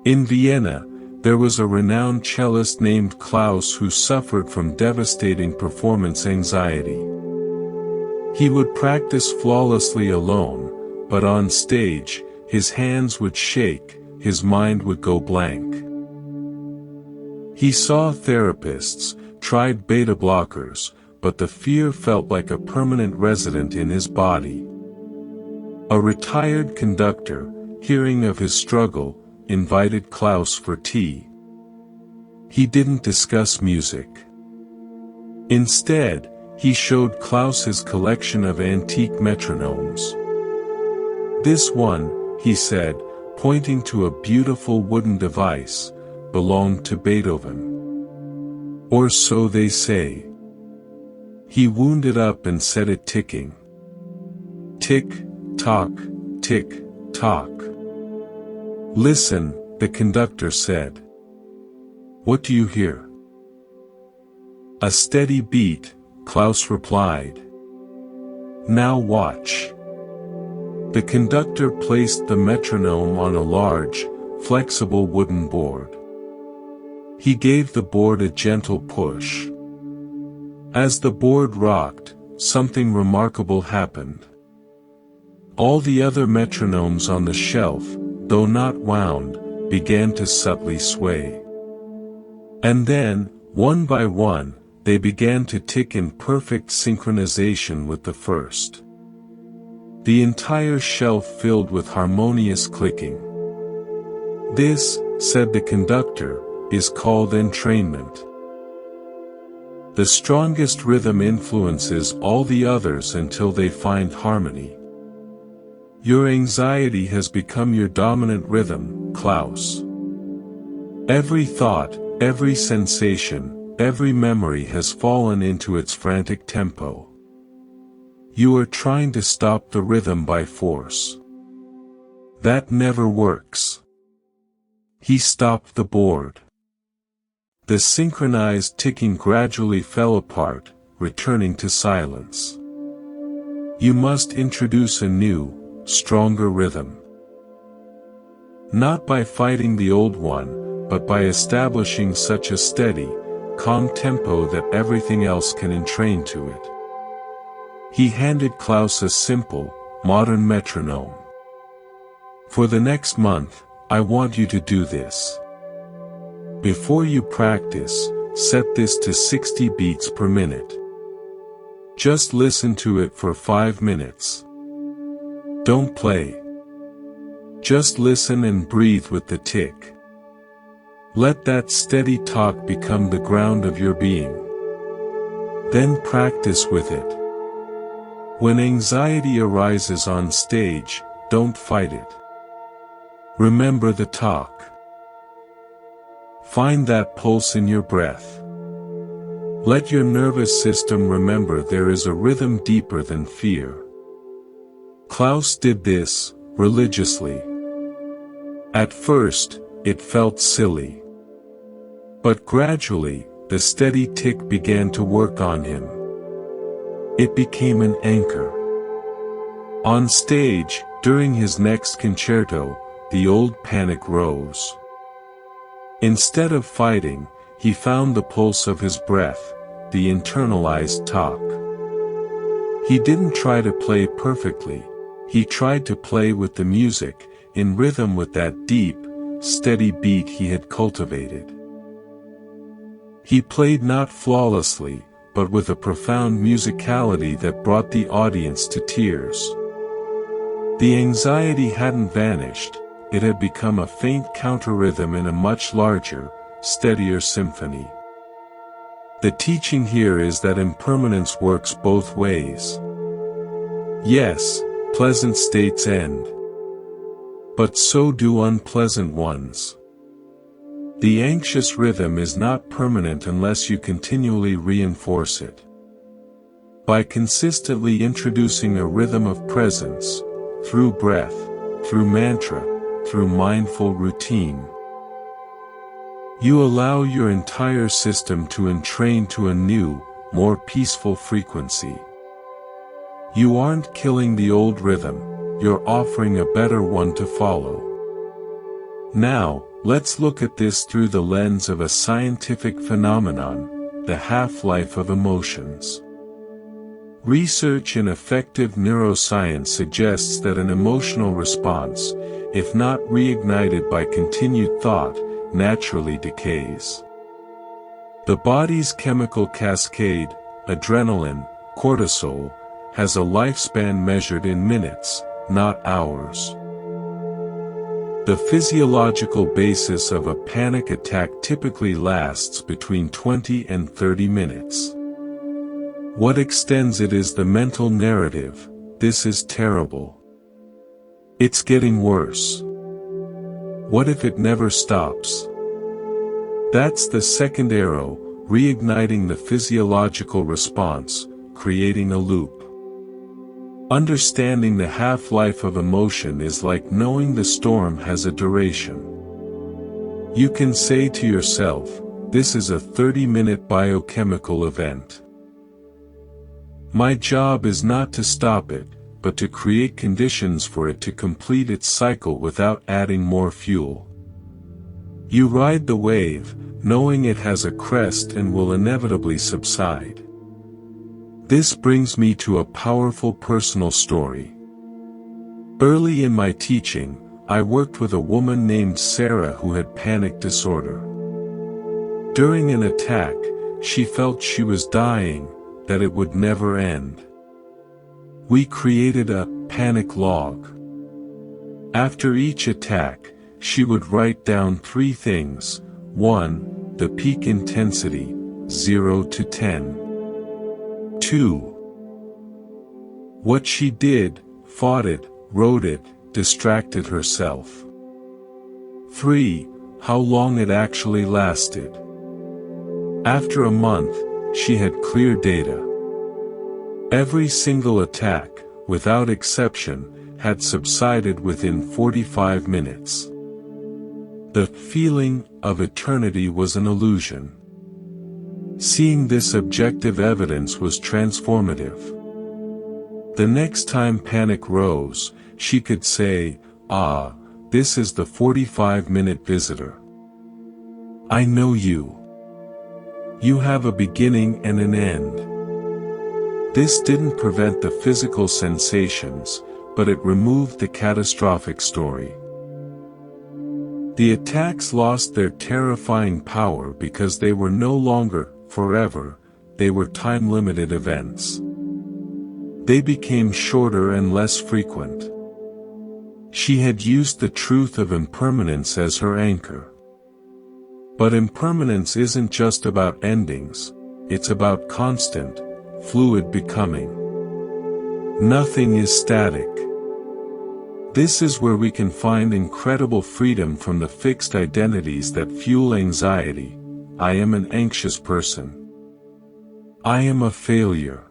In Vienna, there was a renowned cellist named Klaus who suffered from devastating performance anxiety. He would practice flawlessly alone, but on stage, his hands would shake, his mind would go blank. He saw therapists, tried beta blockers, but the fear felt like a permanent resident in his body. A retired conductor, hearing of his struggle, invited Klaus for tea. He didn't discuss music. Instead, he showed Klaus his collection of antique metronomes. "This one," he said, pointing to a beautiful wooden device, "belonged to Beethoven. Or so they say." He wound it up and set it ticking. Tick, tock, tick, tock. Listen, the conductor said. What do you hear? A steady beat, Klaus replied. Now watch. The conductor placed the metronome on a large, flexible wooden board. He gave the board a gentle push. As the board rocked, something remarkable happened. All the other metronomes on the shelf, though not wound, began to subtly sway. And then, one by one, they began to tick in perfect synchronization with the first. The entire shelf filled with harmonious clicking. This, said the conductor, is called entrainment. The strongest rhythm influences all the others until they find harmony. Your anxiety has become your dominant rhythm, Klaus. Every thought, every sensation, every memory has fallen into its frantic tempo. You are trying to stop the rhythm by force. That never works. He stopped the board. The synchronized ticking gradually fell apart, returning to silence. You must introduce a new, stronger rhythm. Not by fighting the old one, but by establishing such a steady, calm tempo that everything else can entrain to it. He handed Klaus a simple, modern metronome. For the next month, I want you to do this. Before you practice, set this to 60 beats per minute. Just listen to it for 5 minutes. Don't play. Just listen and breathe with the tick. Let that steady talk become the ground of your being. Then practice with it. When anxiety arises on stage, don't fight it. Remember the talk. Find that pulse in your breath. Let your nervous system remember there is a rhythm deeper than fear. Klaus did this, religiously. At first, it felt silly. But gradually, the steady tick began to work on him. It became an anchor. On stage, during his next concerto, the old panic rose. Instead of fighting, he found the pulse of his breath, the internalized talk. He didn't try to play perfectly, he tried to play with the music, in rhythm with that deep, steady beat he had cultivated. He played not flawlessly, but with a profound musicality that brought the audience to tears. The anxiety hadn't vanished, it had become a faint counter-rhythm in a much larger, steadier symphony. The teaching here is that impermanence works both ways. Yes, pleasant states end. But so do unpleasant ones. The anxious rhythm is not permanent unless you continually reinforce it. By consistently introducing a rhythm of presence, through breath, through mantra, through mindful routine, you allow your entire system to entrain to a new, more peaceful frequency. You aren't killing the old rhythm, you're offering a better one to follow. Now, let's look at this through the lens of a scientific phenomenon, the half-life of emotions. Research in effective neuroscience suggests that an emotional response, if not reignited by continued thought, naturally decays. The body's chemical cascade, adrenaline, cortisol, has a lifespan measured in minutes, not hours. The physiological basis of a panic attack typically lasts between 20 and 30 minutes. What extends it is the mental narrative, this is terrible. It's getting worse. What if it never stops? That's the second arrow, reigniting the physiological response, creating a loop. Understanding the half-life of emotion is like knowing the storm has a duration. You can say to yourself, "This is a 30-minute biochemical event. My job is not to stop it, but to create conditions for it to complete its cycle without adding more fuel." You ride the wave, knowing it has a crest and will inevitably subside. This brings me to a powerful personal story. Early in my teaching, I worked with a woman named Sarah who had panic disorder. During an attack, she felt she was dying, that it would never end. We created a panic log. After each attack, she would write down 3 things. 1. The peak intensity, 0 to 10. 2. What she did, fought it, wrote it, distracted herself. 3. How long it actually lasted. After a month, she had clear data. Every single attack, without exception, had subsided within 45 minutes. The feeling of eternity was an illusion. Seeing this objective evidence was transformative. The next time panic rose, she could say, "Ah, this is the 45-minute visitor. I know you. You have a beginning and an end." This didn't prevent the physical sensations, but it removed the catastrophic story. The attacks lost their terrifying power because they were no longer forever, they were time-limited events. They became shorter and less frequent. She had used the truth of impermanence as her anchor. But impermanence isn't just about endings, it's about constant, fluid becoming. Nothing is static. This is where we can find incredible freedom from the fixed identities that fuel anxiety. I am an anxious person. I am a failure.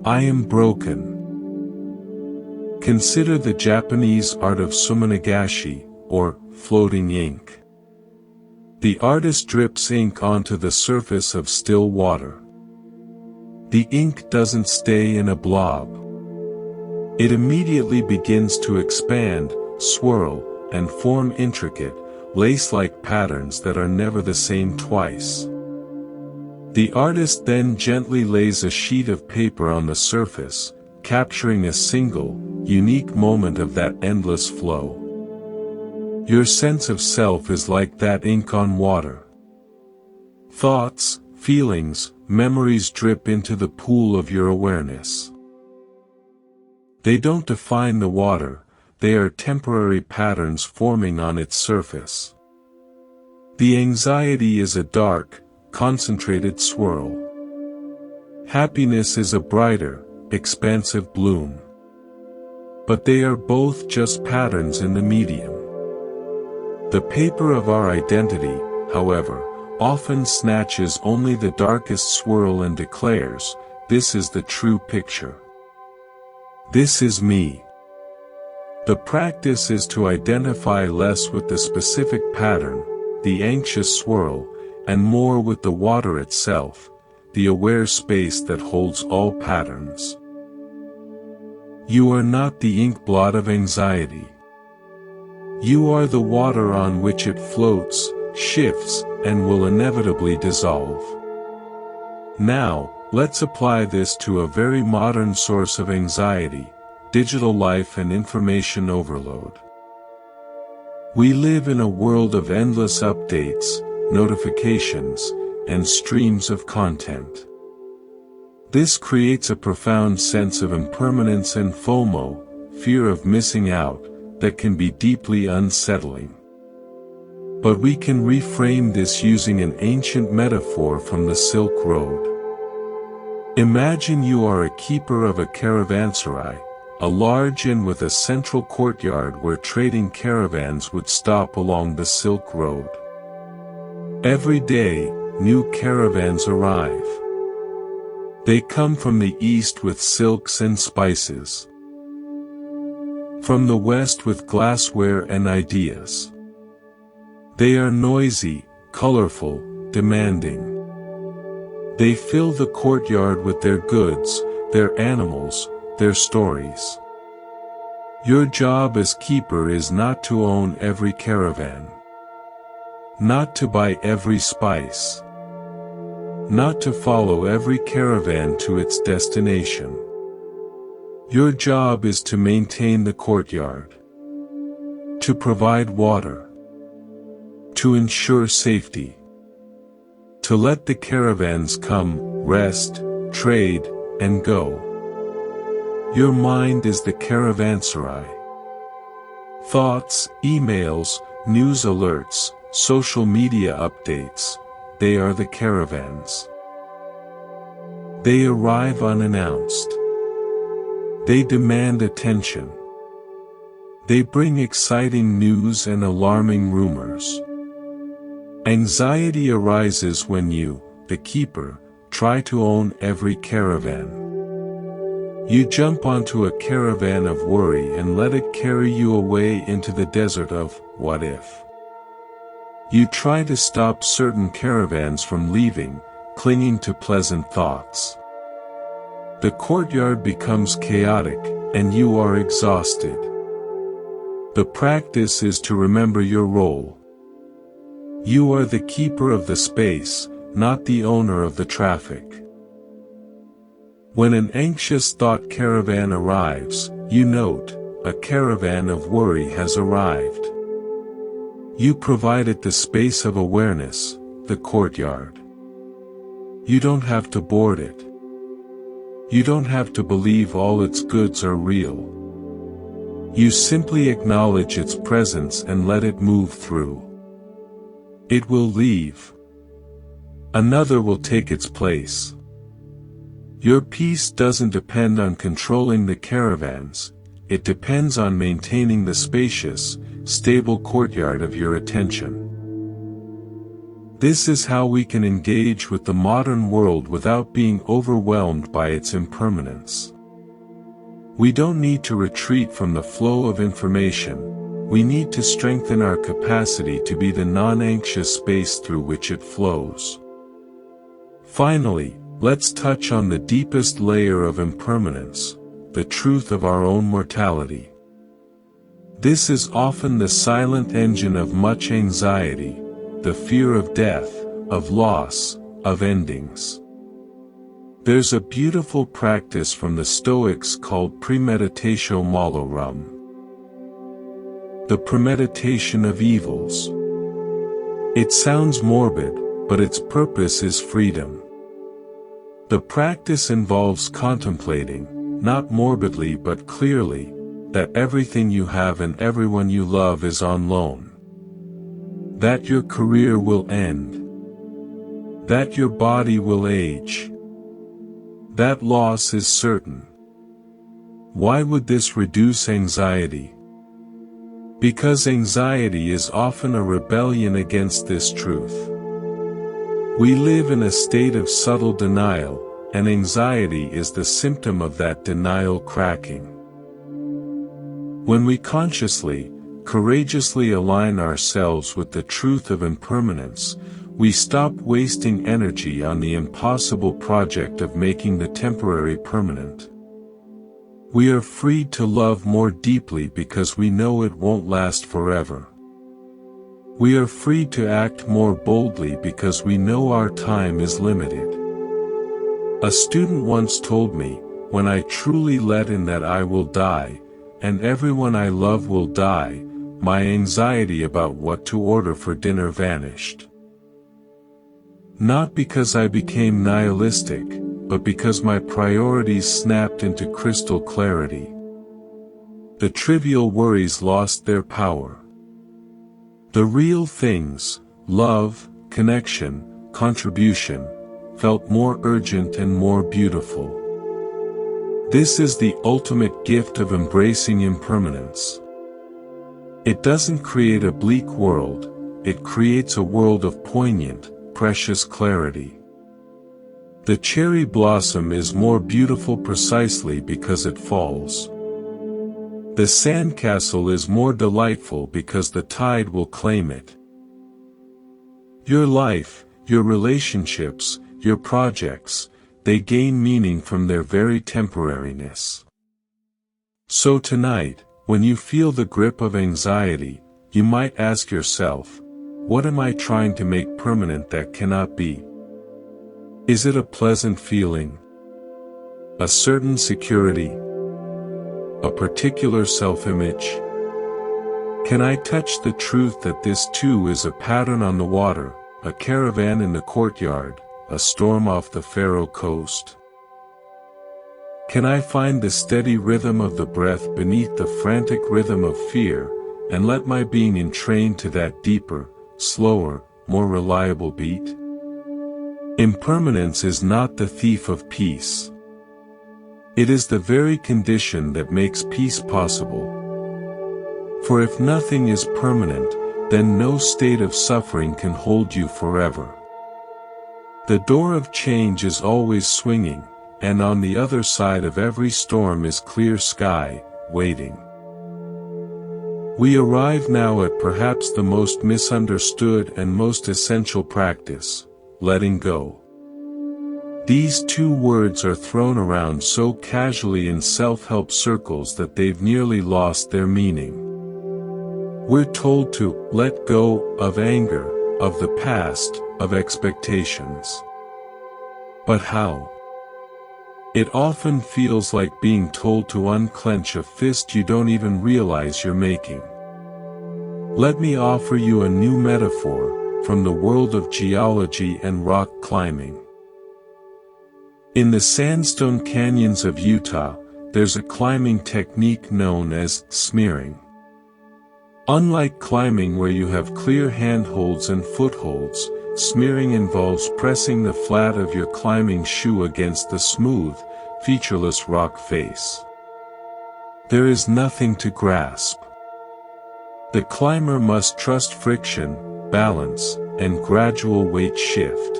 I am broken. Consider the Japanese art of suminagashi, or floating ink. The artist drips ink onto the surface of still water. The ink doesn't stay in a blob. It immediately begins to expand, swirl, and form intricate, lace-like patterns that are never the same twice. The artist then gently lays a sheet of paper on the surface, capturing a single, unique moment of that endless flow. Your sense of self is like that ink on water. Thoughts, feelings, memories drip into the pool of your awareness. They don't define the water, they are temporary patterns forming on its surface. The anxiety is a dark, concentrated swirl. Happiness is a brighter, expansive bloom. But they are both just patterns in the medium. The paper of our identity, however, often snatches only the darkest swirl and declares, "This is the true picture. This is me." The practice is to identify less with the specific pattern, the anxious swirl, and more with the water itself, the aware space that holds all patterns. You are not the ink blot of anxiety. You are the water on which it floats, shifts, and will inevitably dissolve. Now, let's apply this to a very modern source of anxiety: digital life and information overload. We live in a world of endless updates, notifications, and streams of content. This creates a profound sense of impermanence and FOMO, fear of missing out, that can be deeply unsettling. But we can reframe this using an ancient metaphor from the Silk Road. Imagine you are a keeper of a caravanserai, a large inn with a central courtyard where trading caravans would stop along the Silk Road. Every day, new caravans arrive. They come from the east with silks and spices. From the west with glassware and ideas. They are noisy, colorful, demanding. They fill the courtyard with their goods, their animals, their stories. Your job as keeper is not to own every caravan. Not to buy every spice. Not to follow every caravan to its destination. Your job is to maintain the courtyard. To provide water. To ensure safety. To let the caravans come, rest, trade, and go. Your mind is the caravanserai. Thoughts, emails, news alerts, social media updates, they are the caravans. They arrive unannounced. They demand attention. They bring exciting news and alarming rumors. Anxiety arises when you, the keeper, try to own every caravan. You jump onto a caravan of worry and let it carry you away into the desert of what if. You try to stop certain caravans from leaving, clinging to pleasant thoughts. The courtyard becomes chaotic, and you are exhausted. The practice is to remember your role. You are the keeper of the space, not the owner of the traffic. When an anxious thought caravan arrives, you note, a caravan of worry has arrived. You provide it the space of awareness, the courtyard. You don't have to board it. You don't have to believe all its goods are real. You simply acknowledge its presence and let it move through. It will leave. Another will take its place. Your peace doesn't depend on controlling the caravans, it depends on maintaining the spacious, stable courtyard of your attention. This is how we can engage with the modern world without being overwhelmed by its impermanence. We don't need to retreat from the flow of information, we need to strengthen our capacity to be the non-anxious space through which it flows. Finally, let's touch on the deepest layer of impermanence, the truth of our own mortality. This is often the silent engine of much anxiety, the fear of death, of loss, of endings. There's a beautiful practice from the Stoics called premeditatio malorum. The premeditation of evils. It sounds morbid, but its purpose is freedom. The practice involves contemplating, not morbidly but clearly, that everything you have and everyone you love is on loan. That your career will end. That your body will age. That loss is certain. Why would this reduce anxiety? Because anxiety is often a rebellion against this truth. We live in a state of subtle denial, and anxiety is the symptom of that denial cracking. When we consciously, courageously align ourselves with the truth of impermanence, we stop wasting energy on the impossible project of making the temporary permanent. We are freed to love more deeply because we know it won't last forever. We are free to act more boldly because we know our time is limited. A student once told me, when I truly let in that I will die, and everyone I love will die, my anxiety about what to order for dinner vanished. Not because I became nihilistic, but because my priorities snapped into crystal clarity. The trivial worries lost their power. The real things, love, connection, contribution, felt more urgent and more beautiful. This is the ultimate gift of embracing impermanence. It doesn't create a bleak world, it creates a world of poignant, precious clarity. The cherry blossom is more beautiful precisely because it falls. The sandcastle is more delightful because the tide will claim it. Your life, your relationships, your projects, they gain meaning from their very temporariness. So tonight, when you feel the grip of anxiety, you might ask yourself, what am I trying to make permanent that cannot be? Is it a pleasant feeling? A certain security? A particular self-image? Can I touch the truth that this too is a pattern on the water, a caravan in the courtyard, a storm off the Faroe coast? Can I find the steady rhythm of the breath beneath the frantic rhythm of fear, and let my being entrain to that deeper, slower, more reliable beat? Impermanence is not the thief of peace. It is the very condition that makes peace possible. For if nothing is permanent, then no state of suffering can hold you forever. The door of change is always swinging, and on the other side of every storm is clear sky, waiting. We arrive now at perhaps the most misunderstood and most essential practice, letting go. These two words are thrown around so casually in self-help circles that they've nearly lost their meaning. We're told to let go of anger, of the past, of expectations. But how? It often feels like being told to unclench a fist you don't even realize you're making. Let me offer you a new metaphor, from the world of geology and rock climbing. In the sandstone canyons of Utah, there's a climbing technique known as smearing. Unlike climbing where you have clear handholds and footholds, smearing involves pressing the flat of your climbing shoe against the smooth, featureless rock face. There is nothing to grasp. The climber must trust friction, balance, and gradual weight shift.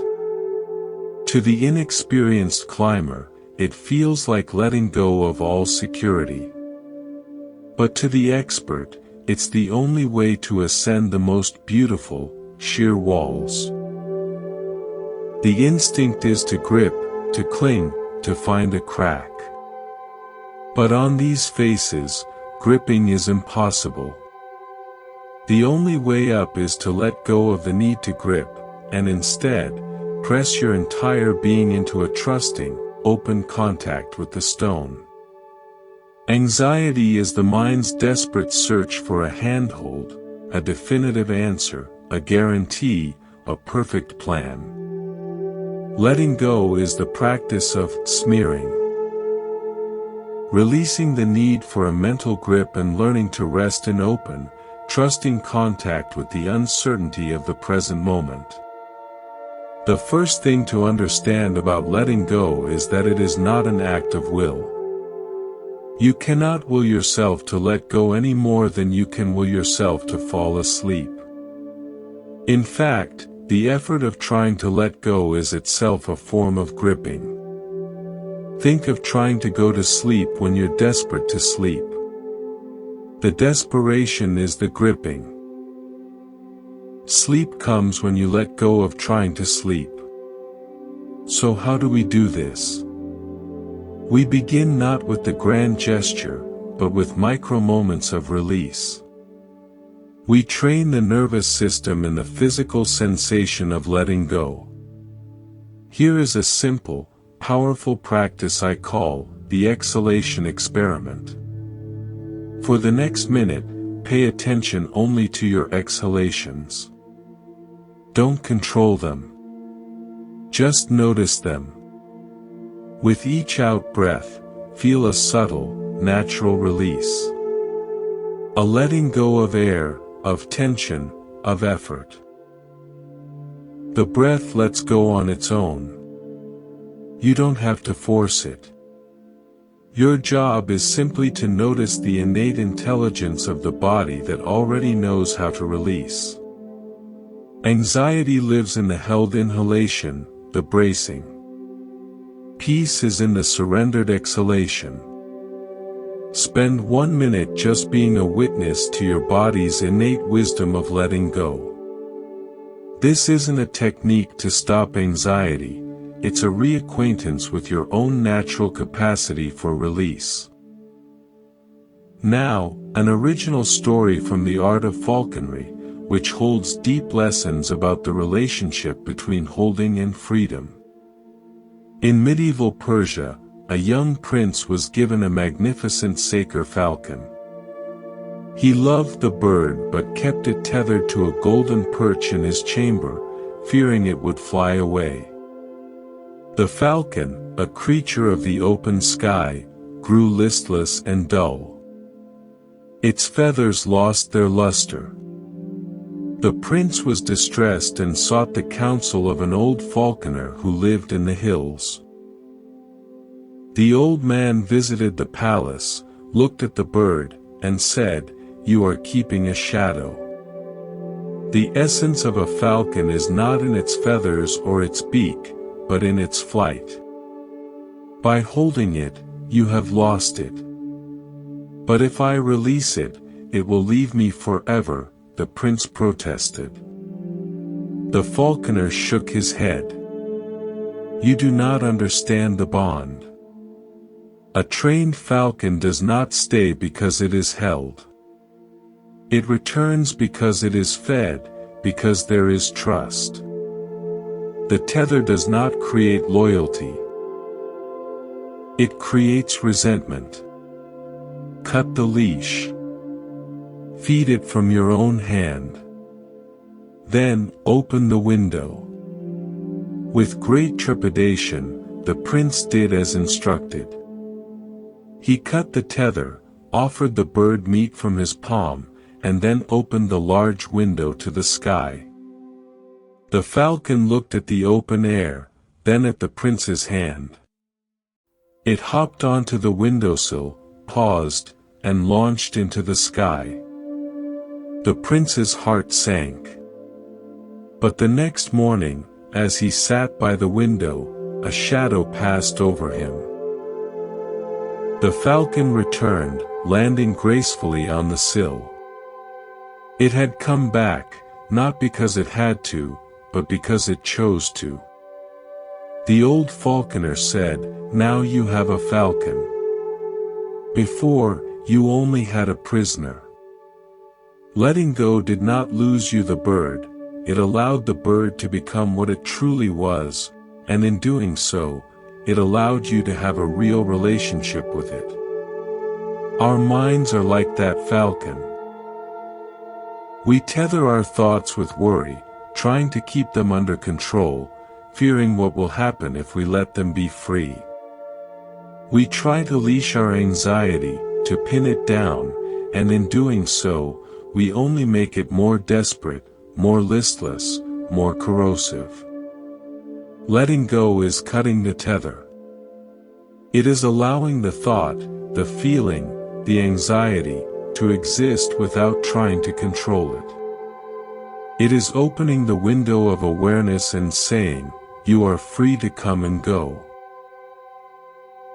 To the inexperienced climber, it feels like letting go of all security. But to the expert, it's the only way to ascend the most beautiful, sheer walls. The instinct is to grip, to cling, to find a crack. But on these faces, gripping is impossible. The only way up is to let go of the need to grip, and instead, press your entire being into a trusting, open contact with the stone. Anxiety is the mind's desperate search for a handhold, a definitive answer, a guarantee, a perfect plan. Letting go is the practice of smearing. Releasing the need for a mental grip and learning to rest in open, trusting contact with the uncertainty of the present moment. The first thing to understand about letting go is that it is not an act of will. You cannot will yourself to let go any more than you can will yourself to fall asleep. In fact, the effort of trying to let go is itself a form of gripping. Think of trying to go to sleep when you're desperate to sleep. The desperation is the gripping. Sleep comes when you let go of trying to sleep. So how do we do this? We begin not with the grand gesture, but with micro moments of release. We train the nervous system in the physical sensation of letting go. Here is a simple, powerful practice I call the exhalation experiment. For the next minute, pay attention only to your exhalations. Don't control them. Just notice them. With each out-breath, feel a subtle, natural release. A letting go of air, of tension, of effort. The breath lets go on its own. You don't have to force it. Your job is simply to notice the innate intelligence of the body that already knows how to release. Anxiety lives in the held inhalation, the bracing. Peace is in the surrendered exhalation. Spend 1 minute just being a witness to your body's innate wisdom of letting go. This isn't a technique to stop anxiety, it's a reacquaintance with your own natural capacity for release. Now, an original story from the art of falconry, which holds deep lessons about the relationship between holding and freedom. In medieval Persia, a young prince was given a magnificent saker falcon. He loved the bird but kept it tethered to a golden perch in his chamber, fearing it would fly away. The falcon, a creature of the open sky, grew listless and dull. Its feathers lost their luster. The prince was distressed and sought the counsel of an old falconer who lived in the hills. The old man visited the palace, looked at the bird, and said, "You are keeping a shadow. The essence of a falcon is not in its feathers or its beak, but in its flight. By holding it, you have lost it. But if I release it, it will leave me forever," the prince protested. The falconer shook his head. "You do not understand the bond. A trained falcon does not stay because it is held. It returns because it is fed, because there is trust. The tether does not create loyalty. It creates resentment. Cut the leash. Feed it from your own hand. Then, open the window." With great trepidation, the prince did as instructed. He cut the tether, offered the bird meat from his palm, and then opened the large window to the sky. The falcon looked at the open air, then at the prince's hand. It hopped onto the windowsill, paused, and launched into the sky. The prince's heart sank. But the next morning, as he sat by the window, a shadow passed over him. The falcon returned, landing gracefully on the sill. It had come back, not because it had to, but because it chose to. The old falconer said, "Now you have a falcon. Before, you only had a prisoner." Letting go did not lose you the bird, it allowed the bird to become what it truly was, and in doing so, it allowed you to have a real relationship with it. Our minds are like that falcon. We tether our thoughts with worry, trying to keep them under control, fearing what will happen if we let them be free. We try to leash our anxiety, to pin it down, and in doing so, we only make it more desperate, more listless, more corrosive. Letting go is cutting the tether. It is allowing the thought, the feeling, the anxiety, to exist without trying to control it. It is opening the window of awareness and saying, "You are free to come and go."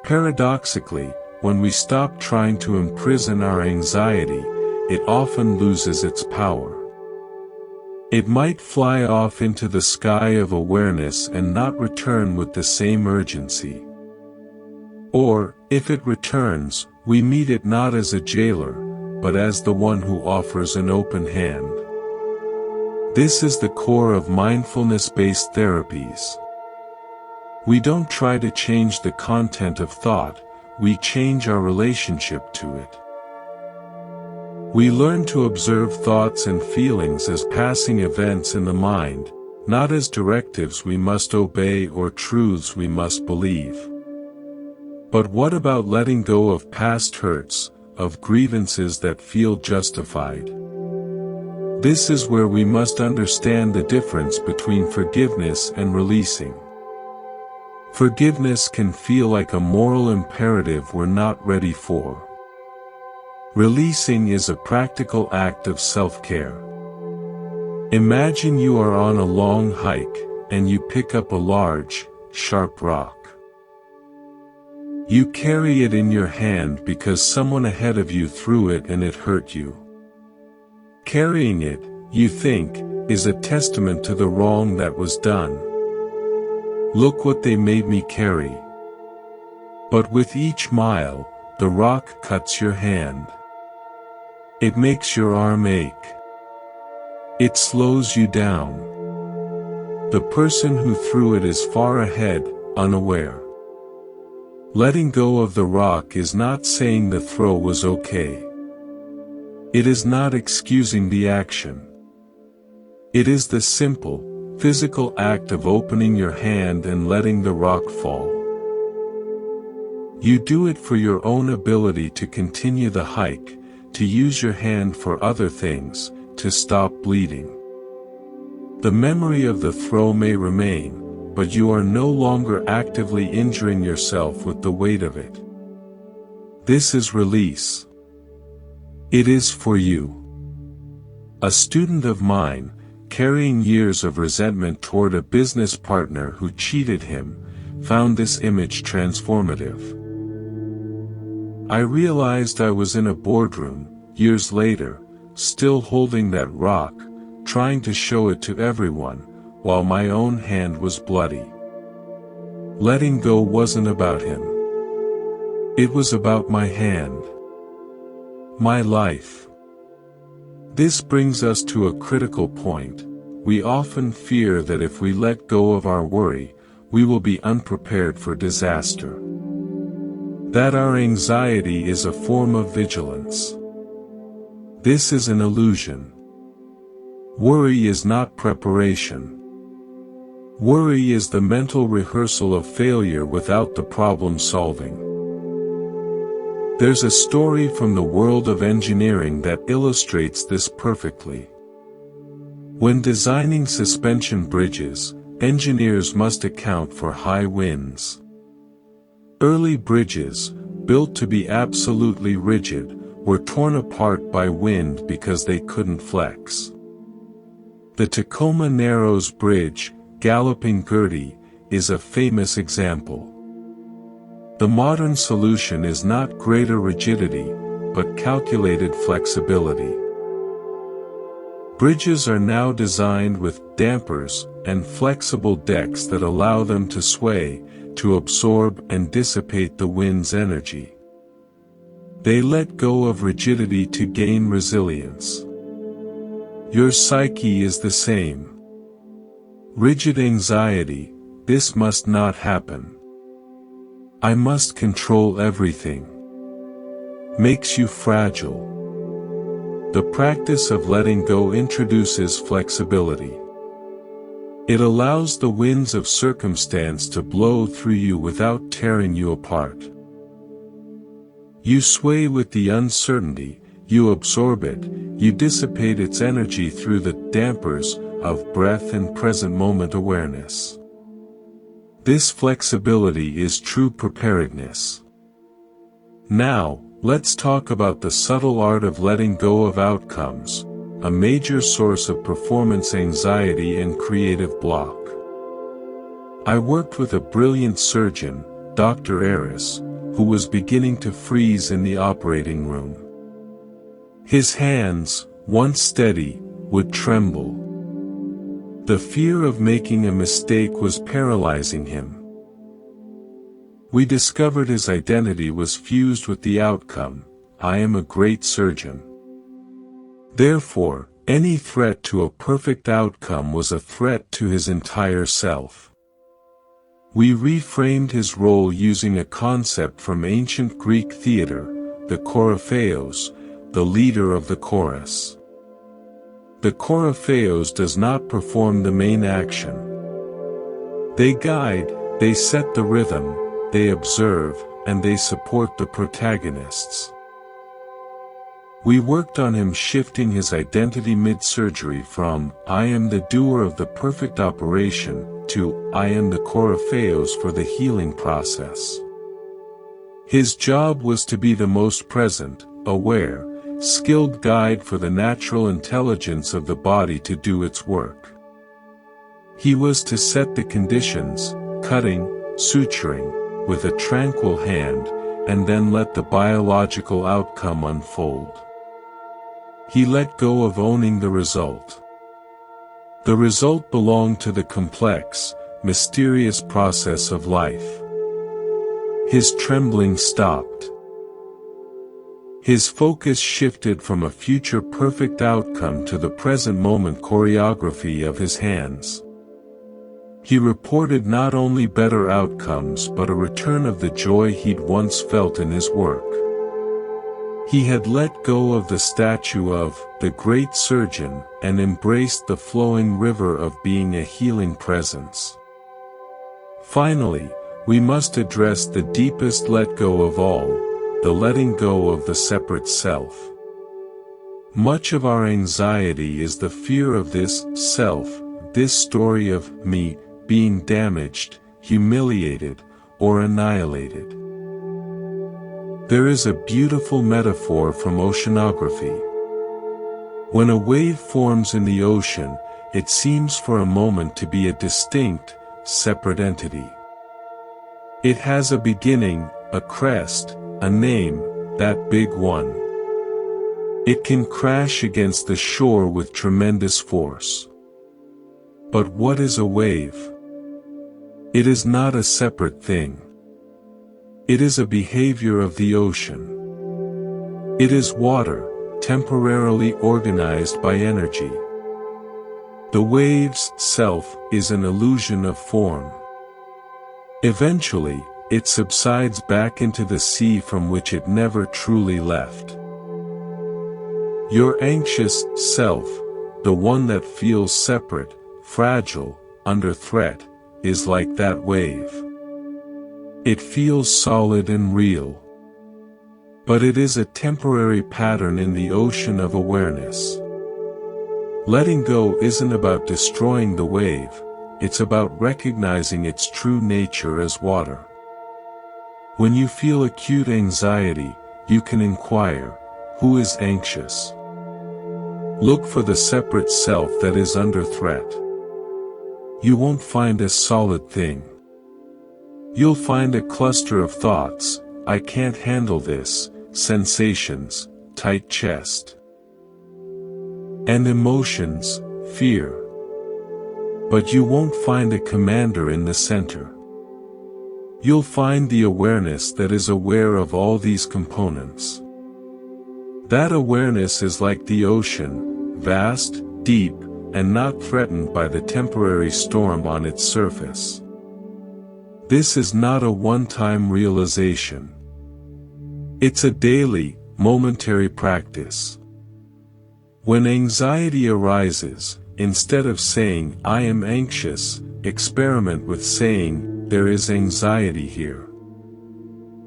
Paradoxically, when we stop trying to imprison our anxiety, it often loses its power. It might fly off into the sky of awareness and not return with the same urgency. Or, if it returns, we meet it not as a jailer, but as the one who offers an open hand. This is the core of mindfulness-based therapies. We don't try to change the content of thought, we change our relationship to it. We learn to observe thoughts and feelings as passing events in the mind, not as directives we must obey or truths we must believe. But what about letting go of past hurts, of grievances that feel justified? This is where we must understand the difference between forgiveness and releasing. Forgiveness can feel like a moral imperative we're not ready for. Releasing is a practical act of self-care. Imagine you are on a long hike, and you pick up a large, sharp rock. You carry it in your hand because someone ahead of you threw it and it hurt you. Carrying it, you think, is a testament to the wrong that was done. Look what they made me carry. But with each mile, the rock cuts your hand. It makes your arm ache. It slows you down. The person who threw it is far ahead, unaware. Letting go of the rock is not saying the throw was okay. It is not excusing the action. It is the simple, physical act of opening your hand and letting the rock fall. You do it for your own ability to continue the hike, to use your hand for other things, to stop bleeding. The memory of the throw may remain, but you are no longer actively injuring yourself with the weight of it. This is release. It is for you. A student of mine, carrying years of resentment toward a business partner who cheated him, found this image transformative. I realized I was in a boardroom, years later, still holding that rock, trying to show it to everyone, while my own hand was bloody. Letting go wasn't about him. It was about my hand. My life. This brings us to a critical point. We often fear that if we let go of our worry, we will be unprepared for disaster. That our anxiety is a form of vigilance. This is an illusion. Worry is not preparation. Worry is the mental rehearsal of failure without the problem solving. There's a story from the world of engineering that illustrates this perfectly. When designing suspension bridges, engineers must account for high winds. Early bridges, built to be absolutely rigid, were torn apart by wind because they couldn't flex. The Tacoma Narrows Bridge, Galloping Gertie, is a famous example. The modern solution is not greater rigidity, but calculated flexibility. Bridges are now designed with dampers and flexible decks that allow them to sway, to absorb and dissipate the wind's energy. They let go of rigidity to gain resilience. Your psyche is the same. Rigid anxiety, this must not happen. I must control everything. Makes you fragile. The practice of letting go introduces flexibility. It allows the winds of circumstance to blow through you without tearing you apart. You sway with the uncertainty, you absorb it, you dissipate its energy through the dampers of breath and present moment awareness. This flexibility is true preparedness. Now, let's talk about the subtle art of letting go of outcomes, a major source of performance anxiety and creative block. I worked with a brilliant surgeon, Dr. Aris, who was beginning to freeze in the operating room. His hands, once steady, would tremble. The fear of making a mistake was paralyzing him. We discovered his identity was fused with the outcome, I am a great surgeon. Therefore, any threat to a perfect outcome was a threat to his entire self. We reframed his role using a concept from ancient Greek theater, the Koryphaios, the leader of the chorus. The Koryphaios does not perform the main action. They guide, they set the rhythm, they observe, and they support the protagonists. We worked on him shifting his identity mid-surgery from, I am the doer of the perfect operation, to, I am the Koryphaios for the healing process. His job was to be the most present, aware, skilled guide for the natural intelligence of the body to do its work. He was to set the conditions, cutting, suturing, with a tranquil hand, and then let the biological outcome unfold. He let go of owning the result. The result belonged to the complex, mysterious process of life. His trembling stopped. His focus shifted from a future perfect outcome to the present moment choreography of his hands. He reported not only better outcomes but a return of the joy he'd once felt in his work. He had let go of the statue of the great surgeon and embraced the flowing river of being a healing presence. Finally, we must address the deepest let go of all, the letting go of the separate self. Much of our anxiety is the fear of this self, this story of me, being damaged, humiliated, or annihilated. There is a beautiful metaphor from oceanography. When a wave forms in the ocean, it seems for a moment to be a distinct, separate entity. It has a beginning, a crest, a name, that big one. It can crash against the shore with tremendous force. But what is a wave? It is not a separate thing. It is a behavior of the ocean. It is water, temporarily organized by energy. The wave's self is an illusion of form. Eventually, it subsides back into the sea from which it never truly left. Your anxious self, the one that feels separate, fragile, under threat, is like that wave. It feels solid and real. But it is a temporary pattern in the ocean of awareness. Letting go isn't about destroying the wave, it's about recognizing its true nature as water. When you feel acute anxiety, you can inquire, who is anxious? Look for the separate self that is under threat. You won't find a solid thing. You'll find a cluster of thoughts, I can't handle this, sensations, tight chest. And emotions, fear. But you won't find a commander in the center. You'll find the awareness that is aware of all these components. That awareness is like the ocean, vast, deep, and not threatened by the temporary storm on its surface. This is not a one-time realization. It's a daily, momentary practice. When anxiety arises, instead of saying, I am anxious, experiment with saying, there is anxiety here.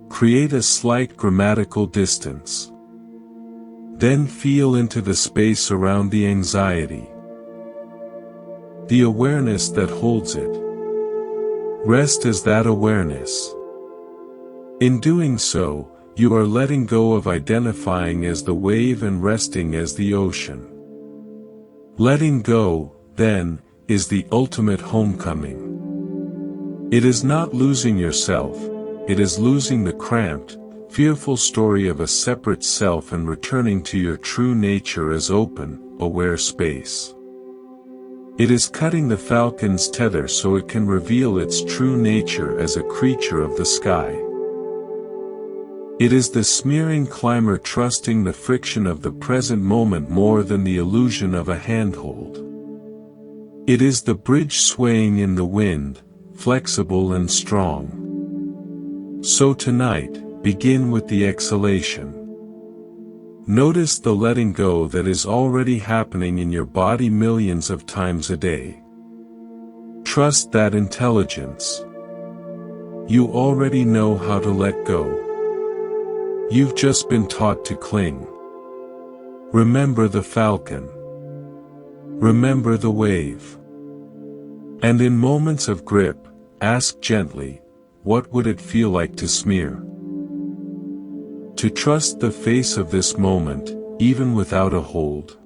Create a slight grammatical distance. Then feel into the space around the anxiety. The awareness that holds it. Rest as that awareness. In doing so, you are letting go of identifying as the wave and resting as the ocean. Letting go, then, is the ultimate homecoming. It is not losing yourself, it is losing the cramped, fearful story of a separate self and returning to your true nature as open, aware space. It is cutting the falcon's tether so it can reveal its true nature as a creature of the sky. It is the smearing climber trusting the friction of the present moment more than the illusion of a handhold. It is the bridge swaying in the wind, flexible and strong. So tonight, begin with the exhalation. Notice the letting go that is already happening in your body millions of times a day. Trust that intelligence. You already know how to let go. You've just been taught to cling. Remember the falcon. Remember the wave. And in moments of grip, ask gently, what would it feel like to smear? To trust the face of this moment, even without a hold.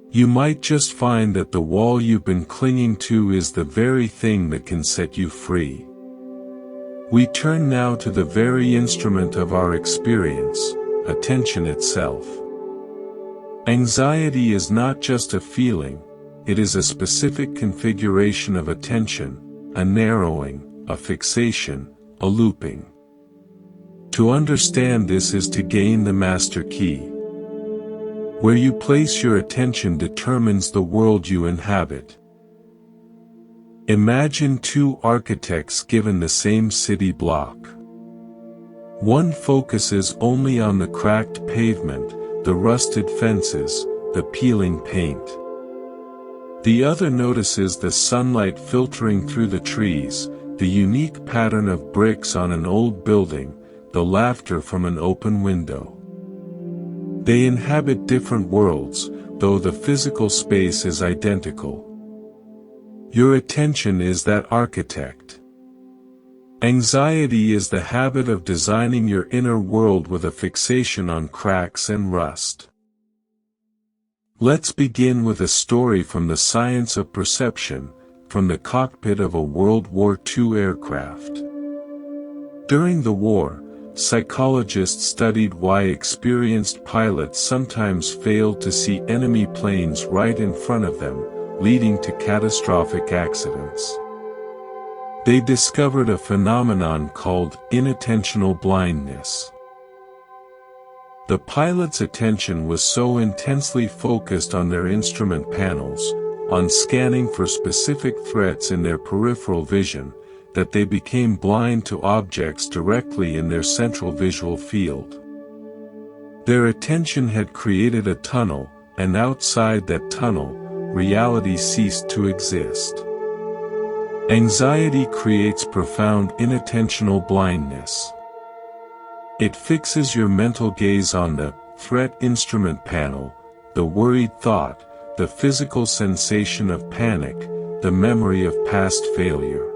You might just find that the wall you've been clinging to is the very thing that can set you free. We turn now to the very instrument of our experience, attention itself. Anxiety is not just a feeling, it is a specific configuration of attention, a narrowing, a fixation, a looping. To understand this is to gain the master key. Where you place your attention determines the world you inhabit. Imagine two architects given the same city block. One focuses only on the cracked pavement, the rusted fences, the peeling paint. The other notices the sunlight filtering through the trees, the unique pattern of bricks on an old building, the laughter from an open window. They inhabit different worlds, though the physical space is identical. Your attention is that architect. Anxiety is the habit of designing your inner world with a fixation on cracks and rust. Let's begin with a story from the science of perception, from the cockpit of a World War II aircraft. During the war, psychologists studied why experienced pilots sometimes failed to see enemy planes right in front of them, leading to catastrophic accidents. They discovered a phenomenon called inattentional blindness. The pilot's attention was so intensely focused on their instrument panels, on scanning for specific threats in their peripheral vision, that they became blind to objects directly in their central visual field. Their attention had created a tunnel, and outside that tunnel, reality ceased to exist. Anxiety creates profound inattentional blindness. It fixes your mental gaze on the threat instrument panel, the worried thought, the physical sensation of panic, the memory of past failure.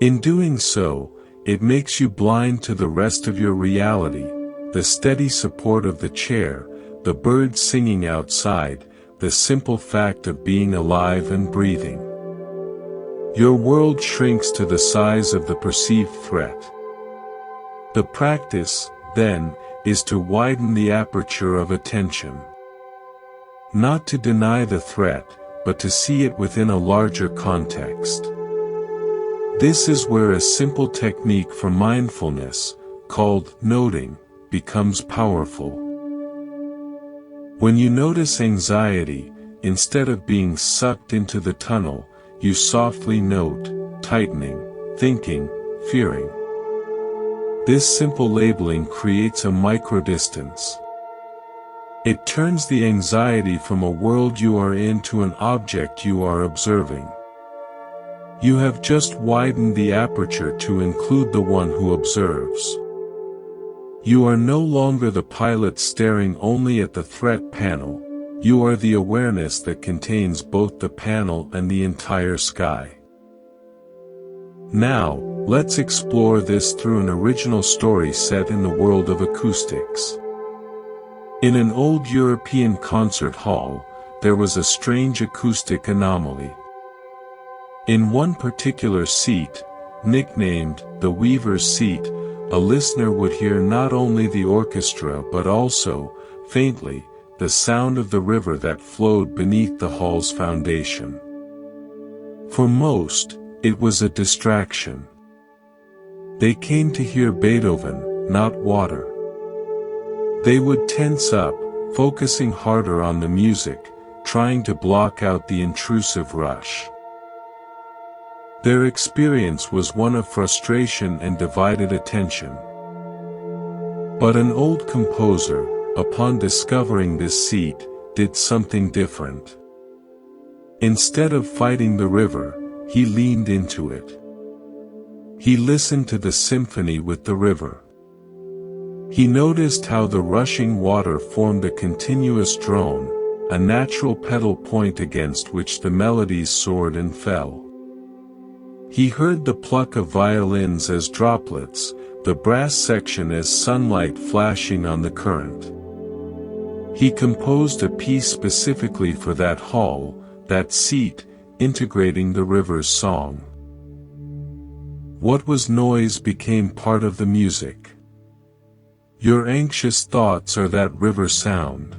In doing so, it makes you blind to the rest of your reality, the steady support of the chair, the birds singing outside, the simple fact of being alive and breathing. Your world shrinks to the size of the perceived threat. The practice, then, is to widen the aperture of attention. Not to deny the threat, but to see it within a larger context. This is where a simple technique for mindfulness, called noting, becomes powerful. When you notice anxiety, instead of being sucked into the tunnel, you softly note, tightening, thinking, fearing. This simple labeling creates a microdistance. It turns the anxiety from a world you are in to an object you are observing. You have just widened the aperture to include the one who observes. You are no longer the pilot staring only at the threat panel, you are the awareness that contains both the panel and the entire sky. Now, let's explore this through an original story set in the world of acoustics. In an old European concert hall, there was a strange acoustic anomaly. In one particular seat, nicknamed the Weaver's Seat, a listener would hear not only the orchestra but also, faintly, the sound of the river that flowed beneath the hall's foundation. For most, it was a distraction. They came to hear Beethoven, not water. They would tense up, focusing harder on the music, trying to block out the intrusive rush. Their experience was one of frustration and divided attention. But an old composer, upon discovering this seat, did something different. Instead of fighting the river, he leaned into it. He listened to the symphony with the river. He noticed how the rushing water formed a continuous drone, a natural pedal point against which the melodies soared and fell. He heard the pluck of violins as droplets, the brass section as sunlight flashing on the current. He composed a piece specifically for that hall, that seat, integrating the river's song. What was noise became part of the music. Your anxious thoughts are that river sound.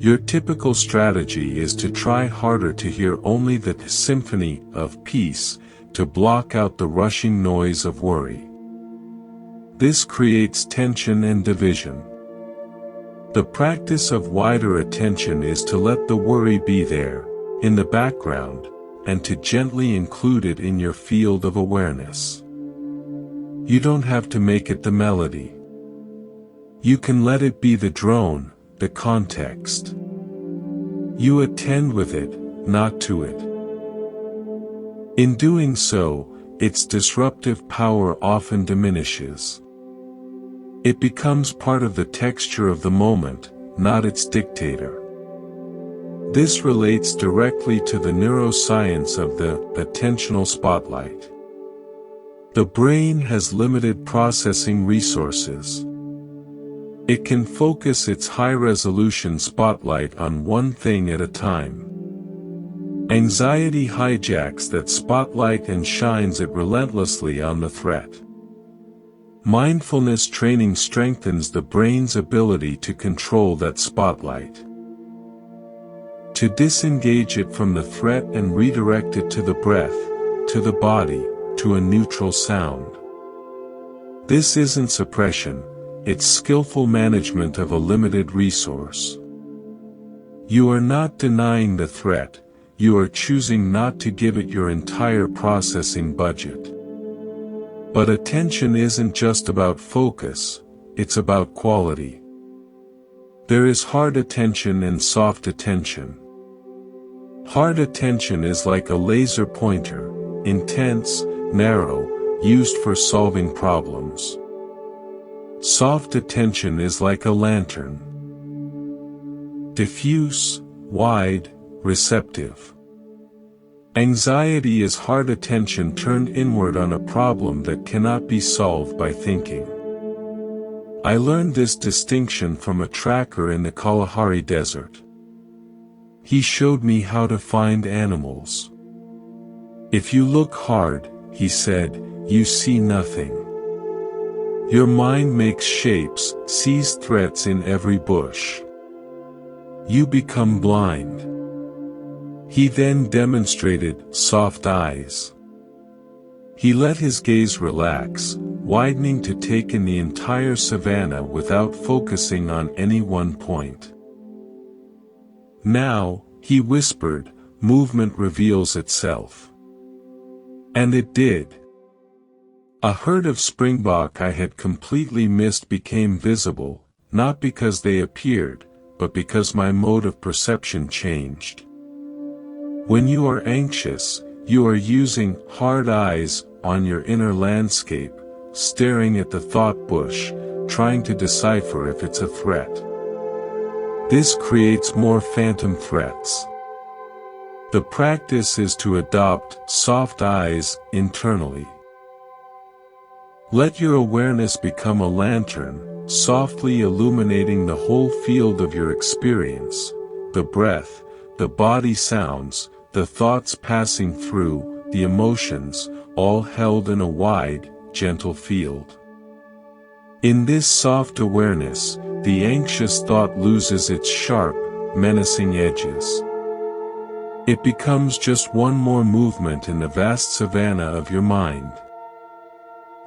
Your typical strategy is to try harder to hear only the symphony of peace, to block out the rushing noise of worry. This creates tension and division. The practice of wider attention is to let the worry be there, in the background, and to gently include it in your field of awareness. You don't have to make it the melody. You can let it be the drone, the context. You attend with it, not to it. In doing so, its disruptive power often diminishes. It becomes part of the texture of the moment, not its dictator. This relates directly to the neuroscience of the attentional spotlight. The brain has limited processing resources. It can focus its high-resolution spotlight on one thing at a time. Anxiety hijacks that spotlight and shines it relentlessly on the threat. Mindfulness training strengthens the brain's ability to control that spotlight. To disengage it from the threat and redirect it to the breath, to the body, to a neutral sound. This isn't suppression, it's skillful management of a limited resource. You are not denying the threat, you are choosing not to give it your entire processing budget. But attention isn't just about focus, it's about quality. There is hard attention and soft attention. Hard attention is like a laser pointer, intense, narrow, used for solving problems. Soft attention is like a lantern. Diffuse, wide, receptive. Anxiety is hard attention turned inward on a problem that cannot be solved by thinking. I learned this distinction from a tracker in the Kalahari Desert. He showed me how to find animals. If you look hard, he said, you see nothing. Your mind makes shapes, sees threats in every bush. You become blind. He then demonstrated soft eyes. He let his gaze relax, widening to take in the entire savanna without focusing on any one point. Now, he whispered, movement reveals itself. And it did. A herd of springbok I had completely missed became visible, not because they appeared, but because my mode of perception changed. When you are anxious, you are using hard eyes on your inner landscape, staring at the thought bush, trying to decipher if it's a threat. This creates more phantom threats. The practice is to adopt soft eyes internally. Let your awareness become a lantern, softly illuminating the whole field of your experience, the breath, the body sounds, the thoughts passing through, the emotions, all held in a wide, gentle field. In this soft awareness, the anxious thought loses its sharp, menacing edges. It becomes just one more movement in the vast savanna of your mind.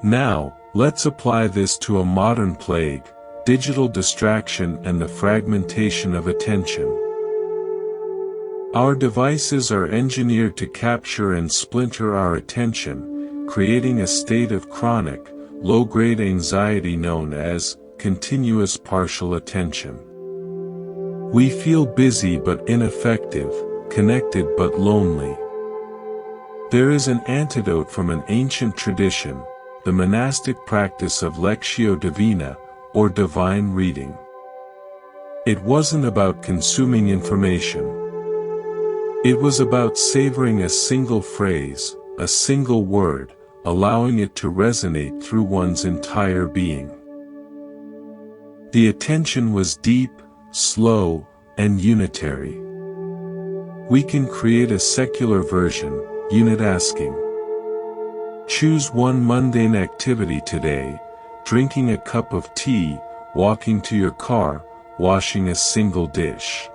Now, let's apply this to a modern plague, digital distraction and the fragmentation of attention. Our devices are engineered to capture and splinter our attention, creating a state of chronic, low-grade anxiety known as continuous partial attention. We feel busy but ineffective, connected but lonely. There is an antidote from an ancient tradition, the monastic practice of lectio divina, or divine reading. It wasn't about consuming information. It was about savoring a single phrase, a single word, allowing it to resonate through one's entire being. The attention was deep, slow, and unitary. We can create a secular version, unit asking. Choose one mundane activity today: drinking a cup of tea, walking to your car, washing a single dish.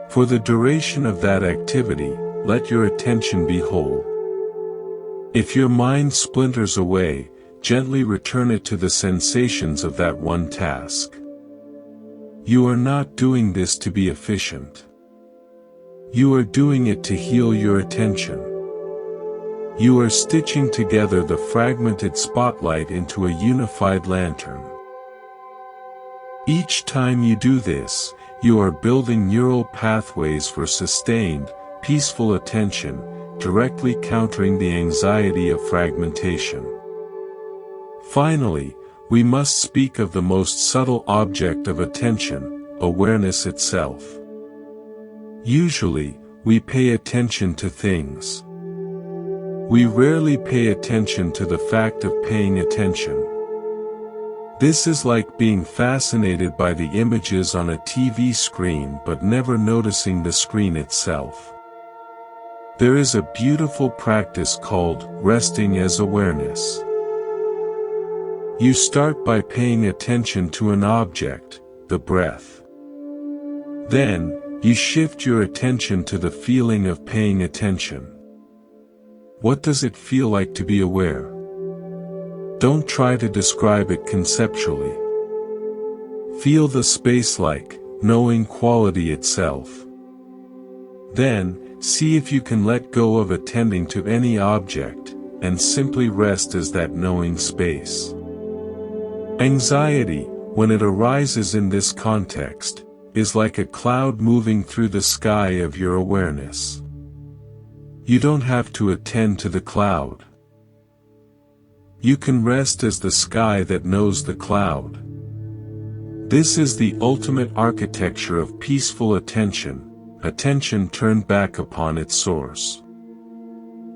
For the duration of that activity, let your attention be whole. If your mind splinters away, gently return it to the sensations of that one task. You are not doing this to be efficient. You are doing it to heal your attention. You are stitching together the fragmented spotlight into a unified lantern. Each time you do this, you are building neural pathways for sustained, peaceful attention, directly countering the anxiety of fragmentation. Finally, we must speak of the most subtle object of attention: awareness itself. Usually, we pay attention to things. We rarely pay attention to the fact of paying attention. This is like being fascinated by the images on a TV screen but never noticing the screen itself. There is a beautiful practice called resting as awareness. You start by paying attention to an object, the breath. Then, you shift your attention to the feeling of paying attention. What does it feel like to be aware? Don't try to describe it conceptually. Feel the space-like, knowing quality itself. Then, see if you can let go of attending to any object, and simply rest as that knowing space. Anxiety, when it arises in this context, is like a cloud moving through the sky of your awareness. You don't have to attend to the cloud. You can rest as the sky that knows the cloud. This is the ultimate architecture of peaceful attention, attention turned back upon its source.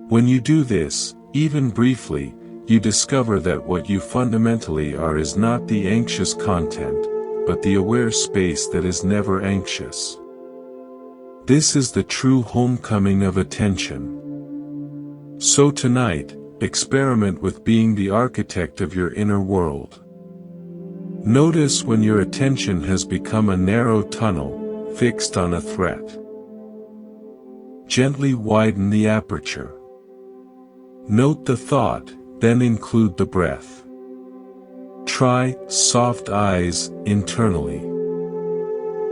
When you do this, even briefly, you discover that what you fundamentally are is not the anxious content, but the aware space that is never anxious. This is the true homecoming of attention. So tonight, experiment with being the architect of your inner world. Notice when your attention has become a narrow tunnel, fixed on a threat. Gently widen the aperture. Note the thought, then include the breath. Try soft eyes internally.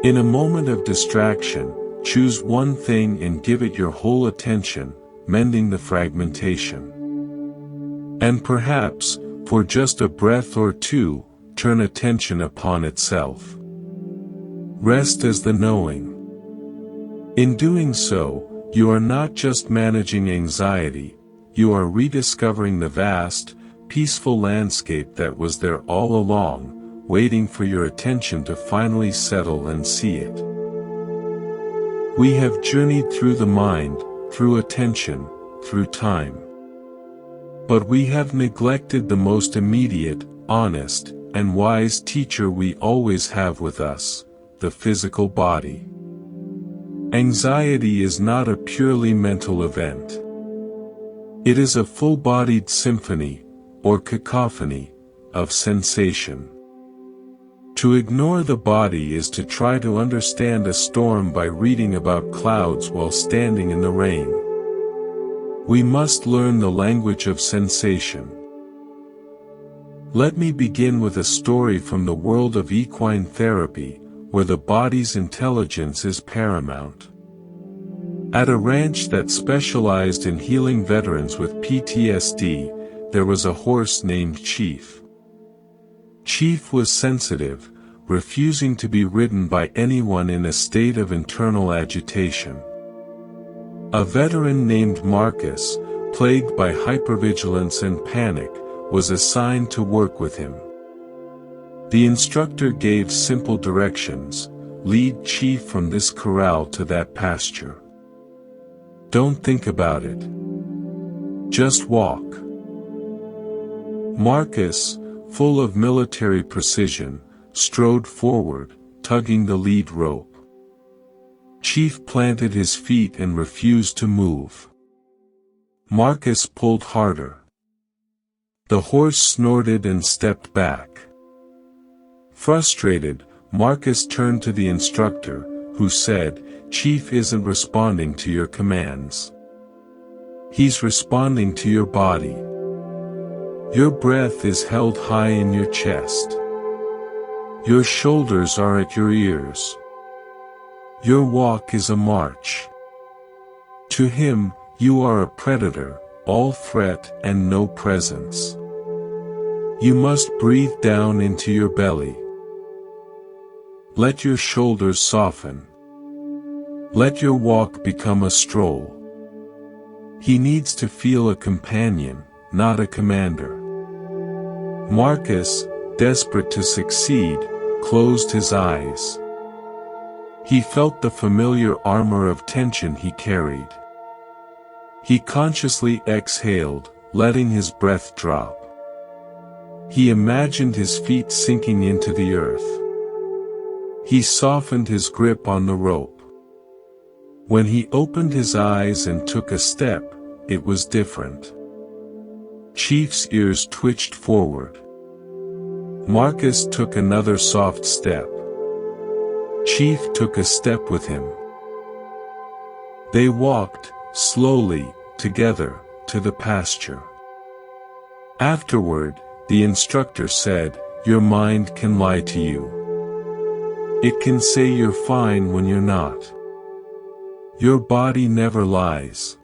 In a moment of distraction, choose one thing and give it your whole attention, mending the fragmentation. And perhaps, for just a breath or two, turn attention upon itself. Rest as the knowing. In doing so, you are not just managing anxiety, you are rediscovering the vast, peaceful landscape that was there all along, waiting for your attention to finally settle and see it. We have journeyed through the mind, through attention, through time. But we have neglected the most immediate, honest, and wise teacher we always have with us, the physical body. Anxiety is not a purely mental event. It is a full-bodied symphony, or cacophony, of sensation. To ignore the body is to try to understand a storm by reading about clouds while standing in the rain. We must learn the language of sensation. Let me begin with a story from the world of equine therapy, where the body's intelligence is paramount. At a ranch that specialized in healing veterans with PTSD, there was a horse named Chief. Chief was sensitive, refusing to be ridden by anyone in a state of internal agitation. A veteran named Marcus, plagued by hypervigilance and panic, was assigned to work with him. The instructor gave simple directions: lead Chief from this corral to that pasture. Don't think about it. Just walk. Marcus, full of military precision, strode forward, tugging the lead rope. Chief planted his feet and refused to move. Marcus pulled harder. The horse snorted and stepped back. Frustrated, Marcus turned to the instructor, who said, "Chief isn't responding to your commands. He's responding to your body. Your breath is held high in your chest. Your shoulders are at your ears. Your walk is a march. To him, you are a predator, all threat and no presence. You must breathe down into your belly. Let your shoulders soften. Let your walk become a stroll. He needs to feel a companion, not a commander." Marcus, desperate to succeed, closed his eyes. He felt the familiar armor of tension he carried. He consciously exhaled, letting his breath drop. He imagined his feet sinking into the earth. He softened his grip on the rope. When he opened his eyes and took a step, it was different. Chief's ears twitched forward. Marcus took another soft step. Chief took a step with him. They walked, slowly, together, to the pasture. Afterward, the instructor said, "Your mind can lie to you. It can say you're fine when you're not. Your body never lies.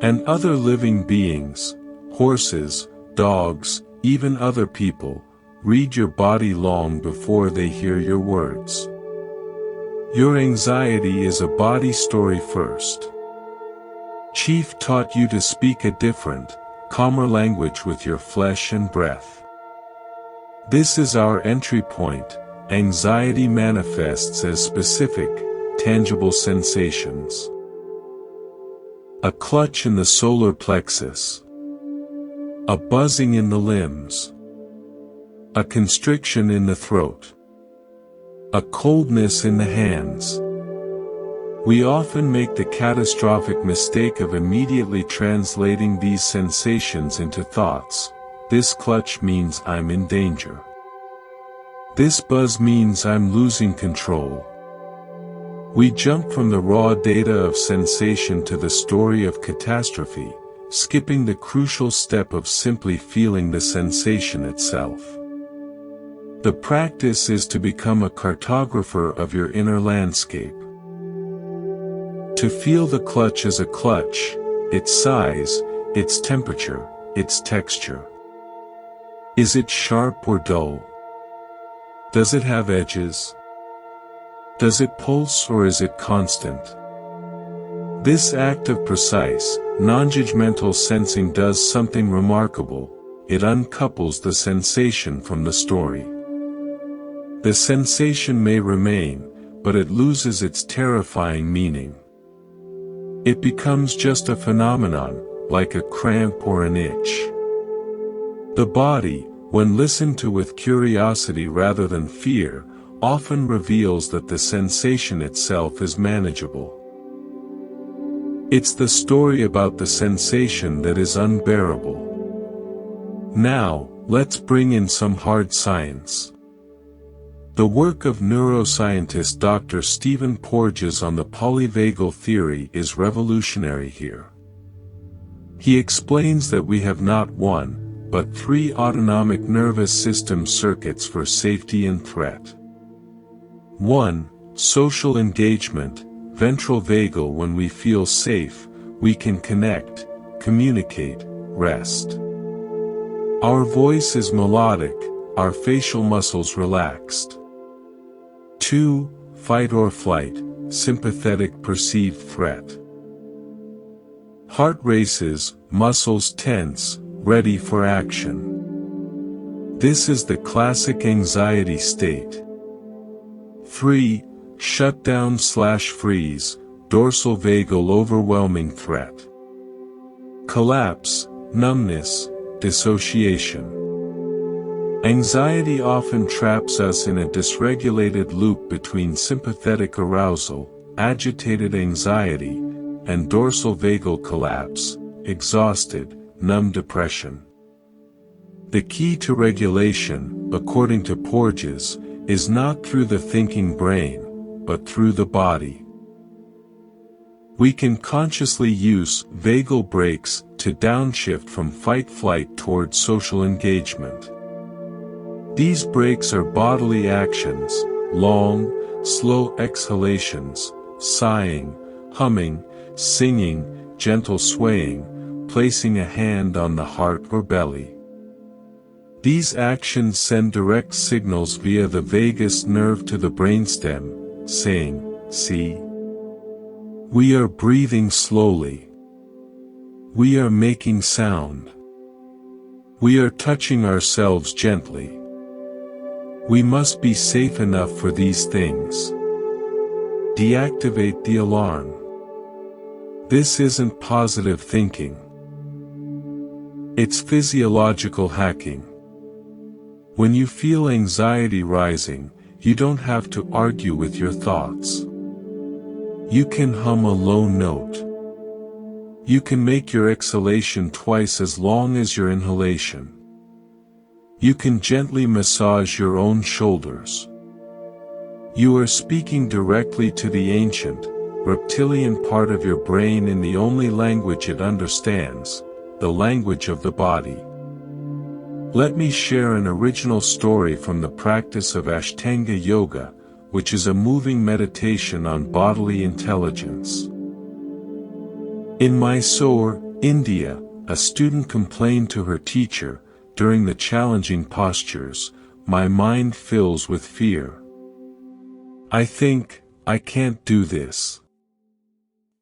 And other living beings, horses, dogs, even other people, read your body long before they hear your words. Your anxiety is a body story first. Chief taught you to speak a different, calmer language with your flesh and breath. This is our entry point. Anxiety manifests as specific, tangible sensations. A clutch in the solar plexus. A buzzing in the limbs. A constriction in the throat. A coldness in the hands. We often make the catastrophic mistake of immediately translating these sensations into thoughts. This clutch means I'm in danger. This buzz means I'm losing control. We jump from the raw data of sensation to the story of catastrophe, skipping the crucial step of simply feeling the sensation itself. The practice is to become a cartographer of your inner landscape. To feel the clutch as a clutch, its size, its temperature, its texture. Is it sharp or dull? Does it have edges? Does it pulse or is it constant? This act of precise, non-judgmental sensing does something remarkable. It uncouples the sensation from the story. The sensation may remain, but it loses its terrifying meaning. It becomes just a phenomenon, like a cramp or an itch. The body, when listened to with curiosity rather than fear, often reveals that the sensation itself is manageable. It's the story about the sensation that is unbearable. Now, let's bring in some hard science. The work of neuroscientist Dr. Stephen Porges on the polyvagal theory is revolutionary here. He explains that we have not one, but three autonomic nervous system circuits for safety and threat. 1. Social engagement, ventral vagal. When we feel safe, we can connect, communicate, rest. Our voice is melodic, our facial muscles relaxed. 2. Fight or flight, sympathetic perceived threat. Heart races, muscles tense, ready for action. This is the classic anxiety state. 3. Shutdown/freeze, dorsal vagal overwhelming threat. Collapse, numbness, dissociation. Anxiety often traps us in a dysregulated loop between sympathetic arousal, agitated anxiety, and dorsal vagal collapse, exhausted, numb depression. The key to regulation, according to Porges, is not through the thinking brain, but through the body. We can consciously use vagal breaks to downshift from fight-flight toward social engagement. These breaks are bodily actions, long, slow exhalations, sighing, humming, singing, gentle swaying, placing a hand on the heart or belly. These actions send direct signals via the vagus nerve to the brainstem, saying, "See? We are breathing slowly. We are making sound. We are touching ourselves gently. We must be safe enough for these things. Deactivate the alarm." This isn't positive thinking. It's physiological hacking. When you feel anxiety rising, you don't have to argue with your thoughts. You can hum a low note. You can make your exhalation twice as long as your inhalation. You can gently massage your own shoulders. You are speaking directly to the ancient, reptilian part of your brain in the only language it understands, the language of the body. Let me share an original story from the practice of Ashtanga Yoga, which is a moving meditation on bodily intelligence. In Mysore, India, a student complained to her teacher, "During the challenging postures, my mind fills with fear. I think, I can't do this.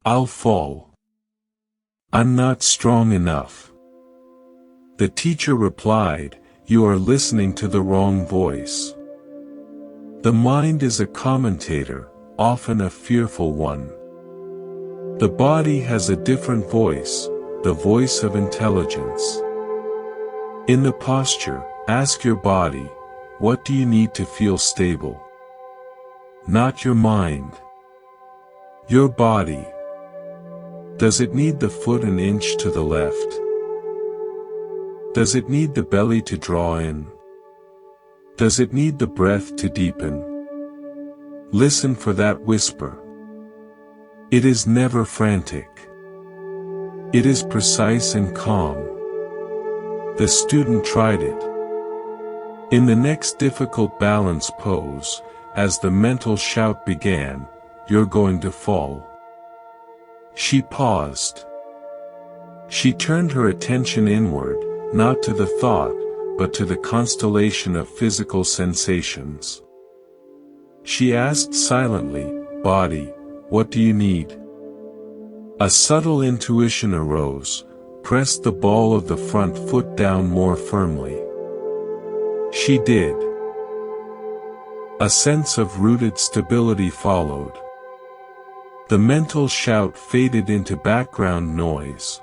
I'll fall. I'm not strong enough." The teacher replied, "You are listening to the wrong voice. The mind is a commentator, often a fearful one. The body has a different voice, the voice of intelligence. In the posture, ask your body, what do you need to feel stable? Not your mind. Your body. Does it need the foot an inch to the left? Does it need the belly to draw in? Does it need the breath to deepen? Listen for that whisper. It is never frantic. It is precise and calm." The student tried it. In the next difficult balance pose, as the mental shout began, "You're going to fall," she paused. She turned her attention inward, not to the thought, but to the constellation of physical sensations. She asked silently, "Body, what do you need?" A subtle intuition arose, "Press the ball of the front foot down more firmly." She did. A sense of rooted stability followed. The mental shout faded into background noise.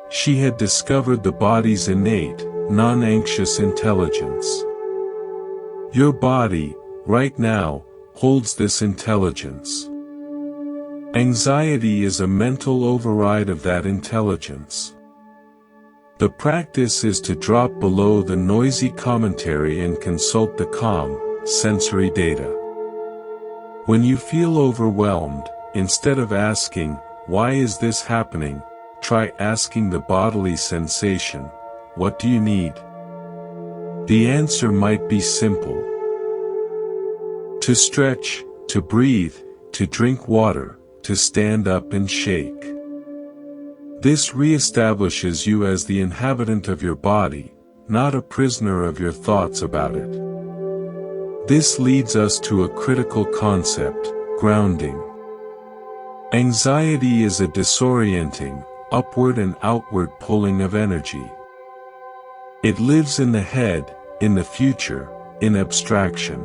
She had discovered the body's innate, non-anxious intelligence. Your body, right now, holds this intelligence. Anxiety is a mental override of that intelligence. The practice is to drop below the noisy commentary and consult the calm, sensory data. When you feel overwhelmed, instead of asking, "Why is this happening?" try asking the bodily sensation, "What do you need?" The answer might be simple. To stretch, to breathe, to drink water, to stand up and shake. This re-establishes you as the inhabitant of your body, not a prisoner of your thoughts about it. This leads us to a critical concept, grounding. Anxiety is a disorienting, upward and outward pulling of energy. It lives in the head, in the future, in abstraction.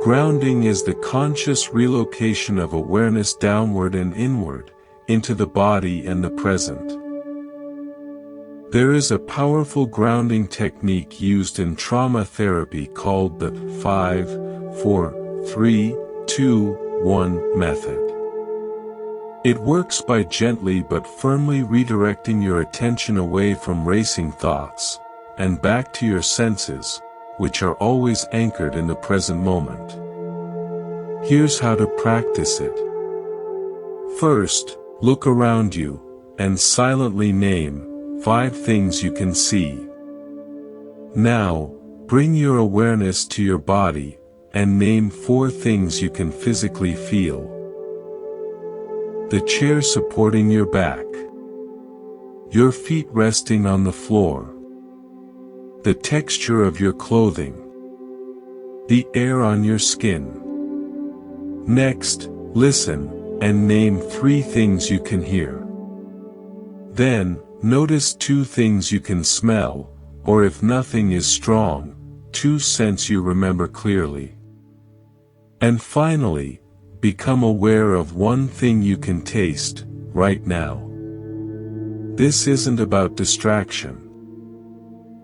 Grounding is the conscious relocation of awareness downward and inward, into the body and the present. There is a powerful grounding technique used in trauma therapy called the 5, 4, 3, 2, 1 method. It works by gently but firmly redirecting your attention away from racing thoughts, and back to your senses, which are always anchored in the present moment. Here's how to practice it. First, look around you, and silently name 5 things you can see. Now, bring your awareness to your body, and name 4 things you can physically feel. The chair supporting your back. Your feet resting on the floor. The texture of your clothing. The air on your skin. Next, listen, and name 3 things you can hear. Then, notice 2 things you can smell, or if nothing is strong, 2 scents you remember clearly. And finally, become aware of 1 thing you can taste, right now. This isn't about distraction.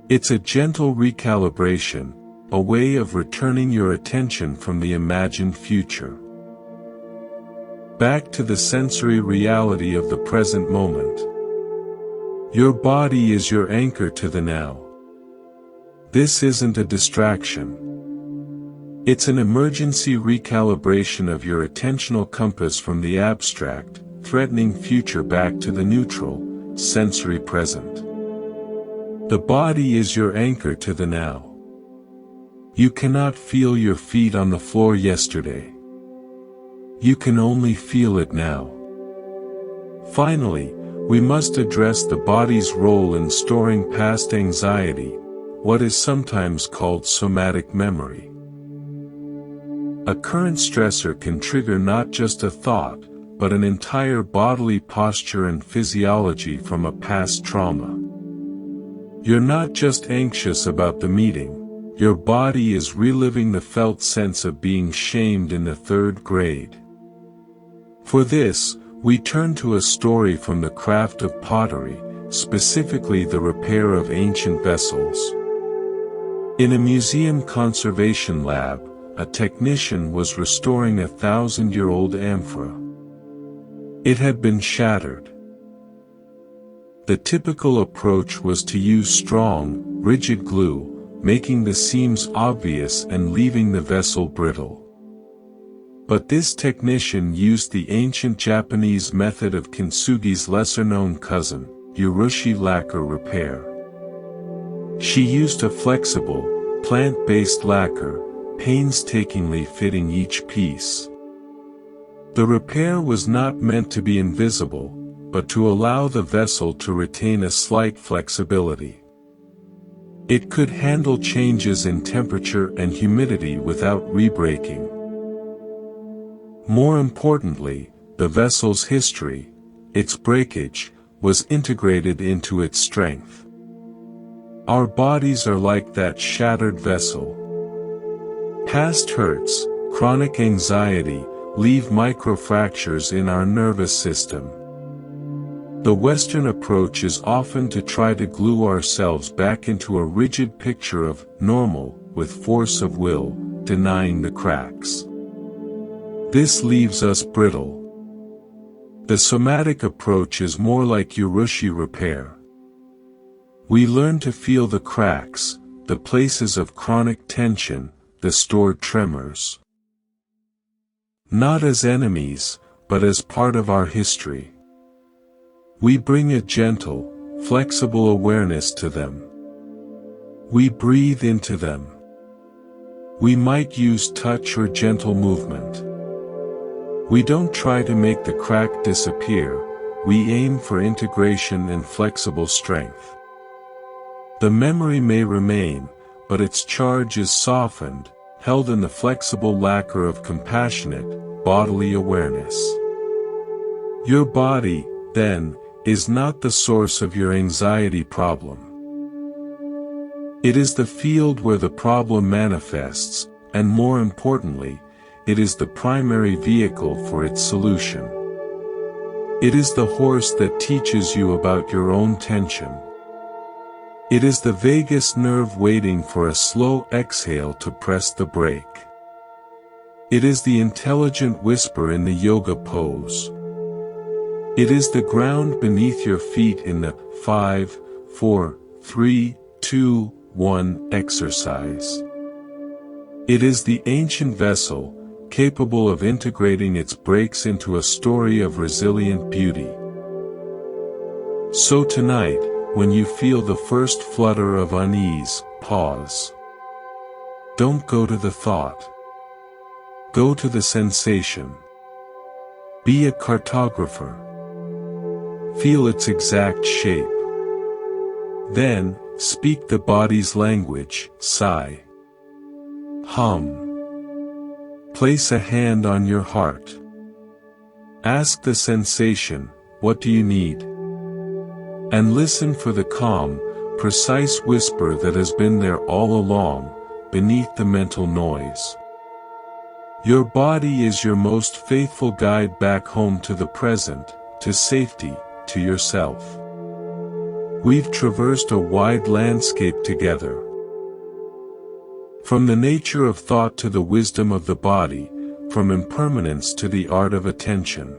It's a gentle recalibration, a way of returning your attention from the imagined future back to the sensory reality of the present moment. Your body is your anchor to the now. This isn't a distraction. It's an emergency recalibration of your attentional compass from the abstract, threatening future back to the neutral, sensory present. The body is your anchor to the now. You cannot feel your feet on the floor yesterday. You can only feel it now. Finally, we must address the body's role in storing past anxiety, what is sometimes called somatic memory. A current stressor can trigger not just a thought, but an entire bodily posture and physiology from a past trauma. You're not just anxious about the meeting, your body is reliving the felt sense of being shamed in the 3rd grade. For this, we turn to a story from the craft of pottery, specifically the repair of ancient vessels. In a museum conservation lab, a technician was restoring a 1,000-year-old amphora. It had been shattered. The typical approach was to use strong, rigid glue, making the seams obvious and leaving the vessel brittle. But this technician used the ancient Japanese method of kintsugi's lesser-known cousin, urushi lacquer repair. She used a flexible, plant-based lacquer, painstakingly fitting each piece. The repair was not meant to be invisible, but to allow the vessel to retain a slight flexibility. It could handle changes in temperature and humidity without rebreaking. More importantly, the vessel's history, its breakage, was integrated into its strength. Our bodies are like that shattered vessel. Past hurts, chronic anxiety, leave microfractures in our nervous system. The Western approach is often to try to glue ourselves back into a rigid picture of normal, with force of will, denying the cracks. This leaves us brittle. The somatic approach is more like urushi repair. We learn to feel the cracks, the places of chronic tension, the stored tremors. Not as enemies, but as part of our history. We bring a gentle, flexible awareness to them. We breathe into them. We might use touch or gentle movement. We don't try to make the crack disappear, we aim for integration and flexible strength. The memory may remain, but its charge is softened, held in the flexible lacquer of compassionate, bodily awareness. Your body, then, is not the source of your anxiety problem. It is the field where the problem manifests, and more importantly, it is the primary vehicle for its solution. It is the horse that teaches you about your own tension. It is the vagus nerve waiting for a slow exhale to press the brake. It is the intelligent whisper in the yoga pose. It is the ground beneath your feet in the 5, 4, 3, 2, 1 Exercise. It is the ancient vessel, capable of integrating its breaks into a story of resilient beauty. So tonight, when you feel the first flutter of unease, pause. Don't go to the thought. Go to the sensation. Be a cartographer. Feel its exact shape. Then, speak the body's language, sigh. Hum. Place a hand on your heart. Ask the sensation, what do you need? And listen for the calm, precise whisper that has been there all along, beneath the mental noise. Your body is your most faithful guide back home to the present, to safety, to yourself. We've traversed a wide landscape together. From the nature of thought to the wisdom of the body, from impermanence to the art of attention.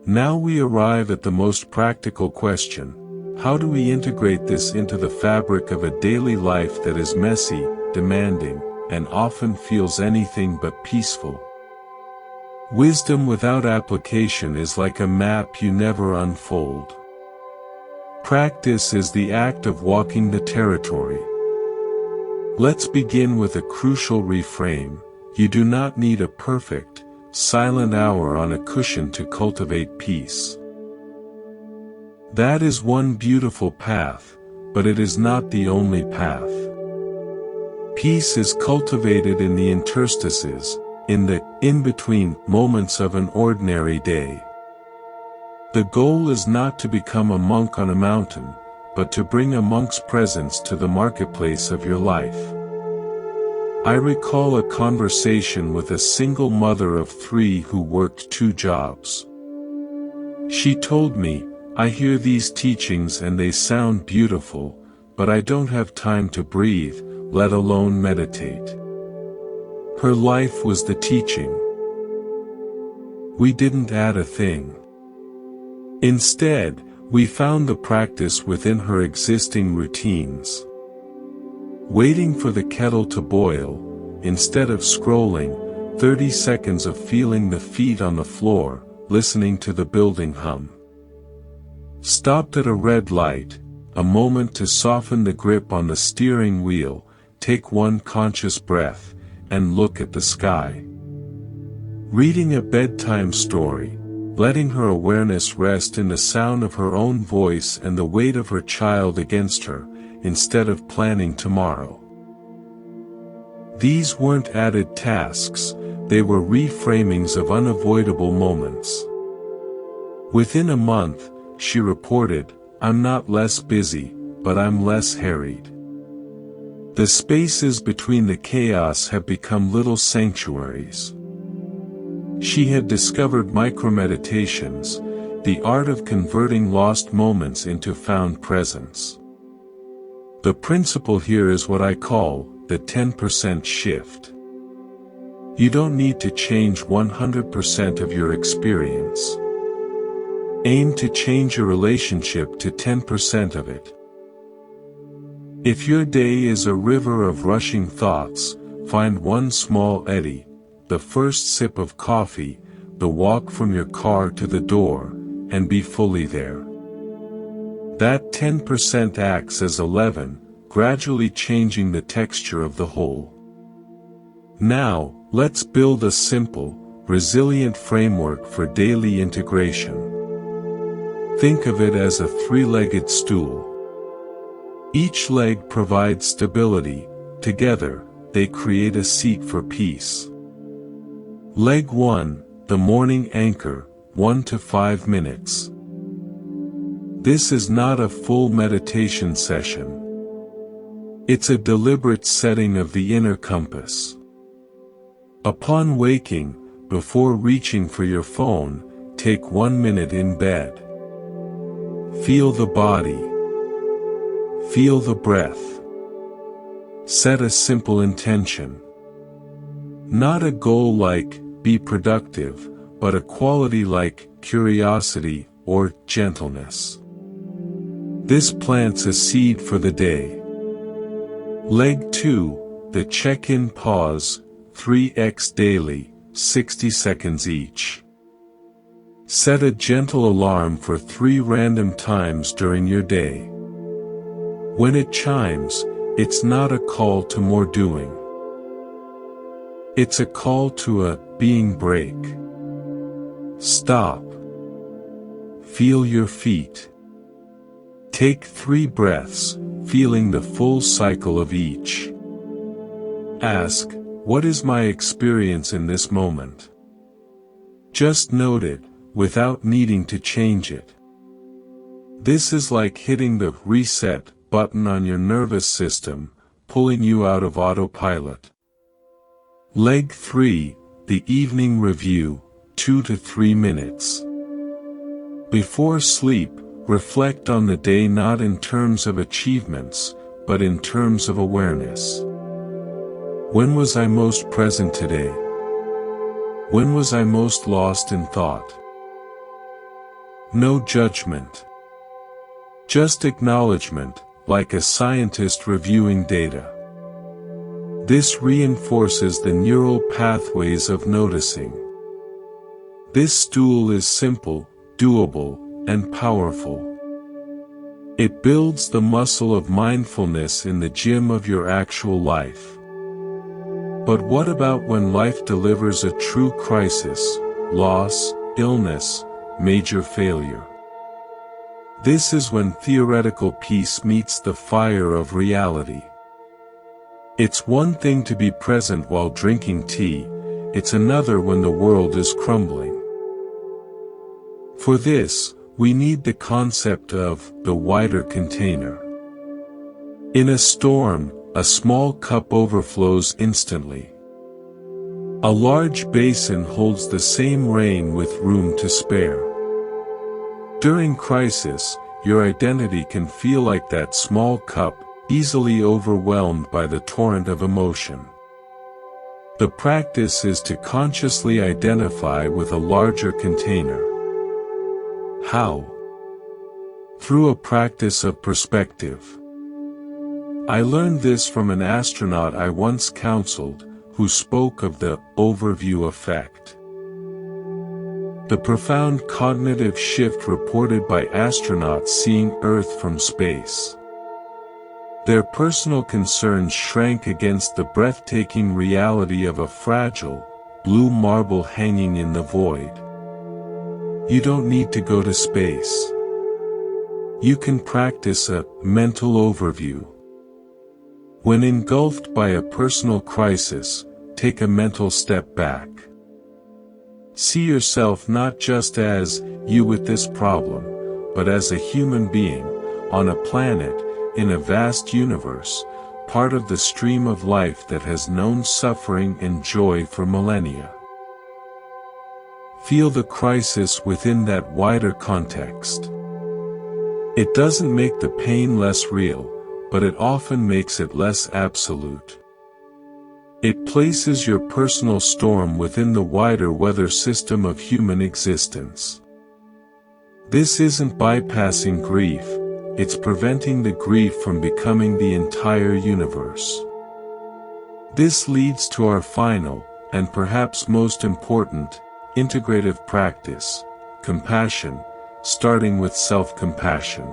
Now we arrive at the most practical question: how do we integrate this into the fabric of a daily life that is messy, demanding, and often feels anything but peaceful? Wisdom without application is like a map you never unfold. Practice is the act of walking the territory. Let's begin with a crucial reframe: you do not need a perfect, silent hour on a cushion to cultivate peace. That is one beautiful path, but it is not the only path. Peace is cultivated in the interstices, in the in-between moments of an ordinary day. The goal is not to become a monk on a mountain, but to bring a monk's presence to the marketplace of your life. I recall a conversation with a single mother of 3 who worked 2 jobs. She told me, "I hear these teachings and they sound beautiful, but I don't have time to breathe, let alone meditate." Her life was the teaching. We didn't add a thing. Instead, we found the practice within her existing routines. Waiting for the kettle to boil, instead of scrolling, 30 seconds of feeling the feet on the floor, listening to the building hum. Stopped at a red light, a moment to soften the grip on the steering wheel, take one conscious breath, and look at the sky. Reading a bedtime story, letting her awareness rest in the sound of her own voice and the weight of her child against her, instead of planning tomorrow. These weren't added tasks, they were reframings of unavoidable moments. Within a month, she reported, "I'm not less busy, but I'm less harried." The spaces between the chaos have become little sanctuaries. She had discovered micromeditations, the art of converting lost moments into found presence. The principle here is what I call the 10% shift. You don't need to change 100% of your experience. Aim to change your relationship to 10% of it. If your day is a river of rushing thoughts, find one small eddy, the first sip of coffee, the walk from your car to the door, and be fully there. That 10% acts as a leaven, gradually changing the texture of the whole. Now, let's build a simple, resilient framework for daily integration. Think of it as a 3-legged stool. Each leg provides stability, together, they create a seat for peace. Leg 1, the morning anchor, 1 to 5 minutes. This is not a full meditation session. It's a deliberate setting of the inner compass. Upon waking, before reaching for your phone, take 1 minute in bed. Feel the body. Feel the breath. Set a simple intention. Not a goal like, be productive, but a quality like, curiosity, or gentleness. This plants a seed for the day. Leg 2, the check-in pause, 3x daily, 60 seconds each. Set a gentle alarm for 3 random times during your day. When it chimes, it's not a call to more doing. It's a call to a being break. Stop. Feel your feet. Take 3 breaths, feeling the full cycle of each. Ask, what is my experience in this moment? Just note it, without needing to change it. This is like hitting the reset button on your nervous system, pulling you out of autopilot. Leg 3, the evening review, 2 to 3 minutes. Before sleep, reflect on the day not in terms of achievements, but in terms of awareness. When was I most present today? When was I most lost in thought? No judgment. Just acknowledgement, like a scientist reviewing data. This reinforces the neural pathways of noticing. This tool is simple, doable, and powerful. It builds the muscle of mindfulness in the gym of your actual life. But what about when life delivers a true crisis, loss, illness, major failure? This is when theoretical peace meets the fire of reality. It's one thing to be present while drinking tea, it's another when the world is crumbling. For this, we need the concept of the wider container. In a storm, a small cup overflows instantly. A large basin holds the same rain with room to spare. During crisis, your identity can feel like that small cup, easily overwhelmed by the torrent of emotion. The practice is to consciously identify with a larger container. How? Through a practice of perspective. I learned this from an astronaut I once counseled, who spoke of the overview effect. The profound cognitive shift reported by astronauts seeing Earth from space. Their personal concerns shrank against the breathtaking reality of a fragile, blue marble hanging in the void. You don't need to go to space. You can practice a mental overview. When engulfed by a personal crisis, take a mental step back. See yourself not just as you with this problem, but as a human being, on a planet, in a vast universe, part of the stream of life that has known suffering and joy for millennia. Feel the crisis within that wider context. It doesn't make the pain less real, but it often makes it less absolute. It places your personal storm within the wider weather system of human existence. This isn't bypassing grief, it's preventing the grief from becoming the entire universe. This leads to our final, and perhaps most important, integrative practice, compassion, starting with self-compassion.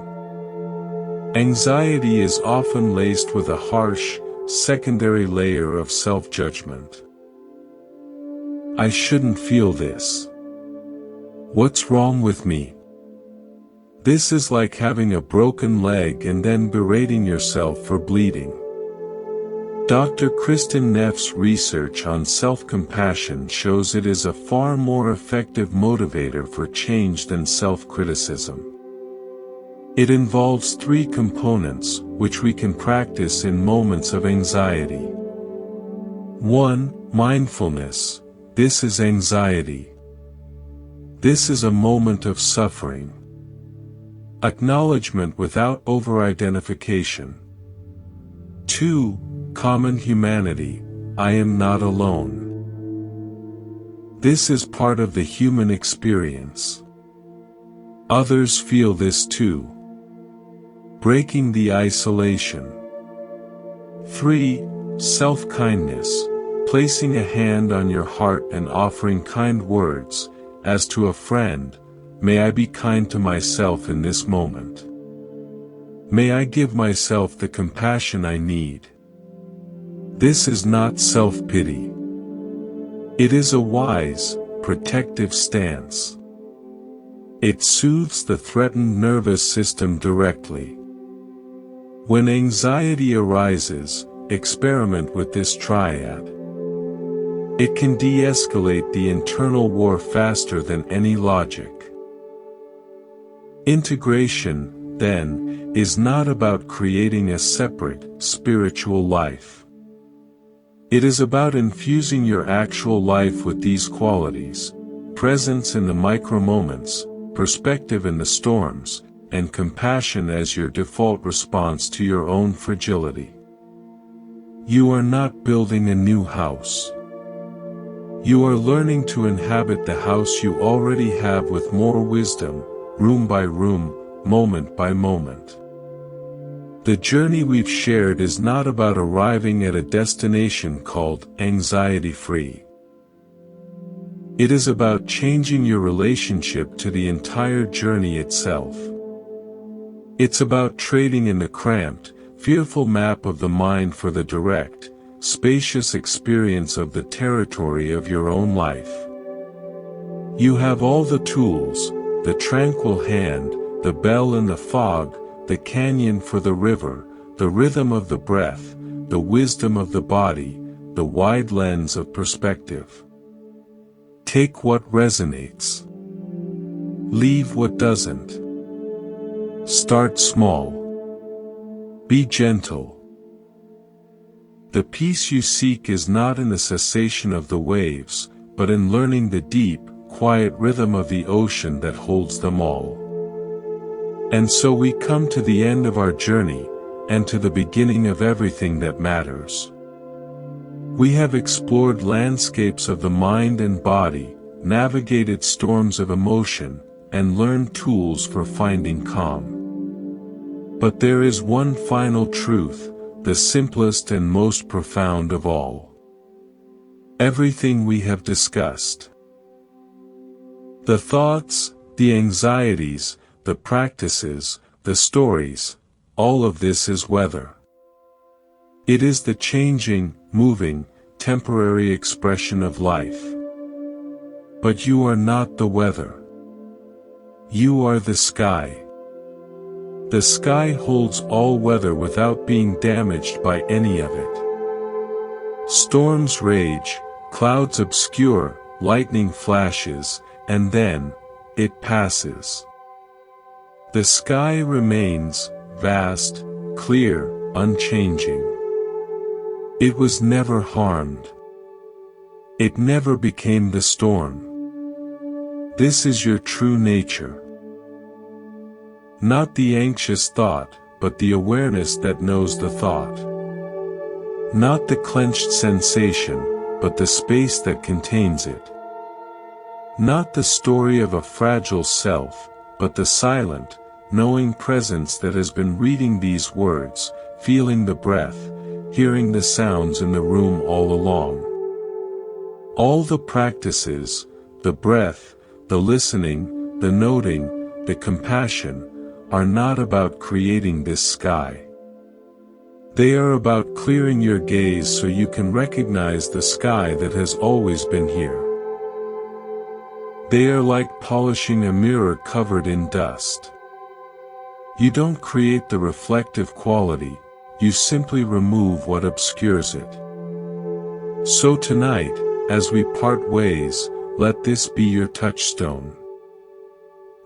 Anxiety is often laced with a harsh, secondary layer of self-judgment. I shouldn't feel this. What's wrong with me? This is like having a broken leg and then berating yourself for bleeding. Dr. Kristin Neff's research on self-compassion shows it is a far more effective motivator for change than self-criticism. It involves 3 components, which we can practice in moments of anxiety. 1. Mindfulness. This is anxiety. This is a moment of suffering. Acknowledgement without over-identification. 2. Common humanity. I am not alone. This is part of the human experience. Others feel this too. Breaking the isolation. 3. Self-kindness, placing a hand on your heart and offering kind words, as to a friend. May I be kind to myself in this moment. May I give myself the compassion I need. This is not self-pity. It is a wise, protective stance. It soothes the threatened nervous system directly. When anxiety arises, experiment with this triad. It can de-escalate the internal war faster than any logic. Integration, then, is not about creating a separate, spiritual life. It is about infusing your actual life with these qualities: presence in the micro-moments, perspective in the storms, and compassion as your default response to your own fragility. You are not building a new house. You are learning to inhabit the house you already have with more wisdom, room by room, moment by moment. The journey we've shared is not about arriving at a destination called anxiety-free. It is about changing your relationship to the entire journey itself. It's about trading in the cramped, fearful map of the mind for the direct, spacious experience of the territory of your own life. You have all the tools: the tranquil hand, the bell in the fog, the canyon for the river, the rhythm of the breath, the wisdom of the body, the wide lens of perspective. Take what resonates. Leave what doesn't. Start small. Be gentle. The peace you seek is not in the cessation of the waves, but in learning the deep, quiet rhythm of the ocean that holds them all. And so we come to the end of our journey, and to the beginning of everything that matters. We have explored landscapes of the mind and body, navigated storms of emotion, and learned tools for finding calm. But there is one final truth, the simplest and most profound of all. Everything we have discussed, the thoughts, the anxieties, the practices, the stories, all of this is weather. It is the changing, moving, temporary expression of life. But you are not the weather. You are the sky. The sky holds all weather without being damaged by any of it. Storms rage, clouds obscure, lightning flashes, and then, it passes. The sky remains, vast, clear, unchanging. It was never harmed. It never became the storm. This is your true nature. Not the anxious thought, but the awareness that knows the thought. Not the clenched sensation, but the space that contains it. Not the story of a fragile self, but the silent, knowing presence that has been reading these words, feeling the breath, hearing the sounds in the room all along. All the practices, the breath, the listening, the noting, the compassion, are not about creating this sky. They are about clearing your gaze so you can recognize the sky that has always been here. They are like polishing a mirror covered in dust. You don't create the reflective quality, you simply remove what obscures it. So tonight, as we part ways, let this be your touchstone.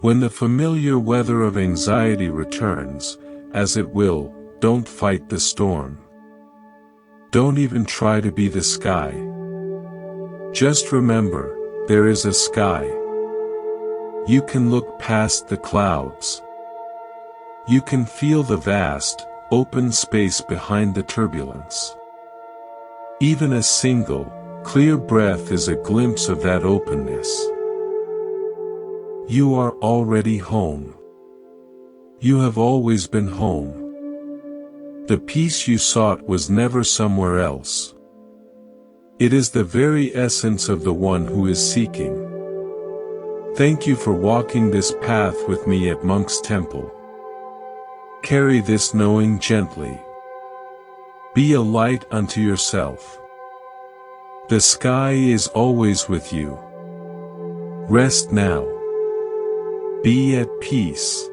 When the familiar weather of anxiety returns, as it will, don't fight the storm. Don't even try to be the sky. Just remember, there is a sky. You can look past the clouds. You can feel the vast, open space behind the turbulence. Even a single, clear breath is a glimpse of that openness. You are already home. You have always been home. The peace you sought was never somewhere else. It is the very essence of the one who is seeking. Thank you for walking this path with me at Monk's Temple. Carry this knowing gently. Be a light unto yourself. The sky is always with you. Rest now. Be at peace.